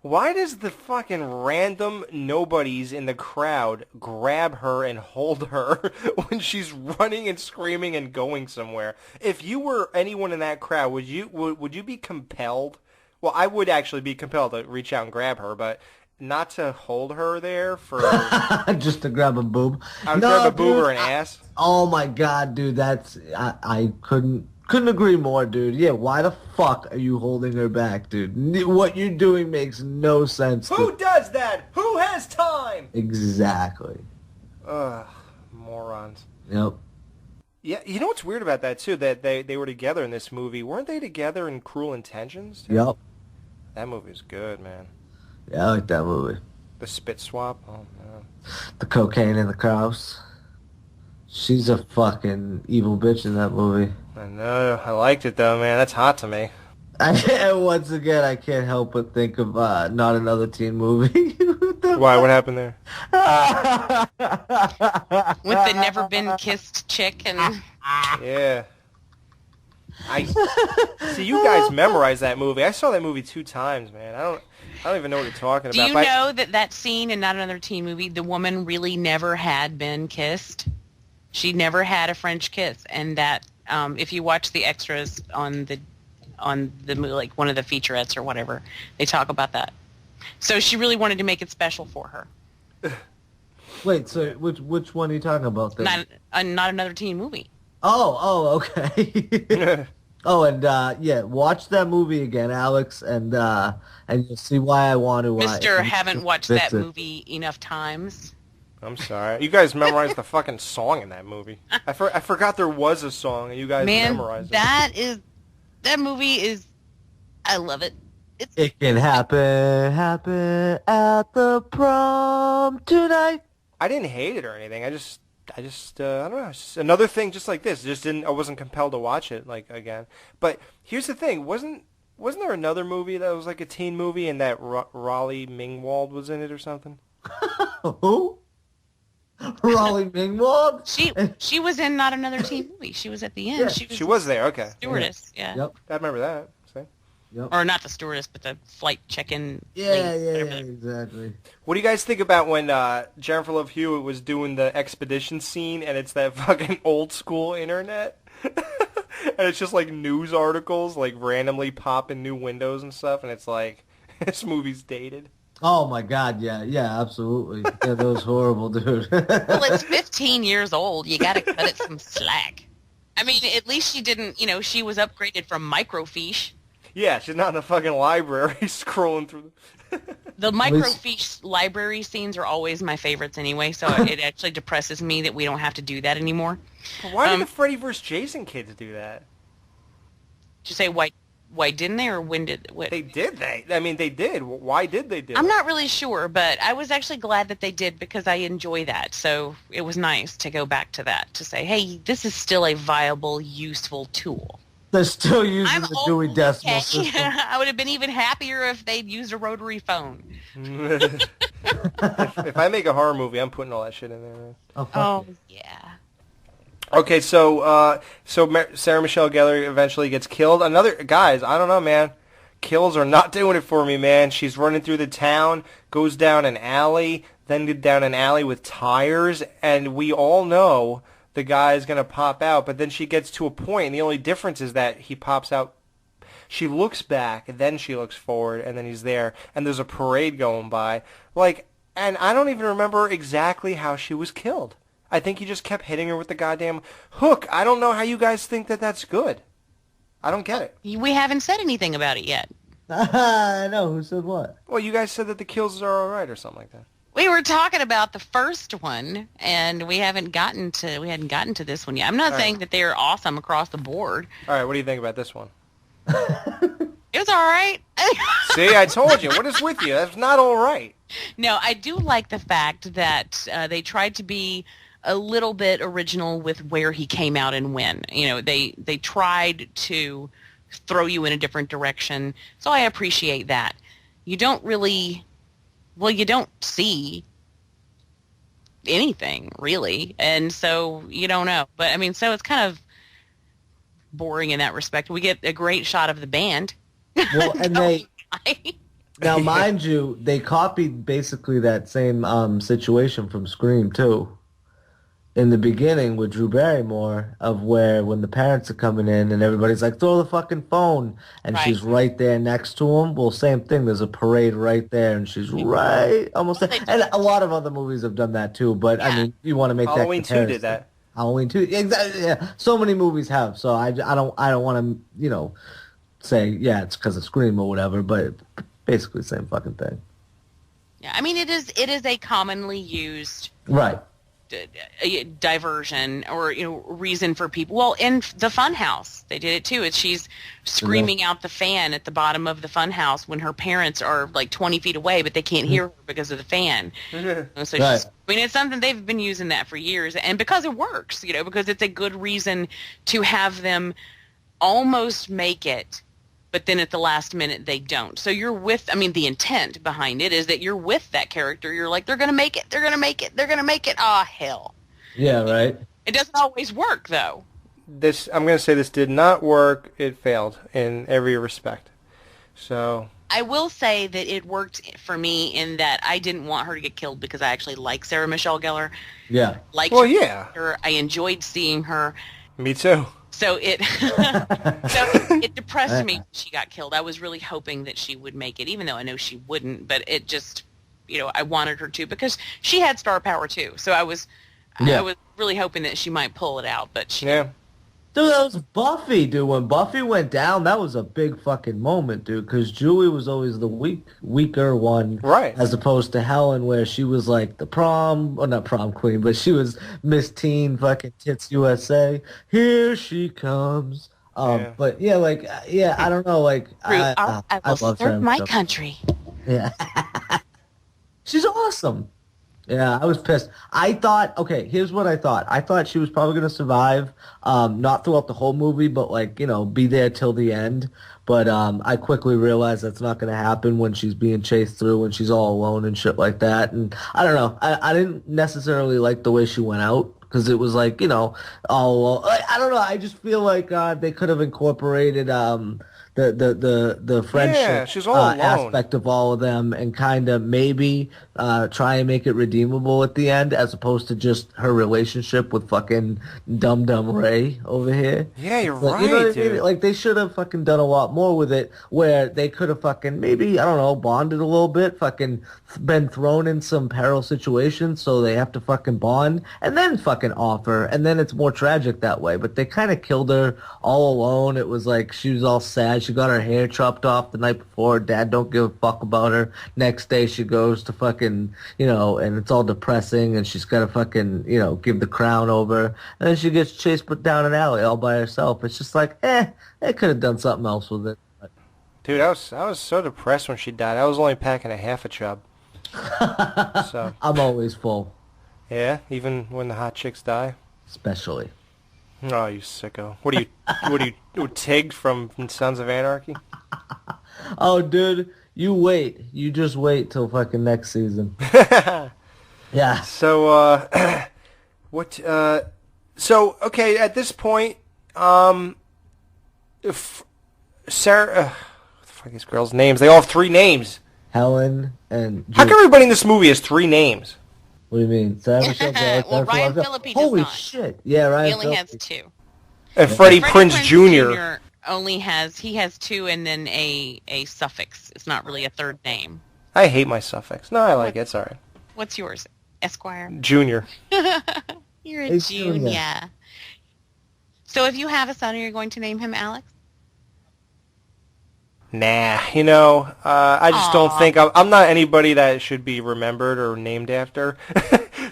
Why does the fucking random nobodies in the crowd grab her and hold her when she's running and screaming and going somewhere? If you were anyone in that crowd, would you be compelled? Well, I would actually be compelled to reach out and grab her, but not to hold her there for just to grab a boob. I would grab a boob or an ass. Oh my god, dude, I couldn't agree more, dude. Yeah, why the fuck are you holding her back, dude? What you're doing makes no sense. Who does that? Who has time? Exactly. Ugh, morons. Yep. Yeah, you know what's weird about that too? That they were together in this movie. Weren't they together in Cruel Intentions? Yep. That movie's good, man. Yeah, I like that movie. The spit swap. Oh man. The cocaine in the cross. She's a fucking evil bitch in that movie. I know. I liked it though, man. That's hot to me. Once again, I can't help but think of Not Another Teen Movie. Why? What happened there? With the never been kissed chick and. Yeah. See, you guys memorized that movie. I saw that movie 2 times, man. I don't even know what you're talking about. Do you know that scene in Not Another Teen Movie, the woman really never had been kissed? She never had a French kiss, and that if you watch the extras on the movie, like one of the featurettes or whatever, they talk about that. So she really wanted to make it special for her. Wait, so which one are you talking about then? Not Another Teen Movie. Oh, okay. Oh, and yeah, watch that movie again, Alex, and you'll see why I want to. Mister, haven't watched that movie enough times. I'm sorry. You guys memorized the fucking song in that movie. I forgot there was a song, and you guys memorized it. That movie is. I love it. It can happen at the prom tonight. I didn't hate it or anything. I just I don't know. It's just another thing, just like this. I wasn't compelled to watch it again. But here's the thing: wasn't there another movie that was like a teen movie, and that Raleigh Mingwald was in it or something? Who? Raleigh Mingwald? She was in Not Another Teen Movie. She was at the end. Yeah. She was there. Okay. Stewardess. Yeah. Yep. I remember that. See? Yep. Or not the stewardess, but the flight check-in. Yeah, exactly. What do you guys think about when Jennifer Love Hewitt was doing the expedition scene, and it's that fucking old school internet, and it's just like news articles, like randomly pop in new windows and stuff, and it's like this movie's dated. Oh my god, yeah, absolutely. Yeah, that was horrible, dude. Well, it's 15 years old. You got to cut it some slack. I mean, at least she didn't. She was upgraded from microfiche. Yeah, she's not in the fucking library scrolling through. The microfiche library scenes are always my favorites anyway, so it actually depresses me that we don't have to do that anymore. But why did the Freddy vs. Jason kids do that? Did you say why didn't they, or when did... They did. I mean, they did. Why did they do I'm not really sure, but I was actually glad that they did because I enjoy that. So it was nice to go back to that, to say, hey, this is still a viable, useful tool. They're still using the Dewey Decimal System. I would have been even happier if they'd used a rotary phone. If I make a horror movie, I'm putting all that shit in there. Man. Oh yeah. Okay, so Sarah Michelle Gellar eventually gets killed. Guys, I don't know, man. Kills are not doing it for me, man. She's running through the town, goes down an alley, then down an alley with tires, and we all know the guy is going to pop out, but then she gets to a point, and the only difference is that he pops out. She looks back, and then she looks forward, and then he's there, and there's a parade going by. And I don't even remember exactly how she was killed. I think he just kept hitting her with the goddamn hook. I don't know how you guys think that that's good. I don't get it. We haven't said anything about it yet. I know. Who said what? Well, you guys said that the kills are all right or something like that. We were talking about the first one, and we hadn't gotten to this one yet. I'm not saying that they're awesome across the board. All right, what do you think about this one? It was all right. See, I told you. What is with you? That's not all right. No, I do like the fact that they tried to be a little bit original with where he came out and when. You know, they tried to throw you in a different direction, so I appreciate that. You don't really... Well, you don't see anything, really, and so you don't know. But, I mean, so it's kind of boring in that respect. We get a great shot of the band. Well, and now, mind you, they copied basically that same situation from Scream, too. In the beginning with Drew Barrymore, of where when the parents are coming in and everybody's like, throw the fucking phone, and she's right there next to him. Well, same thing. There's a parade right there, and she's right almost there. And a lot of other movies have done that too. But I mean, you want to make Halloween that comparison. 2 did that. Halloween 2, exactly. Yeah, so many movies have. So I don't want to say it's because of Scream or whatever. But basically, the same fucking thing. Yeah, I mean, it is a commonly used diversion or reason for people. Well, in the Funhouse, they did it too. She's screaming out the fan at the bottom of the Funhouse when her parents are like 20 feet away, but they can't hear her because of the fan. So she's, I mean, it's something they've been using that for years, and because it works, because it's a good reason to have them almost make it, but then at the last minute they don't. So you're with, I mean, the intent behind it is that you're with that character. You're like, they're going to make it, they're going to make it, they're going to make it. Ah, hell. Yeah, right. It doesn't always work, though. I'm going to say this did not work. It failed in every respect. So I will say that it worked for me in that I didn't want her to get killed because I actually like Sarah Michelle Gellar. Yeah. Her. I enjoyed seeing her. Me too. So it depressed me when she got killed. I was really hoping that she would make it, even though I know she wouldn't. But it just, I wanted her to because she had star power too. So I was really hoping that she might pull it out. But she didn't. Dude, that was Buffy, dude. When Buffy went down, that was a big fucking moment, dude. Because Julie was always the weaker one, right? As opposed to Helen, where she was like the not prom queen, but she was Miss Teen fucking Tits USA. Here she comes. But I don't know, like I will serve my country. Yeah, she's awesome. Yeah, I was pissed. I thought, here's what I thought. I thought she was probably going to survive, not throughout the whole movie, but, be there till the end. But I quickly realized that's not going to happen when she's being chased through and she's all alone and shit like that. And I don't know. I didn't necessarily like the way she went out because it was all alone. I don't know. I just feel like they could have incorporated the friendship she's all alone. Aspect of all of them and kind of maybe try and make it redeemable at the end as opposed to just her relationship with fucking Dum Dum Ray over here. Yeah, you're right, dude. I mean? Like, they should have fucking done a lot more with it where they could have fucking maybe, I don't know, bonded a little bit, fucking been thrown in some peril situations so they have to fucking bond and then fucking offer and then it's more tragic that way. But they kind of killed her all alone. It was like she was all sad. She got her hair chopped off the night before. Dad don't give a fuck about her. Next day she goes to fucking, and it's all depressing and she's got to fucking, give the crown over. And then she gets chased down an alley all by herself. It's just like, they could have done something else with it. But. Dude, I was so depressed when she died. I was only packing a half a chub. So I'm always full. Yeah, even when the hot chicks die? Especially. Oh, you sicko. What are you, Tig from Sons of Anarchy? Oh, dude, you just wait till fucking next season. Yeah. So, okay, at this point, if Sarah, what the fuck are these girls' names? They all have 3 names. Helen and How come everybody in this movie has 3 names? What do you mean? Sarah Michelle Gellar, well, Ryan Phillippe does Holy not. shit. Yeah, Ryan He only has Phillippe. 2. And Freddie Prinze Jr. only has 2 and then a suffix. It's not really a third name. I hate my suffix. No, I like it. It's all right. What's yours? Esquire? Junior. You're a Hey, junior. So if you have a son, are you going to name him Alex? Nah, I just don't think I'm not anybody that should be remembered or named after,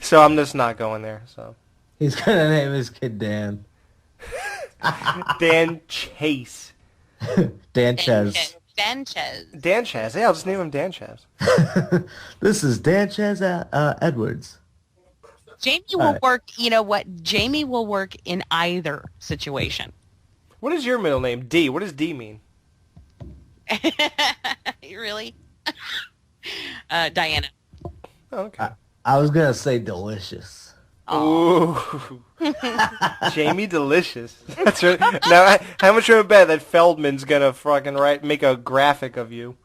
so I'm just not going there. So he's gonna name his kid Dan. Dan Chase. Dan Ches. Dan Ches. Dan Ches. Yeah, I'll just name him Dan Ches. This is Dan Ches Edwards. Jamie will work. You know what? Jamie will work in either situation. What is your middle name? D. What does D mean? Really? Diana. Oh, okay. I was gonna say delicious. Ooh. Jamie Delicious. That's right. Now, how much of a bet that Feldman's gonna fucking make a graphic of you?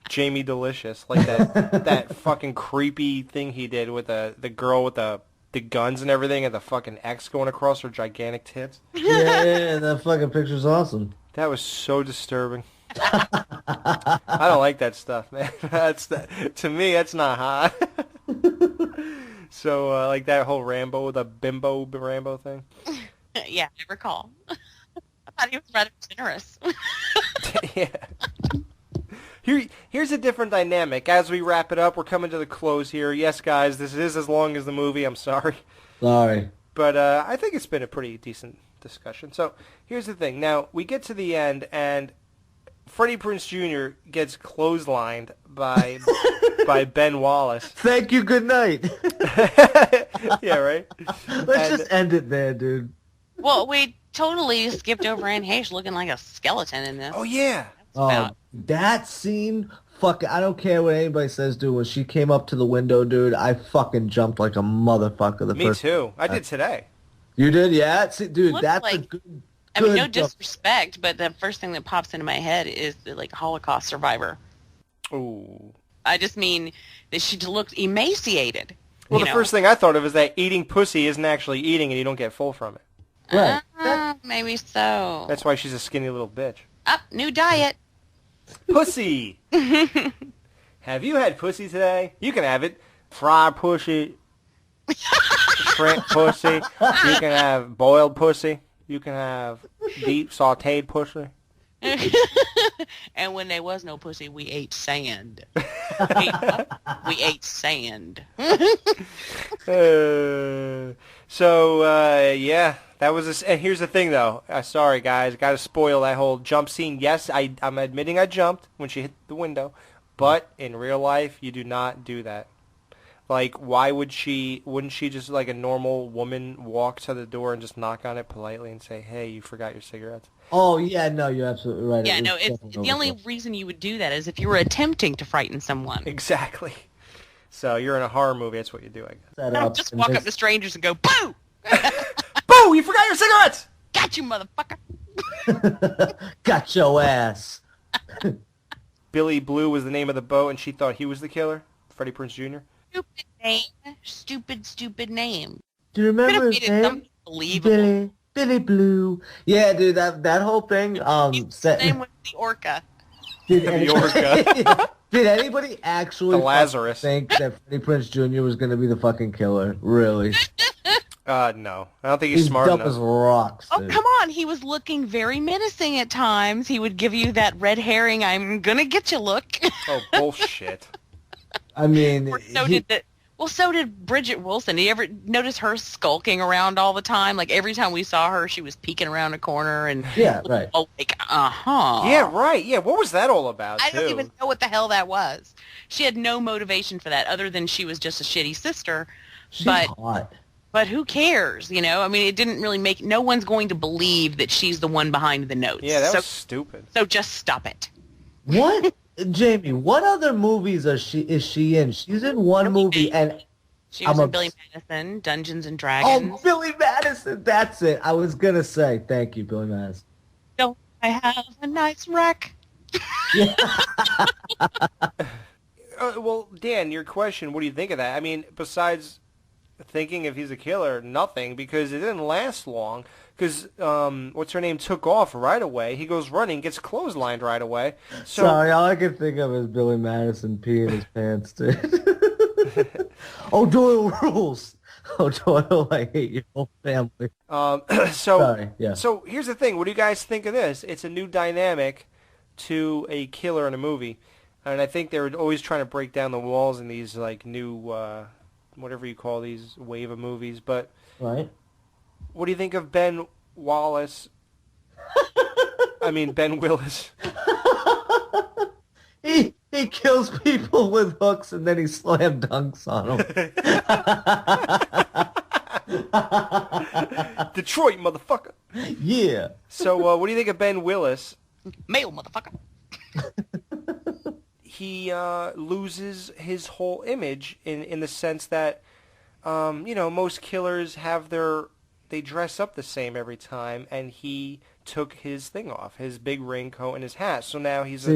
Jamie Delicious. Like that fucking creepy thing he did with the girl with the guns and everything and the fucking X going across her gigantic tits. Yeah, that fucking picture's awesome. That was so disturbing. I don't like that stuff, man. To me, that's not hot. So, like that whole Rambo, the bimbo Rambo thing. Yeah, I recall. I thought he was rather generous. Yeah. Here's a different dynamic. As we wrap it up, we're coming to the close here. Yes, guys, this is as long as the movie. I'm sorry. Sorry. But I think it's been a pretty decent discussion. So, here's the thing. Now, we get to the end, and Freddie Prinze Jr. gets clotheslined by Ben Wallace. Thank you, good night. Yeah, right? Let's just end it there, dude. Well, we totally skipped over Anne Heche looking like a skeleton in this. Oh, yeah. That scene, I don't care what anybody says, dude. When she came up to the window, dude, I fucking jumped like a motherfucker. Me too. I did today. You did? Yeah? See, dude, that's like, a good... I mean, no disrespect, but the first thing that pops into my head is like Holocaust survivor. Ooh. I just mean that she looked emaciated. Well, the first thing I thought of is that eating pussy isn't actually eating and you don't get full from it. Right. Maybe so. That's why she's a skinny little bitch. New diet. Pussy. Have you had pussy today? You can have it. Fried pussy. Shrimp pussy. You can have boiled pussy. You can have deep sautéed pussy. And when there was no pussy, we ate sand. We ate sand. Yeah, that was and here's the thing, though. Sorry, guys. Got to spoil that whole jump scene. Yes, I'm admitting I jumped when she hit the window. But in real life, you do not do that. Like, wouldn't she just, like a normal woman, walk to the door and just knock on it politely and say, hey, you forgot your cigarettes? Oh, yeah, no, you're absolutely right. Yeah, no, the only reason you would do that is if you were attempting to frighten someone. Exactly. So you're in a horror movie, that's what you do, I guess. No, just walk up to strangers and go, boo! Boo! You forgot your cigarettes! Got you, motherfucker! Got your ass. Billy Blue was the name of the boat, and she thought he was the killer? Freddie Prinze Jr.? Stupid name. Stupid name. Do you remember his name? Believable. Billy Blue. Yeah, dude, that whole thing. His name was the Orca. Did Did anybody actually the Lazarus think that Freddie Prinze Jr. was going to be the fucking killer? Really? No. I don't think he's smart enough. He's dumb as rocks, dude. Oh, come on. He was looking very menacing at times. He would give you that red herring, I'm going to get you look. Oh, bullshit. I mean... So did Bridget Wilson. Did you ever notice her skulking around all the time? Like, every time we saw her, she was peeking around a corner and... Yeah, right. Oh, like, uh-huh. Yeah, right. Yeah, what was that all about, I don't even know what the hell that was. She had no motivation for that other than she was just a shitty sister. She's hot. But who cares, you know? I mean, it didn't really make... No one's going to believe that she's the one behind the notes. Yeah, that was stupid. So just stop it. What? Jamie, what other movies is she in? She's in one movie, and she was in Billy Madison, Dungeons and Dragons. Oh, Billy Madison, that's it. I was gonna say, thank you, Billy Madison. Don't I have a nice rack? Yeah. Well, Dan, your question, what do you think of that? I mean, besides thinking if he's a killer, nothing, because it didn't last long. Because, what's her name, took off right away. He goes running, gets clotheslined right away. So, sorry, all I can think of is Billy Madison peeing his pants, dude. Oh, Doyle rules. Oh, Doyle, I hate your whole family. Sorry, yeah. So here's the thing. What do you guys think of this? It's a new dynamic to a killer in a movie, and I think they were always trying to break down the walls in these like new, whatever you call these wave of movies. But right. What do you think of Ben Wallace? I mean Ben Willis. He kills people with hooks and then he slam dunks on them. Detroit, motherfucker. Yeah. So, what do you think of Ben Willis? Male, motherfucker. He loses his whole image in the sense that, most killers have they dress up the same every time, and he took his thing off, his big raincoat and his hat. So now he's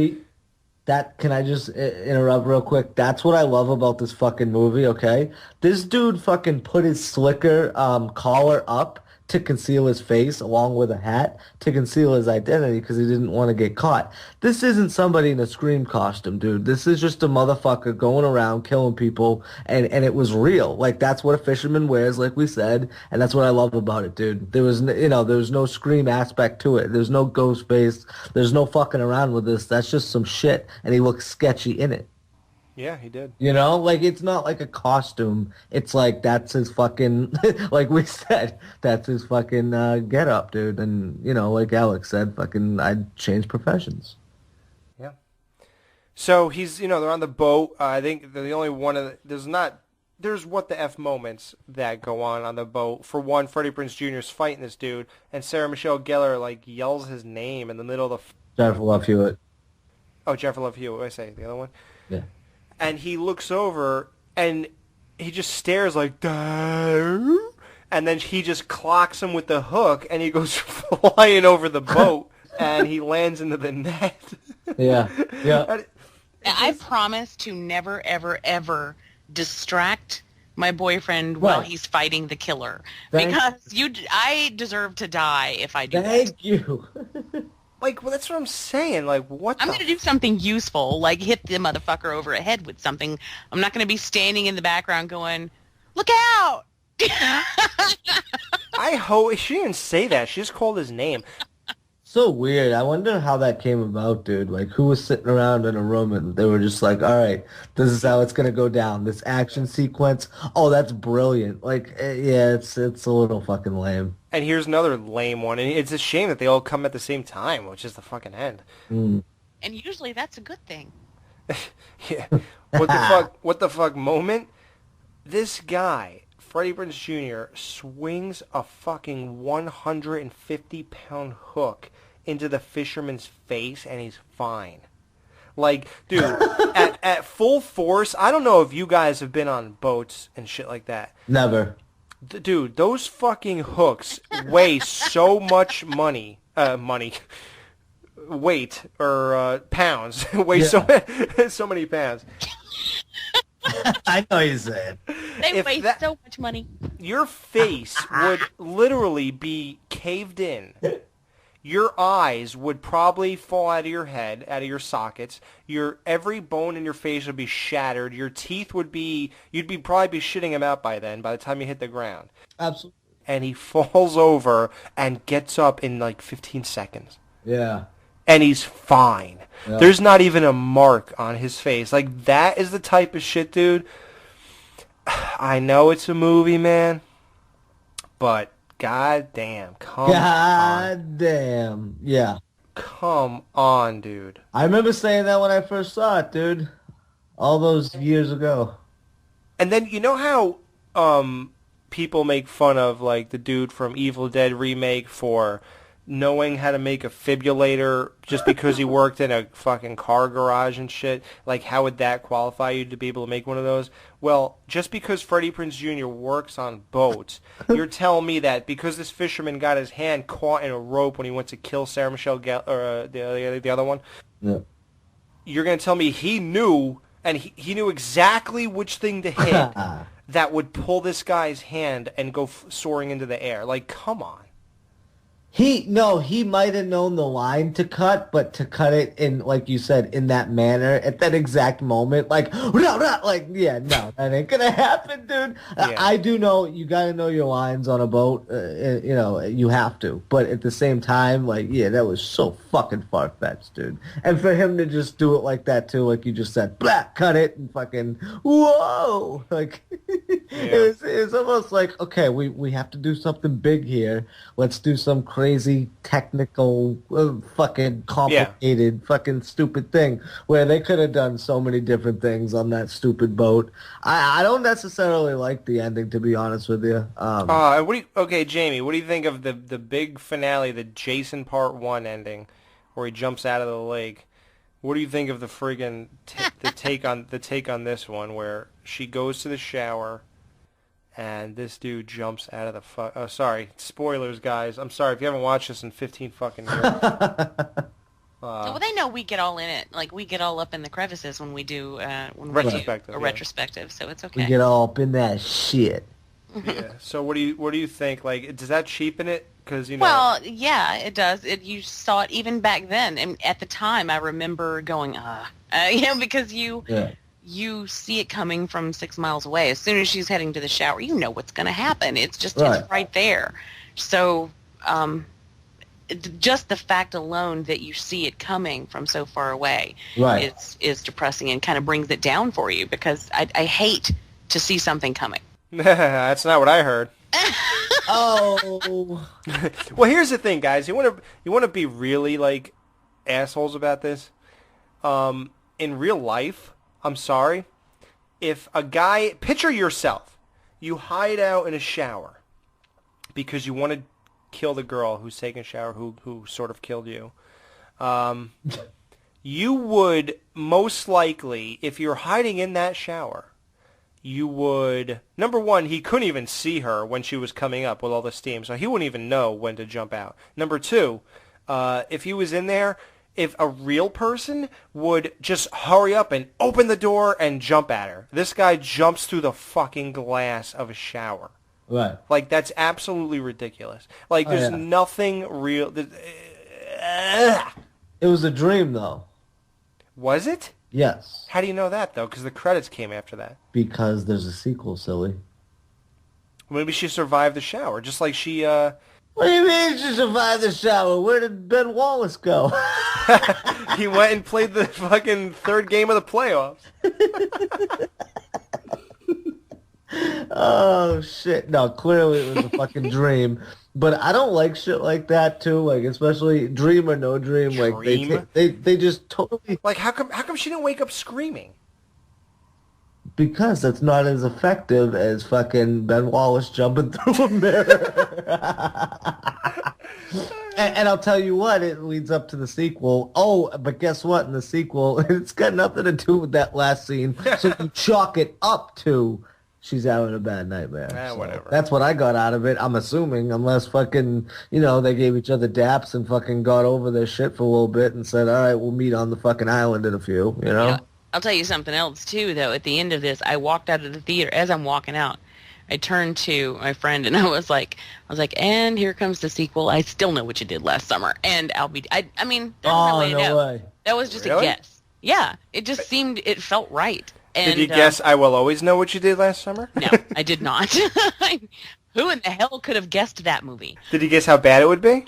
can I just interrupt real quick? That's what I love about this fucking movie, okay? This dude fucking put his slicker collar up to conceal his face along with a hat to conceal his identity because he didn't want to get caught. This isn't somebody in a Scream costume, dude. This is just a motherfucker going around killing people, and it was real. Like, that's what a fisherman wears, like we said, and that's what I love about it, dude. There was no Scream aspect to it. There's no ghost face. There's no fucking around with this. That's just some shit, and he looks sketchy in it. Yeah, he did. Like, it's not like a costume. It's like, that's his fucking, like we said, that's his fucking get up, dude. And, like Alex said, fucking, I'd change professions. Yeah. So he's, they're on the boat. I think they're the only one of there's what the F moments that go on the boat. For one, Freddie Prinze Jr. is fighting this dude, and Sarah Michelle Gellar, like, yells his name in the middle of the... Jennifer Love Hewitt. Oh, Jennifer Love Hewitt, what did I say? The other one? Yeah. And he looks over, and he just stares like, "Duh," and then he just clocks him with the hook, and he goes flying over the boat, and he lands into the net. Yeah, yeah. I promise to never, ever, ever distract my boyfriend while he's fighting the killer. I deserve to die if I do that. Thank you. Like, well, that's what I'm saying. Like, what? I'm going to do something useful, like hit the motherfucker over the head with something. I'm not going to be standing in the background going, "Look out!" I hope she didn't say that. She just called his name. So weird. I wonder how that came about, dude. Like, who was sitting around in a room and they were just like, all right, this is how it's going to go down. This action sequence. Oh, that's brilliant. Like, yeah, it's a little fucking lame. And here's another lame one. And it's a shame that they all come at the same time, which is the fucking end. Mm. And usually that's a good thing. Yeah. What the fuck moment? This guy, Freddie Prinze Jr., swings a fucking 150-pound hook into the fisherman's face, and he's fine. Like, dude, at full force, I don't know if you guys have been on boats and shit like that. Never. Dude, those fucking hooks weigh so much weight, or pounds, so many pounds. I know you said. They weigh so much money. Your face would literally be caved in. Your eyes would probably fall out of your head, out of your sockets. Every bone in your face would be shattered. Your teeth would be, probably be shitting them out by then, by the time you hit the ground. Absolutely. And he falls over and gets up in like 15 seconds. Yeah. And he's fine. Yeah. There's not even a mark on his face. Like, that is the type of shit, dude. I know it's a movie, man, but God damn, God damn, yeah. Come on, dude. I remember saying that when I first saw it, dude. All those years ago. And then, you know how people make fun of, like, the dude from Evil Dead remake for knowing how to make a fibrillator just because he worked in a fucking car garage and shit? Like, how would that qualify you to be able to make one of those? Well, just because Freddie Prinze Jr. works on boats, you're telling me that because this fisherman got his hand caught in a rope when he went to kill Sarah Michelle Gellar, or the other one, yeah. You're going to tell me he knew, and he knew exactly which thing to hit that would pull this guy's hand and go soaring into the air? Like, come on. He might have known the line to cut, but to cut it in, like you said, in that manner at that exact moment, no, that ain't gonna happen, dude. Yeah. I do know you gotta know your lines on a boat. You have to, but at the same time, that was so fucking far fetched, dude. And for him to just do it like that too, like you just said, blah, cut it, and fucking whoa, it was almost like, okay, we have to do something big here. Let's do some crazy technical, fucking complicated, fucking stupid thing where they could have done so many different things on that stupid boat. I don't necessarily like the ending, to be honest with you. Okay, Jamie, what do you think of the big finale, the Jason Part 1 ending, where he jumps out of the lake? What do you think of the friggin' the take on this one, where she goes to the shower and this dude jumps out of the sorry, spoilers, guys. I'm sorry if you haven't watched this in 15 fucking years. Well, they know we get all in it. Like, we get all up in the crevices when we do retrospective, a retrospective, so it's okay. We get all up in that shit. Yeah. So what do you think? Like, does that cheapen it? Because Well, yeah, it does. You saw it even back then, and at the time, I remember going, because you see it coming from 6 miles away. As soon as she's heading to the shower, you know what's going to happen. It's just It's right there. So, just the fact alone that you see it coming from so far away is depressing and kind of brings it down for you, because I hate to see something coming. That's not what I heard. Oh. Well, here's the thing, guys. You want to be really like assholes about this. In real life, I'm sorry, if a guy, picture yourself, you hide out in a shower because you want to kill the girl who's taking a shower who sort of killed you. You would most likely, if you're hiding in that shower, you would, number one, he couldn't even see her when she was coming up with all the steam, so he wouldn't even know when to jump out. Number two, if he was in there, if a real person would just hurry up and open the door and jump at her. This guy jumps through the fucking glass of a shower. Right. Like, that's absolutely ridiculous. Like, there's nothing real. It was a dream, though. Was it? Yes. How do you know that, though? Because the credits came after that. Because there's a sequel, silly. Maybe she survived the shower, just like she, What do you mean she survived the shower? Where did Ben Wallace go? He went and played the fucking third game of the playoffs. Oh, shit. No, clearly it was a fucking dream. But I don't like shit like that, too. Like, especially dream or no dream. Dream? Like, they just totally... Like, how come she didn't wake up screaming? Because that's not as effective as fucking Ben Wallace jumping through a mirror. And I'll tell you what, it leads up to the sequel. Oh, but guess what? In the sequel, it's got nothing to do with that last scene. So you chalk it up to she's having a bad nightmare. So whatever. That's what I got out of it, I'm assuming, unless fucking, they gave each other daps and fucking got over their shit for a little bit and said, all right, we'll meet on the fucking island in a few, Yeah, I'll tell you something else, too, though. At the end of this, I walked out of the theater. As I'm walking out, I turned to my friend and I was like, and here comes the sequel. I still know what you did last summer. And I mean, there's no way to know. Way. That was just a guess. Yeah, it just it felt right. And, did you guess I will always know what you did last summer? No, I did not. Who in the hell could have guessed that movie? Did you guess how bad it would be?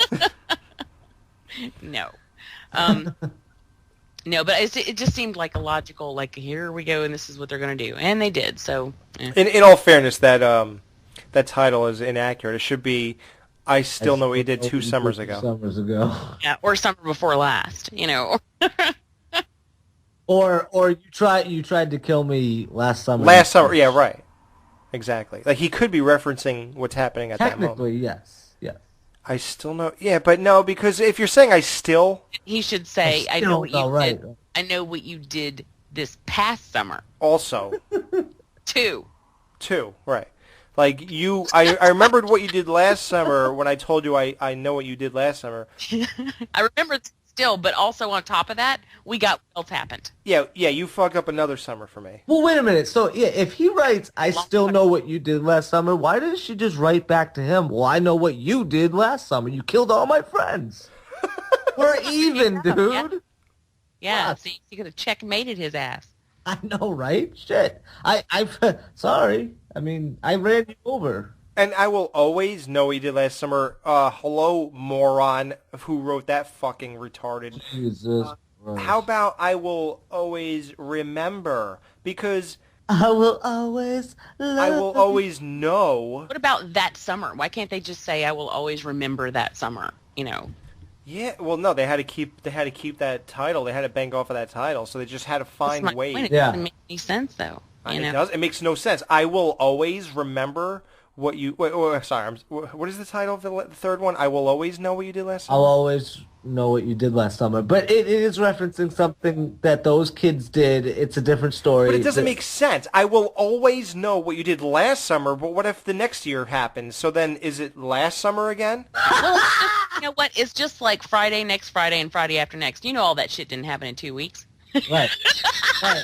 No. No, but it just seemed like a logical, like, here we go, and this is what they're going to do. And they did, so... In all fairness, that title is inaccurate. It should be, I Still Know What You Did 2 summers ago. Yeah, or summer before last, Or you tried to kill me last summer. Last summer, yeah, right. Exactly. Like, he could be referencing what's happening at that moment. Technically, yes. I still know... Yeah, but no, because if you're saying I still... He should say, I know what you did. I know what you did this past summer. Also. 2, right. Like, I remembered what you did last summer when I told you I know what you did last summer. I remember still, but also on top of that, we got What Else Happened. Yeah, you fucked up another summer for me. Well, wait a minute. So, yeah, if he writes, I still know what you did last summer, why didn't she just write back to him? Well, I know what you did last summer. You killed all my friends. We're even, dude. Yeah, so you could have checkmated his ass. I know, right? Shit. Sorry. I mean, I ran you over. And I will always know what you did last summer. Hello, moron, who wrote that fucking retarded. Jesus Christ. How about I will always remember? Because I will always know. What about that summer? Why can't they just say, I will always remember that summer, you know? Yeah, well, no, they had to keep that title. They had to bank off of that title, so they just had to find a way. It doesn't make any sense, though. It does. It makes no sense. I will always remember what you... sorry, what is the title of the third one? I will always know what you did last summer? I'll always know what you did last summer. But it is referencing something that those kids did. It's a different story. But it doesn't make sense. I will always know what you did last summer, but what if the next year happens? So then is it last summer again? Well, you know what? It's just like Friday, next Friday, and Friday after next. You know all that shit didn't happen in 2 weeks. Right. Right.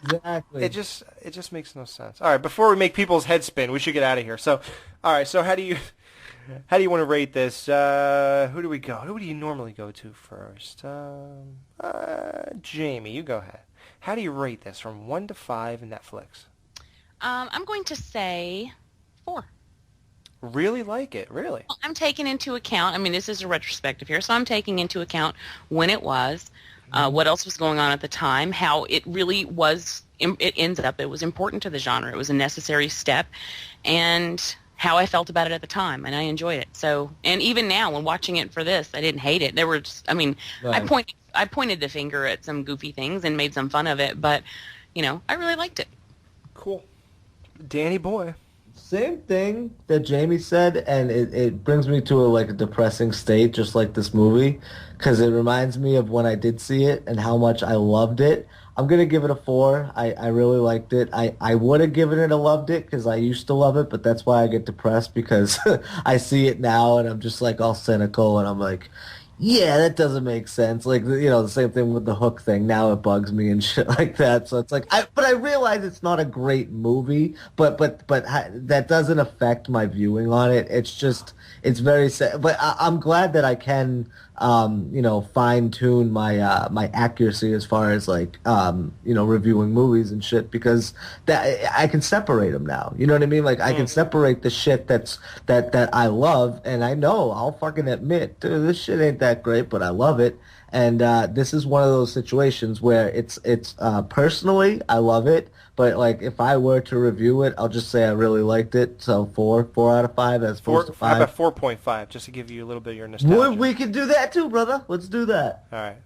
Exactly. It just makes no sense. All right, before we make people's heads spin, we should get out of here. So, all right. So how do you want to rate this? Who do we go? Who do you normally go to first? Jamie, you go ahead. How do you rate this from 1 to 5 in Netflix? I'm going to say 4. Really like it, really. Well, I'm taking into account, I mean, this is a retrospective here, so I'm taking into account when it was, what else was going on at the time, how it really was, it was important to the genre. It was a necessary step, and how I felt about it at the time, and I enjoyed it. So, and even now, when watching it for this, I didn't hate it. There were just, I mean, right. I pointed the finger at some goofy things and made some fun of it, but, you know, I really liked it. Cool. Danny boy. Same thing that Jamie said, and it brings me to a depressing state, just like this movie, because it reminds me of when I did see it and how much I loved it. I'm going to give it a 4. I really liked it. I would have given it a loved it because I used to love it, but that's why I get depressed, because I see it now and I'm just like all cynical and I'm like, yeah, that doesn't make sense. Like, you know, the same thing with the Hook thing. Now it bugs me and shit like that. So it's like, but I realize it's not a great movie, but that doesn't affect my viewing on it. It's just, it's very sad. But I'm glad that I can, you know, fine tune my my accuracy as far as like, you know, reviewing movies and shit, because that I can separate them now. You know what I mean? Like I can separate the shit that I love, and I know I'll fucking admit, dude, this shit ain't that great, but I love it. And this is one of those situations where it's personally I love it, but like if I were to review it, I'll just say I really liked it. So 4 out of 5 as opposed to 5. How about 4.5, just to give you a little bit of your nostalgia? We could do that too, brother. Let's do that. All right.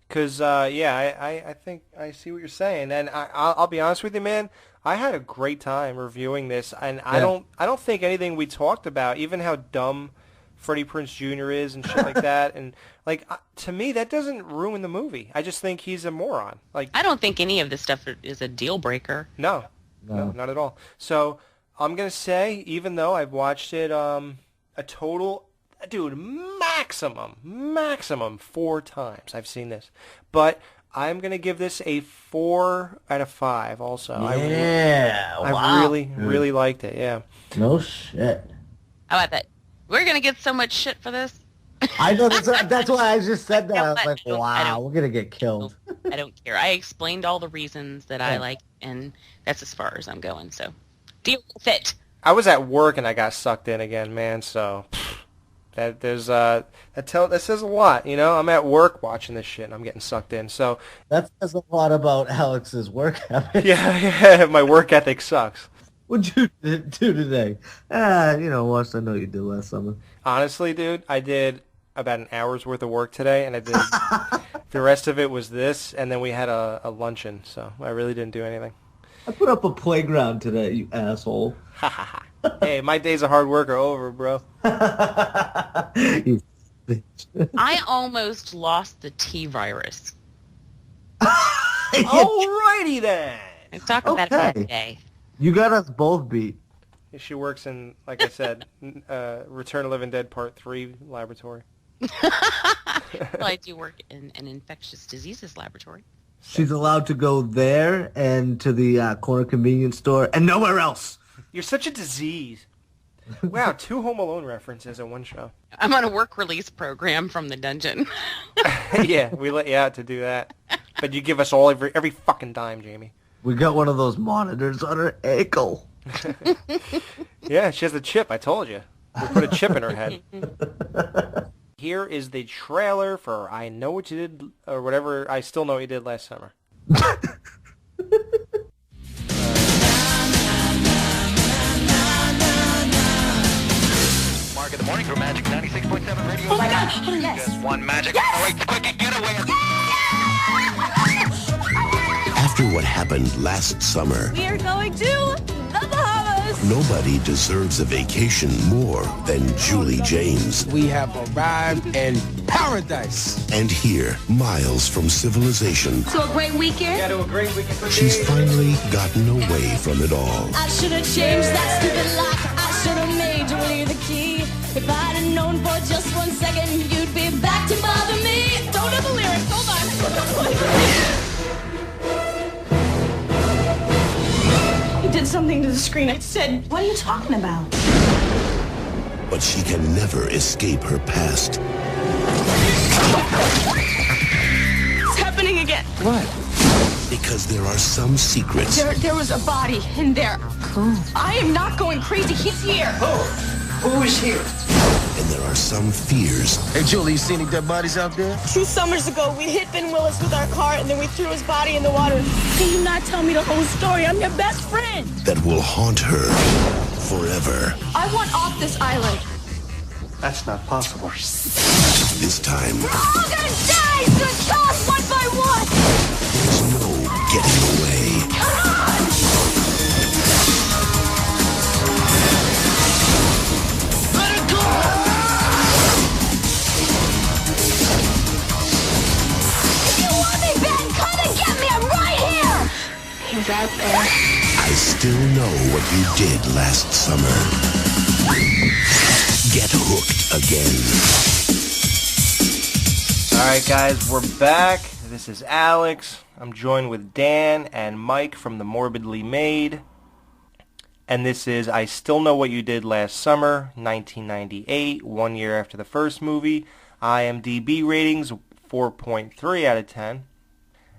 Because I think I see what you're saying, and I'll be honest with you, man. I had a great time reviewing this, and I don't think anything we talked about, even how dumb Freddie Prinze Jr. is and shit like that, and like to me that doesn't ruin the movie. I just think he's a moron. Like I don't think any of this stuff is a deal breaker. No, not at all. So I'm gonna say, even though I've watched it a total, dude, maximum 4 times I've seen this, but I'm gonna give this a 4 out of 5. Also, yeah, I really liked it. Yeah. No shit. How about that? We're going to get so much shit for this. I know, that's why I just said that. I was like, wow, we're going to get killed. I don't care. I explained all the reasons that I like, and that's as far as I'm going, so deal with it. I was at work and I got sucked in again, man, so that says a lot, you know? I'm at work watching this shit and I'm getting sucked in, so. That says a lot about Alex's work ethic. Yeah, my work ethic sucks. What'd you do today? You know, what I know you did last summer. Honestly, dude, I did about an hour's worth of work today, and I did the rest of it was this, and then we had a luncheon, so I really didn't do anything. I put up a playground today, you asshole. Hey, my days of hard work are over, bro. You bitch. I almost lost the T-virus. Alrighty then. Let's talk about that today. You got us both beat. She works in, like I said, Return of the Living Dead Part 3 laboratory. Well, I do work in an infectious diseases laboratory. She's allowed to go there and to the corner convenience store and nowhere else. You're such a disease. Wow, 2 Home Alone references in one show. I'm on a work release program from the dungeon. Yeah, we let you out to do that. But you give us all every fucking dime, Jamie. We got one of those monitors on her ankle. Yeah, she has a chip, I told you. We put a chip in her head. Here is the trailer for I Know What You Did, or whatever, I Still Know What You Did Last Summer. Mark in the morning for Magic 96.7 Radio. Oh my God! Oh, yes. Just one magic. Yes! All right, quick, get away. After what happened last summer, We are going to the Bahamas. nobody deserves a vacation more than Julie James. We have arrived in paradise. And here, miles from civilization, To a great weekend. Yeah, to a great weekend for she's finally gotten away from it all. I should have changed that stupid lock. I should have made Julie the key. If I'd have known for just 1 second, you'd be back to bother me. Don't have the lyrics. Hold on. You did something to the screen. It said, "What are you talking about?" But she can never escape her past. It's happening again. What? Because there are some secrets There was a body in there. Cool. I am not going crazy. He's here. Who is here? and there are some fears. Hey, Julie, you see any dead bodies out there? 2 summers ago, we hit Ben Willis with our car, and then we threw his body in the water. Can you not tell me the whole story? I'm your best friend. That will haunt her forever. I want off this island. That's not possible. This time, We're all gonna die! It's gonna kill us one by one! there's no getting away. Come on! Let it go! If you want me, Ben, come and get me! I'm right here! He's out there. I still know what you did last summer. Get hooked again. Alright guys, we're back. This is Alex. I'm joined with Dan and Mike from the Morbidly Made. And this is I Still Know What You Did Last Summer, 1998, 1 year after the first movie. IMDb ratings 4.3 out of 10.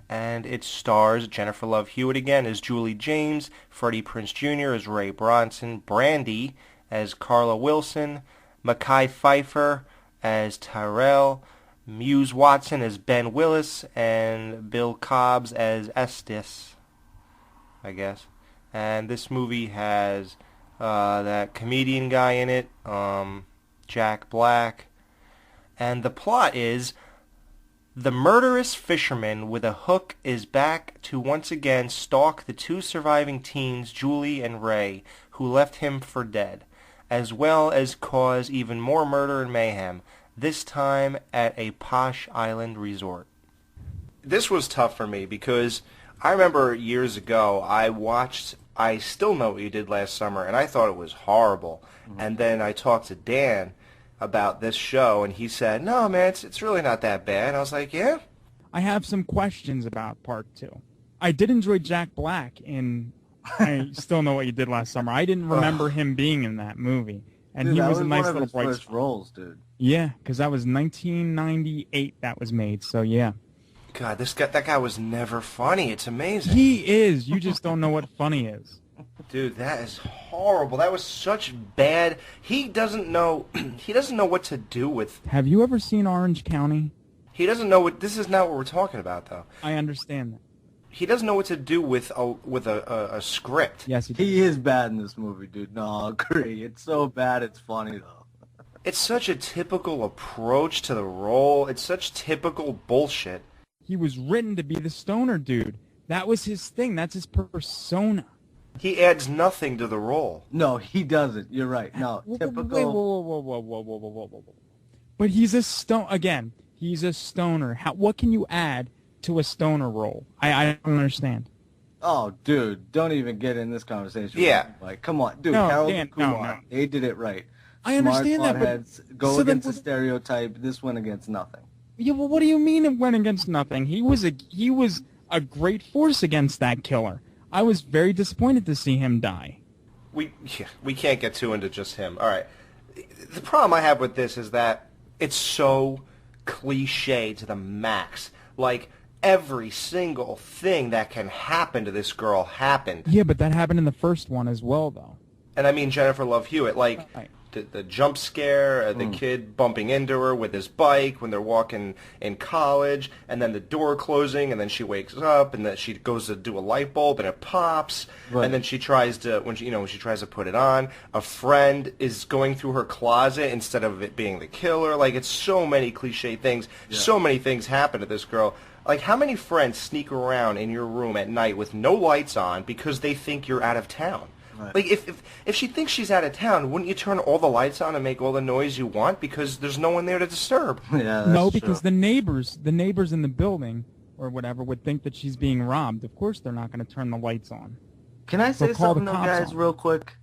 And it stars Jennifer Love Hewitt again as Julie James, Freddie Prinze Jr. as Ray Bronson, Brandy as Carla Wilson, Mekhi Phifer as Tyrell, Muse Watson as Ben Willis, and Bill Cobbs as Estes, I guess. And this movie has that comedian guy in it, Jack Black. And the plot is, the murderous fisherman with a hook is back to once again stalk the two surviving teens, Julie and Ray, who left him for dead, as well as cause even more murder and mayhem, this time at a posh island resort. This was tough for me because I remember years ago I watched I Still Know What You Did Last Summer, and I thought it was horrible. Mm-hmm. And then I talked to Dan about this show, and he said, no, man, it's really not that bad. And I was like, yeah? I have some questions about Part 2. I did enjoy Jack Black in I Still Know What You Did Last Summer. I didn't remember him being in that movie. And dude, he was a nice one of little his bright first spot. roles, dude. Yeah, because that was 1998 that was made, so yeah. God, that guy was never funny. It's amazing. He is. You just don't know what funny is. Dude, that is horrible. That was such bad. He doesn't know what to do with. Have you ever seen Orange County? He doesn't know what. This is not what we're talking about, though. I understand that. He doesn't know what to do with a script. Yes, he is bad in this movie, dude. No, I'll agree. It's so bad, it's funny though. It's such a typical approach to the role. It's such typical bullshit. He was written to be the stoner dude. That was his thing. That's his persona. He adds nothing to the role. No, he doesn't. You're right. No, typical. Wait, whoa. But he's a again, he's a stoner. What can you add to a stoner role? I don't understand. Oh, dude, don't even get in this conversation. Yeah. Like, come on. Dude, No, Harold Dan, and Kumar, no. they did it right. I understand that, but heads go so against the stereotype. This went against nothing. Yeah, well, what do you mean it went against nothing? He was a great force against that killer. I was very disappointed to see him die. We can't get too into just him. All right. The problem I have with this is that it's so cliche to the max. Like, every single thing that can happen to this girl happened. Yeah, but that happened in the first one as well, though. And I mean Jennifer Love Hewitt, like the jump scare, the kid bumping into her with his bike when they're walking in college, and then the door closing, and then she wakes up, and then she goes to do a light bulb, and it pops, and then she tries to when she tries to put it on, a friend is going through her closet instead of it being the killer. Like, it's so many cliche things. Yeah. So many things happen to this girl. Like, how many friends sneak around in your room at night with no lights on because they think you're out of town? Right. Like, if she thinks she's out of town, wouldn't you turn all the lights on and make all the noise you want because there's no one there to disturb? Yeah, no, because the neighbors in the building or whatever would think that she's being robbed. Of course they're not going to turn the lights on. Can I say something, though, guys, real quick?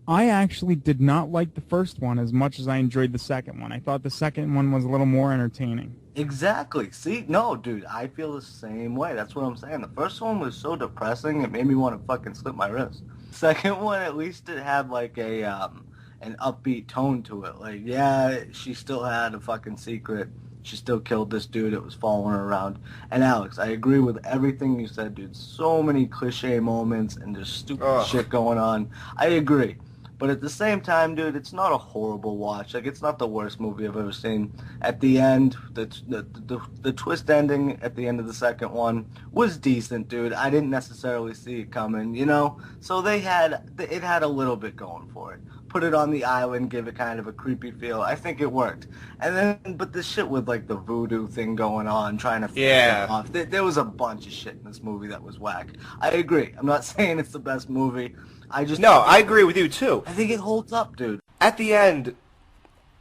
I actually did not like the first one as much as I enjoyed the second one. I thought the second one was a little more entertaining. Exactly. See? No, dude, I feel the same way. That's what I'm saying. The first one was so depressing, it made me want to fucking slip my wrist. Second one, at least it had, like, an upbeat tone to it. Like, yeah, she still had a fucking secret. She still killed this dude that was following her around. And Alex, I agree with everything you said, dude. So many cliche moments and just stupid shit going on. I agree. But at the same time, dude, it's not a horrible watch. Like, it's not the worst movie I've ever seen. At the end, the twist ending at the end of the second one was decent, dude. I didn't necessarily see it coming, you know? So it had a little bit going for it. Put it on the island, give it kind of a creepy feel. I think it worked. And then, but the shit with, like, the voodoo thing going on, trying to finish it off. There was a bunch of shit in this movie that was whack. I agree. I'm not saying it's the best movie. I agree with you, too. I think it holds up, dude. At the end,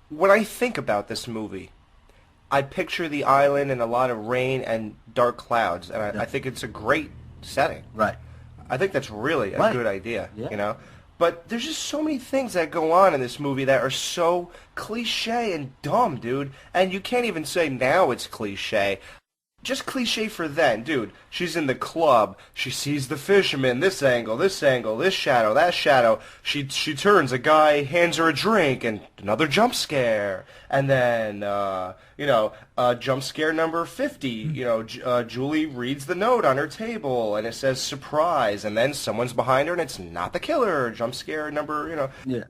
when I think about this movie, I picture the island and a lot of rain and dark clouds, and I think it's a great setting. Right. I think that's really a good idea, you know? But there's just so many things that go on in this movie that are so cliche and dumb, dude. And you can't even say now it's cliche. Just cliche for then, dude. She's in the club. She sees the fisherman, this angle, this shadow, that shadow. She turns, a guy hands her a drink, and another jump scare. And then, jump scare number 50. Julie reads the note on her table, and it says surprise. And then someone's behind her, and it's not the killer. Jump scare number, Yeah.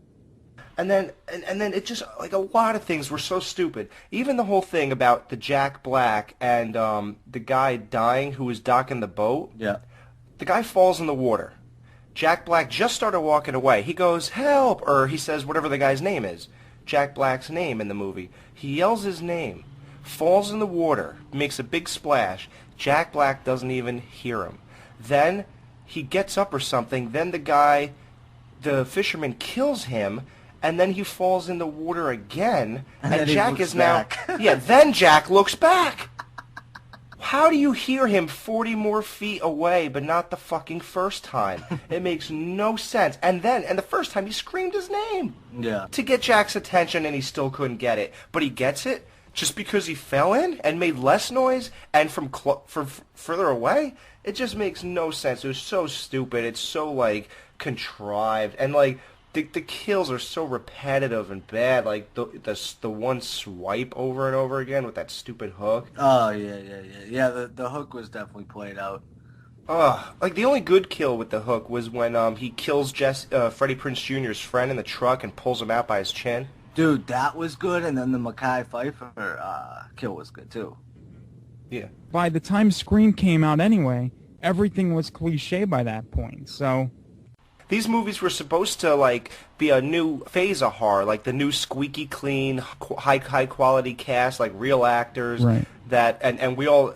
And then it just, like, a lot of things were so stupid. Even the whole thing about the Jack Black and the guy dying who was docking the boat. Yeah. The guy falls in the water. Jack Black just started walking away. He goes, help, or he says whatever the guy's name is. Jack Black's name in the movie. He yells his name, falls in the water, makes a big splash. Jack Black doesn't even hear him. Then he gets up or something. Then the fisherman kills him. And then he falls in the water again, and Jack is now... then Jack looks back. How do you hear him 40 more feet away, but not the fucking first time? It makes no sense. And the first time, he screamed his name. Yeah. To get Jack's attention, and he still couldn't get it. But he gets it just because he fell in and made less noise, and from further away? It just makes no sense. It was so stupid. It's so, like, contrived. And, like... The kills are so repetitive and bad, like the one swipe over and over again with that stupid hook. Oh, yeah. The hook was definitely played out. Like, the only good kill with the hook was when he kills Freddie Prinze Jr.'s friend in the truck and pulls him out by his chin. Dude, that was good, and then the Mekhi Phifer kill was good, too. Yeah. By the time Scream came out anyway, everything was cliche by that point, so... These movies were supposed to, like, be a new phase of horror, like the new squeaky clean, high quality cast, like real actors. Right. And we'll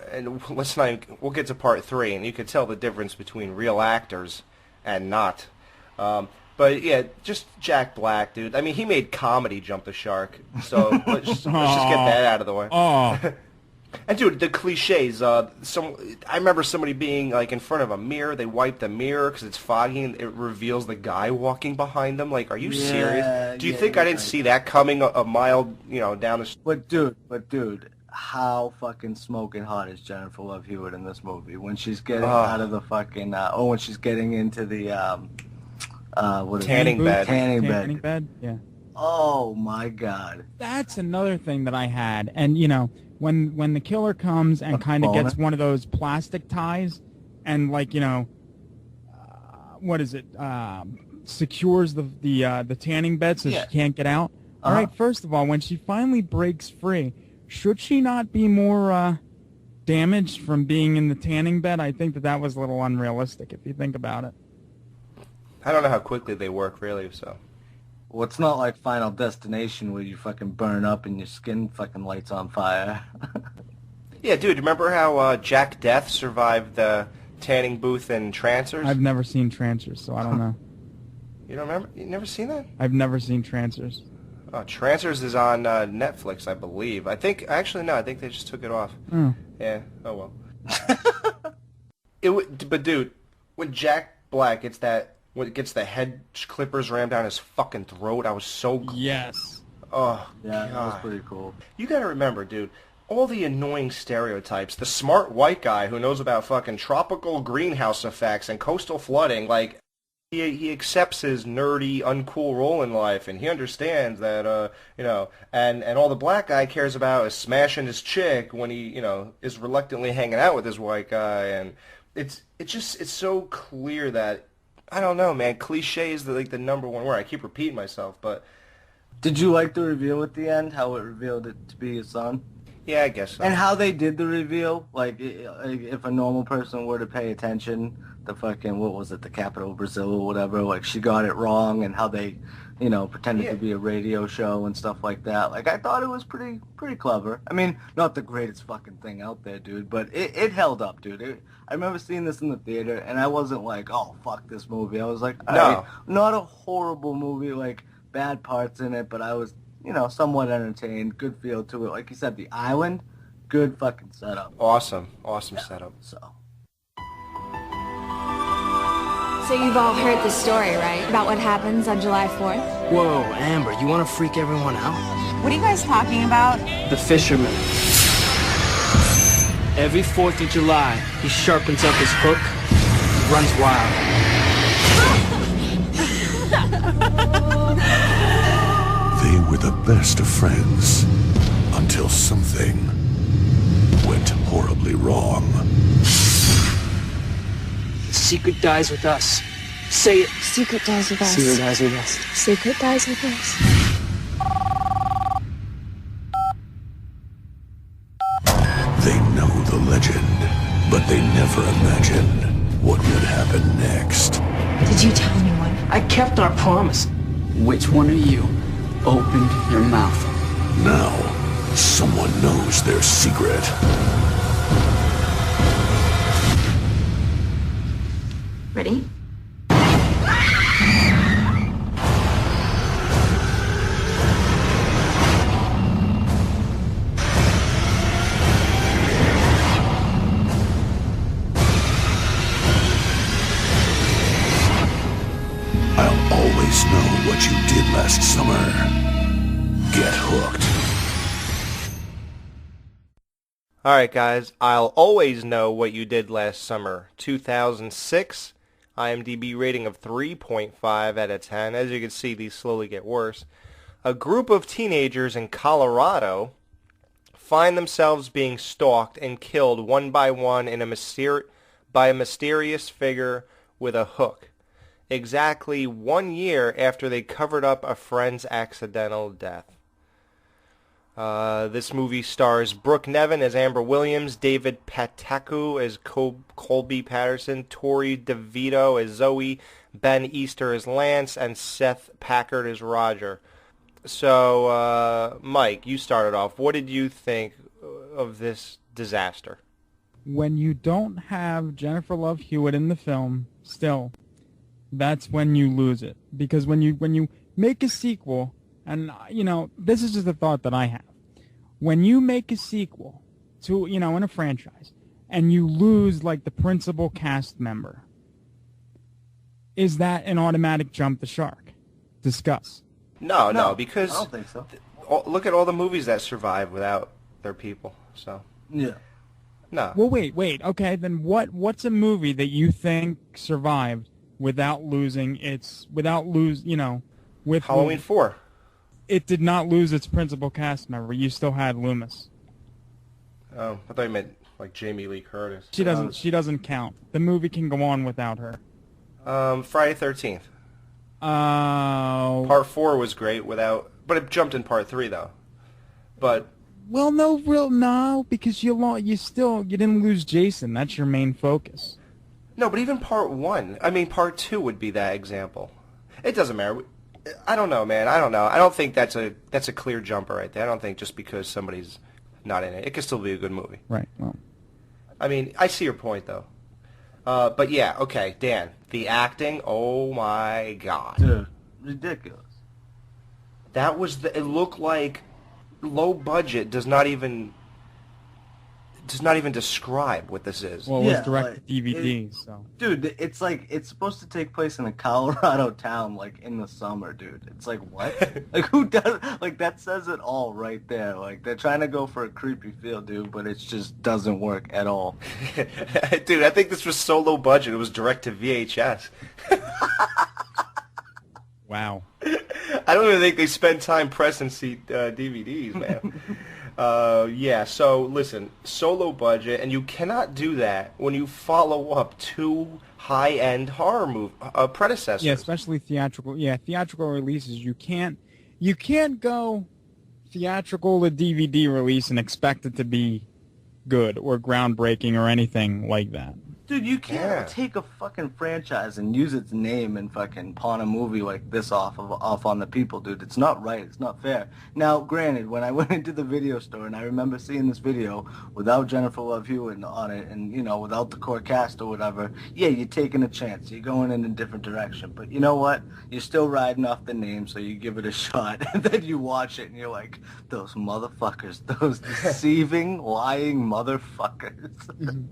get to part 3, and you could tell the difference between real actors and not. But yeah, just Jack Black, dude. I mean, he made comedy jump the shark, so let's just get that out of the way. And dude, the cliches. I remember somebody being like in front of a mirror. They wipe the mirror because it's foggy, and it reveals the guy walking behind them. Like, are you serious? Do you think I didn't see that coming a mile, down the street? But dude, how fucking smoking hot is Jennifer Love Hewitt in this movie when she's getting out of the fucking when she's getting into the tanning bed. Tanning bed. Yeah. Oh my God. That's another thing that I had, and when the killer comes and kind of gets one of those plastic ties, and like what is it? Secures the tanning bed so she can't get out. All right. First of all, when she finally breaks free, should she not be more damaged from being in the tanning bed? I think that was a little unrealistic if you think about it. I don't know how quickly they work, really. So. Well, it's not like Final Destination where you fucking burn up and your skin fucking lights on fire. Yeah, dude, remember how Jack Death survived the tanning booth in Trancers? I've never seen Trancers, so I don't know. You don't remember? You never seen that? I've never seen Trancers. Oh, Trancers is on Netflix, I believe. I think they just took it off. Oh. Yeah, oh well. But dude, when Jack Black gets the head clippers rammed down his fucking throat, I was so... Yes. Oh, yeah, God. that was pretty cool. You gotta remember, dude, all the annoying stereotypes, the smart white guy who knows about fucking tropical greenhouse effects and coastal flooding, like, he accepts his nerdy, uncool role in life, and he understands that, and all the black guy cares about is smashing his chick when he, is reluctantly hanging out with this white guy, and it's so clear that, I don't know, man. Cliche is the number one word. I keep repeating myself, but... Did you like the reveal at the end? How it revealed it to be his son? Yeah, I guess so. And how they did the reveal? Like, if a normal person were to pay attention, the fucking, what was it, the capital of Brazil or whatever, like, she got it wrong, and how they, pretended to be a radio show and stuff like that. Like, I thought it was pretty clever. I mean, not the greatest fucking thing out there, dude, but it held up, dude. I remember seeing this in the theater, and I wasn't like, oh, fuck this movie. I was like, no. Not a horrible movie, like, bad parts in it, but I was, somewhat entertained, good feel to it. Like you said, the island, good fucking setup. Awesome setup. So you've all heard the story, right? About what happens on July 4th? Whoa, Amber, you want to freak everyone out? What are you guys talking about? The fisherman. Every 4th of July, he sharpens up his hook, runs wild. They were the best of friends until something went horribly wrong. The secret dies with us. Say it. Secret dies with us. Secret dies with us. Secret dies with us. They know the legend, but they never imagined what would happen next. Did you tell anyone? I kept our promise. Which one of you opened your mouth? Now, someone knows their secret. Ready? I'll always know what you did last summer. Get hooked. Alright guys, I'll always know what you did last summer. 2006, IMDb rating of 3.5 out of 10. As you can see, these slowly get worse. A group of teenagers in Colorado find themselves being stalked and killed one by one in by a mysterious figure with a hook. Exactly 1 year after they covered up a friend's accidental death. This movie stars Brooke Nevin as Amber Williams, David Pataku as Colby Patterson, Tori DeVito as Zoe, Ben Easter as Lance, and Seth Packard as Roger. So, Mike, you started off. What did you think of this disaster? When you don't have Jennifer Love Hewitt in the film, still, that's when you lose it. Because when you make a sequel, and, this is just a thought that I have. When you make a sequel in a franchise, and you lose like the principal cast member, is that an automatic jump the shark? Discuss. No, because I don't think so. Look at all the movies that survive without their people. So Yeah. no. Well, wait. Okay, then what's a movie that you think survived without losing with Halloween 4. It did not lose its principal cast member. You still had Loomis. Oh, I thought you meant like Jamie Lee Curtis. She doesn't count. The movie can go on without her. Friday 13th. Oh. Part 4 was great but it jumped in Part 3 though. But Well, no, because you didn't lose Jason. That's your main focus. no, but even Part 1. I mean, Part 2 would be that example. It doesn't matter. I don't know, man. I don't know. I don't think that's a clear jumper right there. I don't think just because somebody's not in it, it could still be a good movie. Right. Well, I mean, I see your point though. But yeah, okay, Dan. The acting, oh my god. Dude, ridiculous. That was it looked like low budget does not even describe what this is. well, it was direct to DVD, so. Dude, it's like, it's supposed to take place in a Colorado town, like, in the summer, dude. It's like, what? Like, who does, like, that says it all right there. Like, they're trying to go for a creepy feel, dude, but it just doesn't work at all. Dude, I think this was so low budget, it was direct to VHS. Wow. I don't even think they spend time pressing DVDs, man. Yeah, so listen, solo budget, and you cannot do that when you follow up two high-end horror predecessors. Yeah, especially theatrical. Yeah, theatrical releases. You can't go theatrical to DVD release and expect it to be good or groundbreaking or anything like that. Dude, you can't take a fucking franchise and use its name and fucking pawn a movie like this off on the people, dude. It's not right. It's not fair. Now, granted, when I went into the video store and I remember seeing this video without Jennifer Love Hewitt on it and, you know, without the core cast or whatever, yeah, you're taking a chance. You're going in a different direction. But you know what? You're still riding off the name, so you give it a shot. And then you watch it and you're like, those motherfuckers, those deceiving, lying motherfuckers.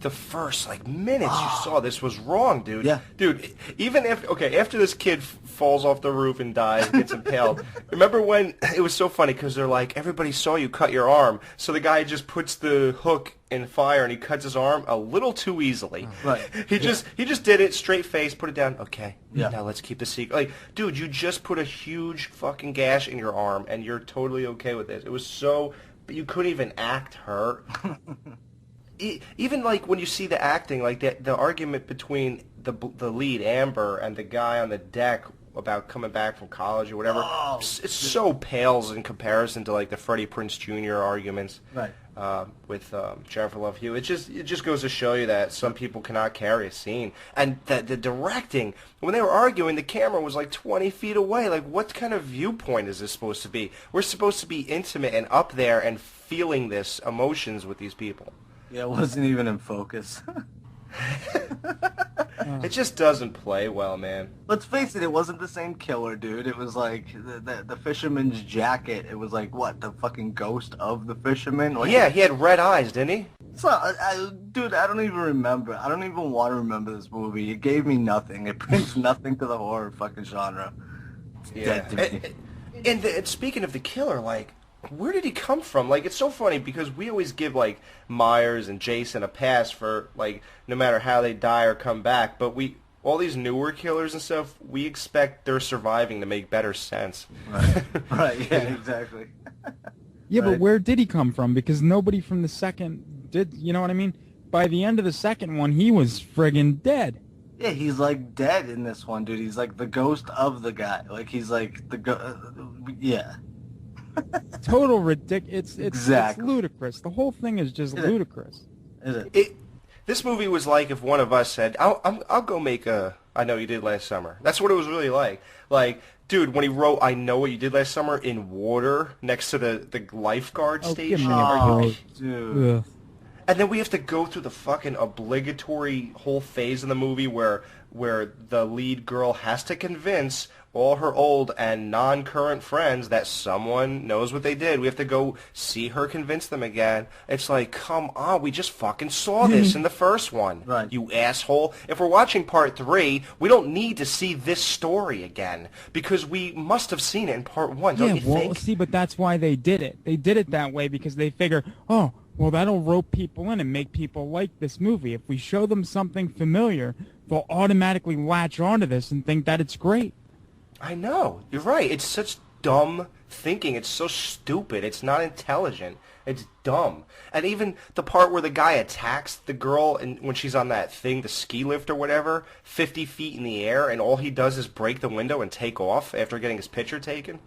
The first, minutes you saw this was wrong, dude. Yeah. Dude, even after this kid falls off the roof and dies, gets impaled, remember when, it was so funny, because they're like, everybody saw you cut your arm, so the guy just puts the hook in fire and he cuts his arm a little too easily. Right. He just did it, straight face, put it down, okay, yeah. Now let's keep the secret. Like, dude, you just put a huge fucking gash in your arm, and you're totally okay with this. It was so, but you couldn't even act hurt. Even when you see the acting, the argument between the lead Amber and the guy on the deck about coming back from college or whatever, it so pales in comparison to the Freddie Prinze Jr. arguments, right? With Jennifer Love Hewitt. It just goes to show you that some people cannot carry a scene, and that the directing, when they were arguing, the camera was 20 feet away. What kind of viewpoint is this supposed to be? We're supposed to be intimate and up there and feeling this emotions with these people. Yeah, it wasn't even in focus. It just doesn't play well, man. Let's face it wasn't the same killer, dude. It was the fisherman's jacket. It was what, the fucking ghost of the fisherman? Yeah, he had red eyes, didn't he? So, dude, I don't even remember. I don't even want to remember this movie. It gave me nothing. It brings nothing to the horror fucking genre. It's dead to me. And speaking of the killer, where did he come from? It's so funny because we always give Myers and Jason a pass for no matter how they die or come back, but all these newer killers and stuff, we expect their surviving to make better sense. Right. Right. Yeah. Exactly. Yeah, right. But where did he come from? Because nobody from the second did. You know what I mean? By the end of the second one, he was friggin' dead. Yeah, he's dead in this one, dude. He's the ghost of the guy. He's yeah. Total ridiculous. It's ludicrous. The whole thing is just ludicrous. Is it? This movie was if one of us said, I'll go make I Know You Did Last Summer. That's what it was really like. Dude, when he wrote I Know What You Did Last Summer in water next to the lifeguard station. Give me a break. Dude. Ugh. And then we have to go through the fucking obligatory whole phase in the movie where the lead girl has to convince all her old and non-current friends that someone knows what they did. We have to go see her convince them again. It's like, come on, we just fucking saw this in the first one. Right. You asshole. If we're watching part 3, we don't need to see this story again because we must have seen it in part 1, don't you think? See, but that's why they did it. They did it that way because they figure, oh, well, that'll rope people in and make people like this movie. If we show them something familiar, they'll automatically latch onto this and think that it's great. I know. You're right. It's such dumb thinking. It's so stupid. It's not intelligent. It's dumb. And even the part where the guy attacks the girl and when she's on that thing, the ski lift or whatever, 50 feet in the air, and all he does is break the window and take off after getting his picture taken.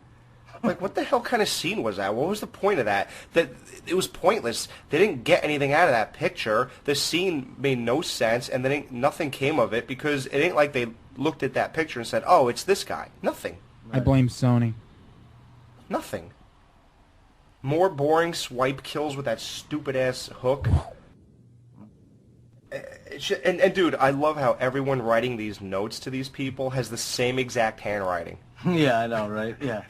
Like, what the hell kind of scene was that? What was the point of that? That it was pointless. They didn't get anything out of that picture. The scene made no sense, and then nothing came of it because it ain't like they looked at that picture and said, oh, it's this guy. Nothing. I blame Sony. Nothing. More boring swipe kills with that stupid-ass hook. And, dude, I love how everyone writing these notes to these people has the same exact handwriting. Yeah, I know, right? Yeah.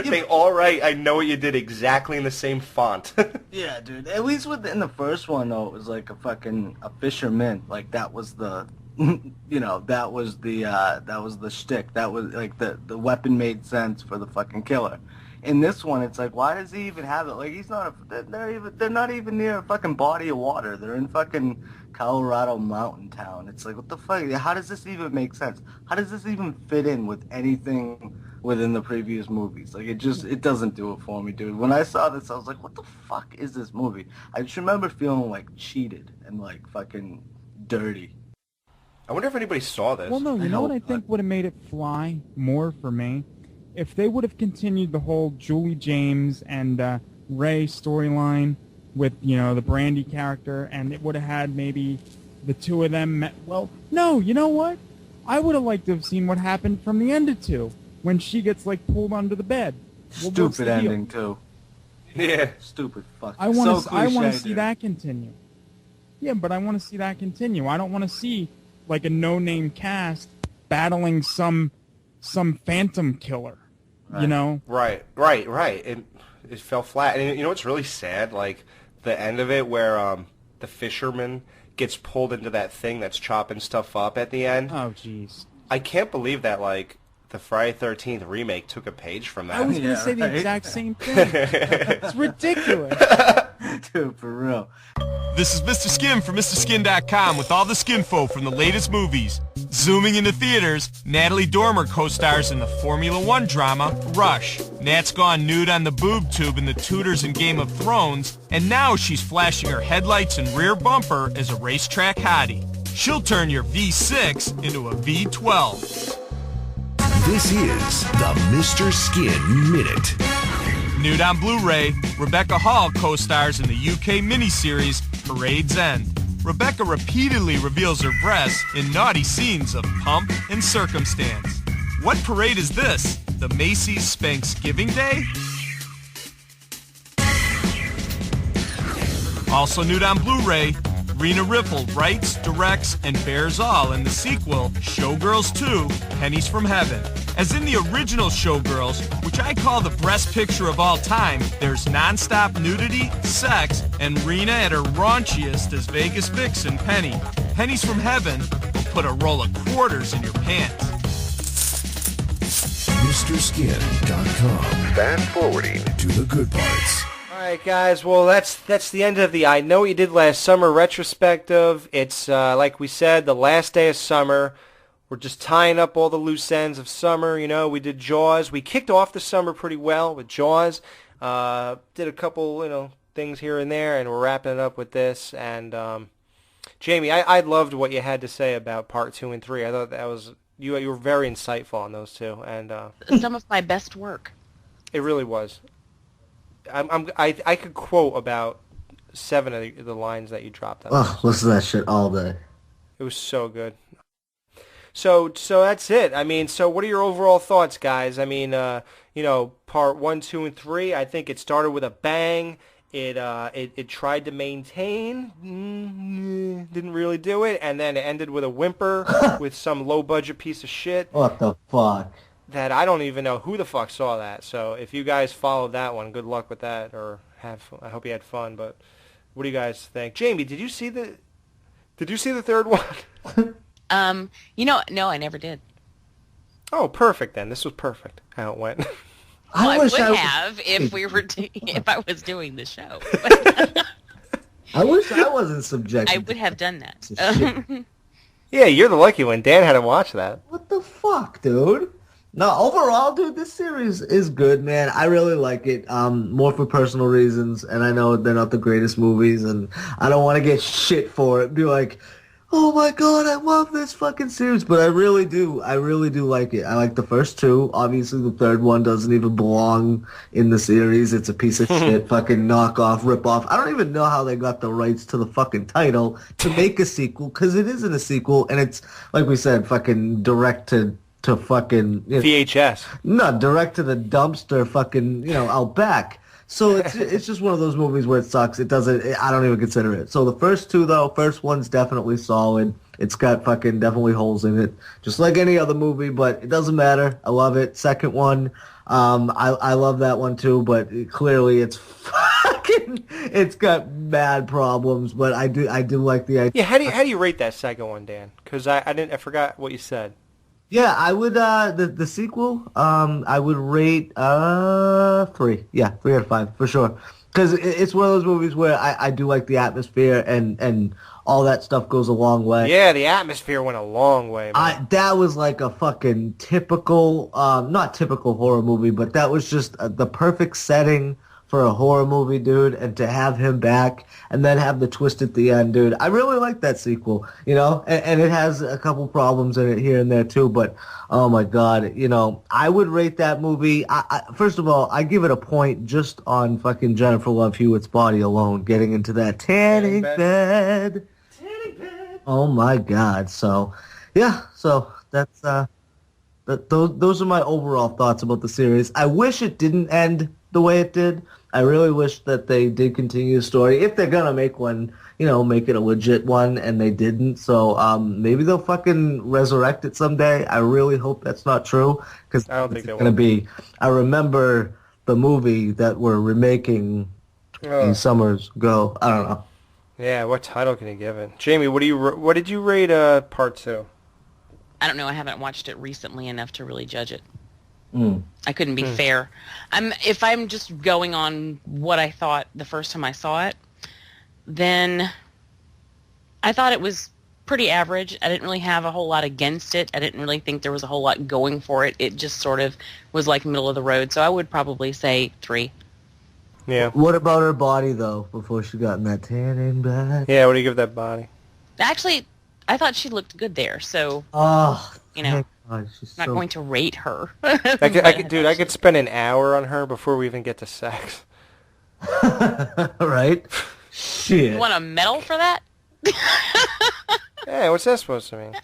They all write, I know what you did, exactly in the same font. Yeah, dude. At least in the first one, though, it was like a fisherman. Like, that was the, that was the shtick. That was, like, the weapon made sense for the fucking killer. In this one, it's like, why does he even have it? Like, he's not, they're not even near a fucking body of water. They're in fucking Colorado mountain town. It's like, what the fuck? How does this even make sense? How does this even fit in with anything within the previous movies? Like, it doesn't do it for me, dude. When I saw this, I was like, what the fuck is this movie? I just remember feeling, like, cheated and, like, fucking dirty. I wonder if anybody saw this. Well, no, you know what I think would have made it fly more for me? If they would have continued the whole Julie James and Ray storyline with, the Brandy character, and it would have had maybe the two of them met. Well, no, you know what? I would have liked to have seen what happened from the end of 2, when she gets, like, pulled under the bed. Stupid ending, too. Yeah. Stupid fuck. I want to see that continue. Yeah, but I want to see that continue. I don't want to see, like, a no-name cast battling some phantom killer. Right. It fell flat. And you know what's really sad? Like, the end of it where the fisherman gets pulled into that thing that's chopping stuff up at the end. Oh, jeez. I can't believe that, like, the Friday 13th remake took a page from that. I was going to say the exact same thing. It's ridiculous. Dude, for real. This is Mr. Skin from MrSkin.com with all the skinfo from the latest movies. Zooming into theaters, Natalie Dormer co-stars in the Formula One drama, Rush. Nat's gone nude on the boob tube in The Tudors and Game of Thrones, and now she's flashing her headlights and rear bumper as a racetrack hottie. She'll turn your V6 into a V12. This is the Mr. Skin Minute. Nude on Blu-ray, Rebecca Hall co-stars in the UK miniseries Parade's End. Rebecca repeatedly reveals her breasts in naughty scenes of pomp and circumstance. What parade is this? The Macy's Spanksgiving Day? Also nude on Blu-ray, Rena Riffle writes, directs, and bears all in the sequel, Showgirls 2, Pennies from Heaven. As in the original Showgirls, which I call the breast picture of all time, there's non-stop nudity, sex, and Rena at her raunchiest as Vegas vixen Penny. Pennies from Heaven will put a roll of quarters in your pants. MrSkin.com. Fast forwarding to the good parts. Alright guys, well that's the end of the I Know What You Did Last Summer retrospective. It's like we said, the last day of summer. We're just tying up all the loose ends of summer. We did Jaws. We kicked off the summer pretty well with Jaws. Did a couple things here and there, and we're wrapping it up with this. And Jamie, I loved what you had to say about part 2 and 3. I thought that was you were very insightful on those two, and some of my best work. It really was. I could quote about 7 of the lines that you dropped. Oh, listen to that shit all day. It was so good. So that's it. I mean, so what are your overall thoughts, guys? I mean, part 1, 2, and 3. I think it started with a bang. It tried to maintain, didn't really do it, and then it ended with a whimper with some low-budget piece of shit. What the fuck? That I don't even know who the fuck saw that. So if you guys followed that one, good luck with that, or I hope you had fun. But what do you guys think? Jamie, did you see the third one? No, I never did. Oh, perfect then. This was perfect how it went. Well, I would have if I was doing the show. I wish I wasn't subjected. I would have done that. Yeah, you're the lucky one. Dan had to watch that. What the fuck, dude? No, overall, dude, this series is good, man. I really like it, more for personal reasons, and I know they're not the greatest movies, and I don't want to get shit for it. Be like, oh my god, I love this fucking series, but I really do like it. I like the first two. Obviously, the third one doesn't even belong in the series. It's a piece of shit, fucking knockoff, rip-off. I don't even know how they got the rights to the fucking title to make a sequel, because it isn't a sequel, and it's, like we said, fucking direct to fucking VHS. No, direct to the dumpster, fucking out back. So it's just one of those movies where it sucks. It doesn't. I don't even consider it. So the first two though, first one's definitely solid. It's got fucking definitely holes in it, just like any other movie. But it doesn't matter. I love it. Second one, I love that one too. But clearly it's fucking. It's got bad problems. But I do like the idea. Yeah, how do you rate that second one, Dan? Because I forgot what you said. Yeah, I would the sequel. I would rate 3. Yeah, 3 out of 5 for sure. Because it's one of those movies where I do like the atmosphere and all that stuff goes a long way. Yeah, the atmosphere went a long way, man. That was like a fucking typical, not typical horror movie, but that was just the perfect setting for a horror movie, dude, and to have him back and then have the twist at the end, dude. I really like that sequel, and it has a couple problems in it here and there too, but oh my god, I would rate that movie. First of all, I give it a point just on fucking Jennifer Love Hewitt's body alone, getting into that tanning bed. Oh my god. So, yeah, so that's those are my overall thoughts about the series. I wish it didn't end the way it did. I really wish that they did continue the story. If they're gonna make one, make it a legit one, and they didn't. So maybe they'll fucking resurrect it someday. I really hope that's not true, because I don't think it's gonna be. I remember the movie that we're remaking summers ago. I don't know. Yeah, what title can you give it? Jamie, what did you rate part 2? I don't know. I haven't watched it recently enough to really judge it. I couldn't be fair. If I'm just going on what I thought the first time I saw it, then I thought it was pretty average. I didn't really have a whole lot against it. I didn't really think there was a whole lot going for it. It just sort of was like middle of the road. So I would probably say 3. Yeah. What about her body, though, before she got in that tanning bed? Yeah, what do you give that body? Actually, I thought she looked good there. So, God, she's not going to rate her. I could spend an hour on her before we even get to sex. Right? Shit. You want a medal for that? Hey, what's that supposed to mean?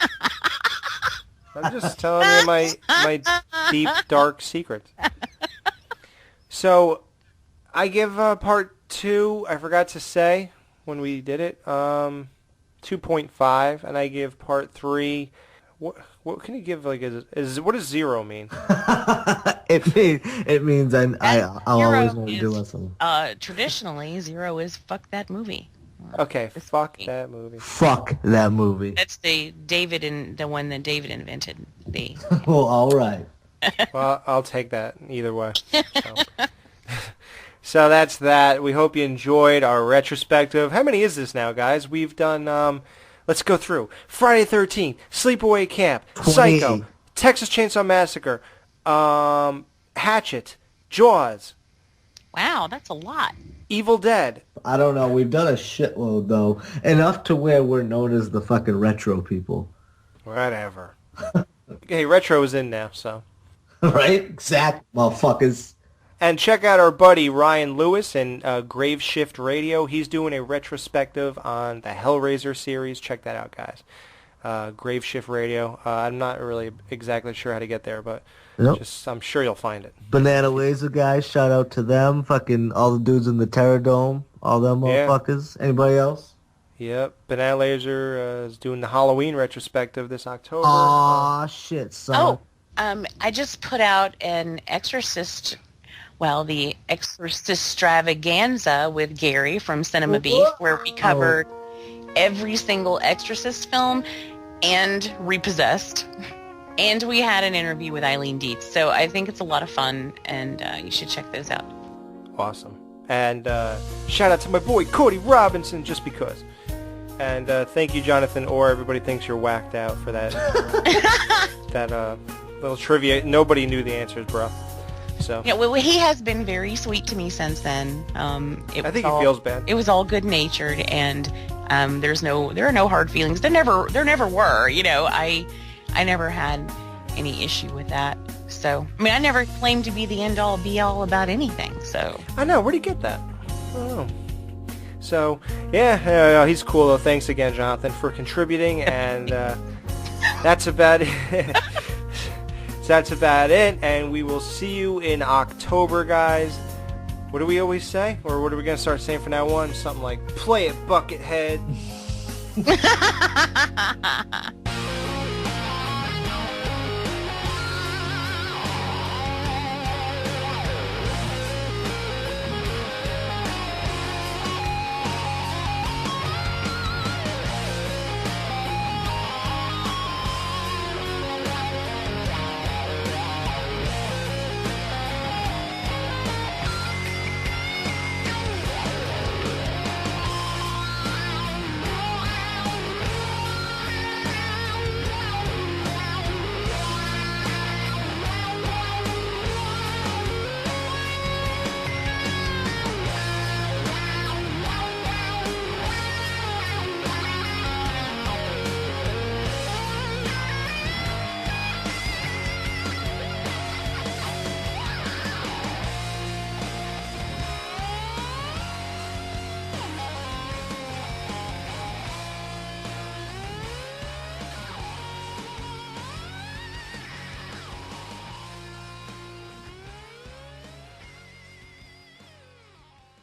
I'm just telling you my deep, dark secrets. So, I give part 2, I forgot to say when we did it, 2.5, and I give part 3... What can you give? Like, what does 0 mean? It means I always want to do something. Traditionally, 0 is fuck that movie. Okay, fuck that movie. Fuck that movie. That's the one that David invented. Well, all right. Well, I'll take that either way. So that's that. We hope you enjoyed our retrospective. How many is this now, guys? We've done. Let's go through. Friday the 13th, Sleepaway Camp, 20. Psycho, Texas Chainsaw Massacre, Hatchet, Jaws. Wow, that's a lot. Evil Dead. I don't know. We've done a shitload, though. Enough to where we're known as the fucking retro people. Whatever. Hey, retro is in now, so. Right? Exact motherfuckers. And check out our buddy Ryan Lewis and Grave Shift Radio. He's doing a retrospective on the Hellraiser series. Check that out, guys. Grave Shift Radio. I'm not really exactly sure how to get there, but I'm sure you'll find it. Banana Laser guys, shout out to them. Fucking all the dudes in the Terror Dome, all them motherfuckers. Anybody else? Yep, Banana Laser is doing the Halloween retrospective this October. Aw, shit, son. I just put out an Exorcist, the Exorcist Extravaganza with Gary from Cinema Beef, where we covered every single Exorcist film and Repossessed. And we had an interview with Eileen Dietz. So I think it's a lot of fun, and you should check those out. Awesome. And shout out to my boy Cody Robinson, just because. And thank you, Jonathan Orr. Everybody thinks you're whacked out for that that little trivia. Nobody knew the answers, bro. So he has been very sweet to me since then. I think he feels bad. It was all good natured, and there are no hard feelings. There never were. I never had any issue with that. So I never claimed to be the end all be all about anything. So I know, where'd you get that? I don't know. So he's cool though. Thanks again, Jonathan, for contributing, and that's about it. That's about it, and we will see you in October, guys. What do we always say? Or what are we going to start saying from now on? Something like, play it, Buckethead.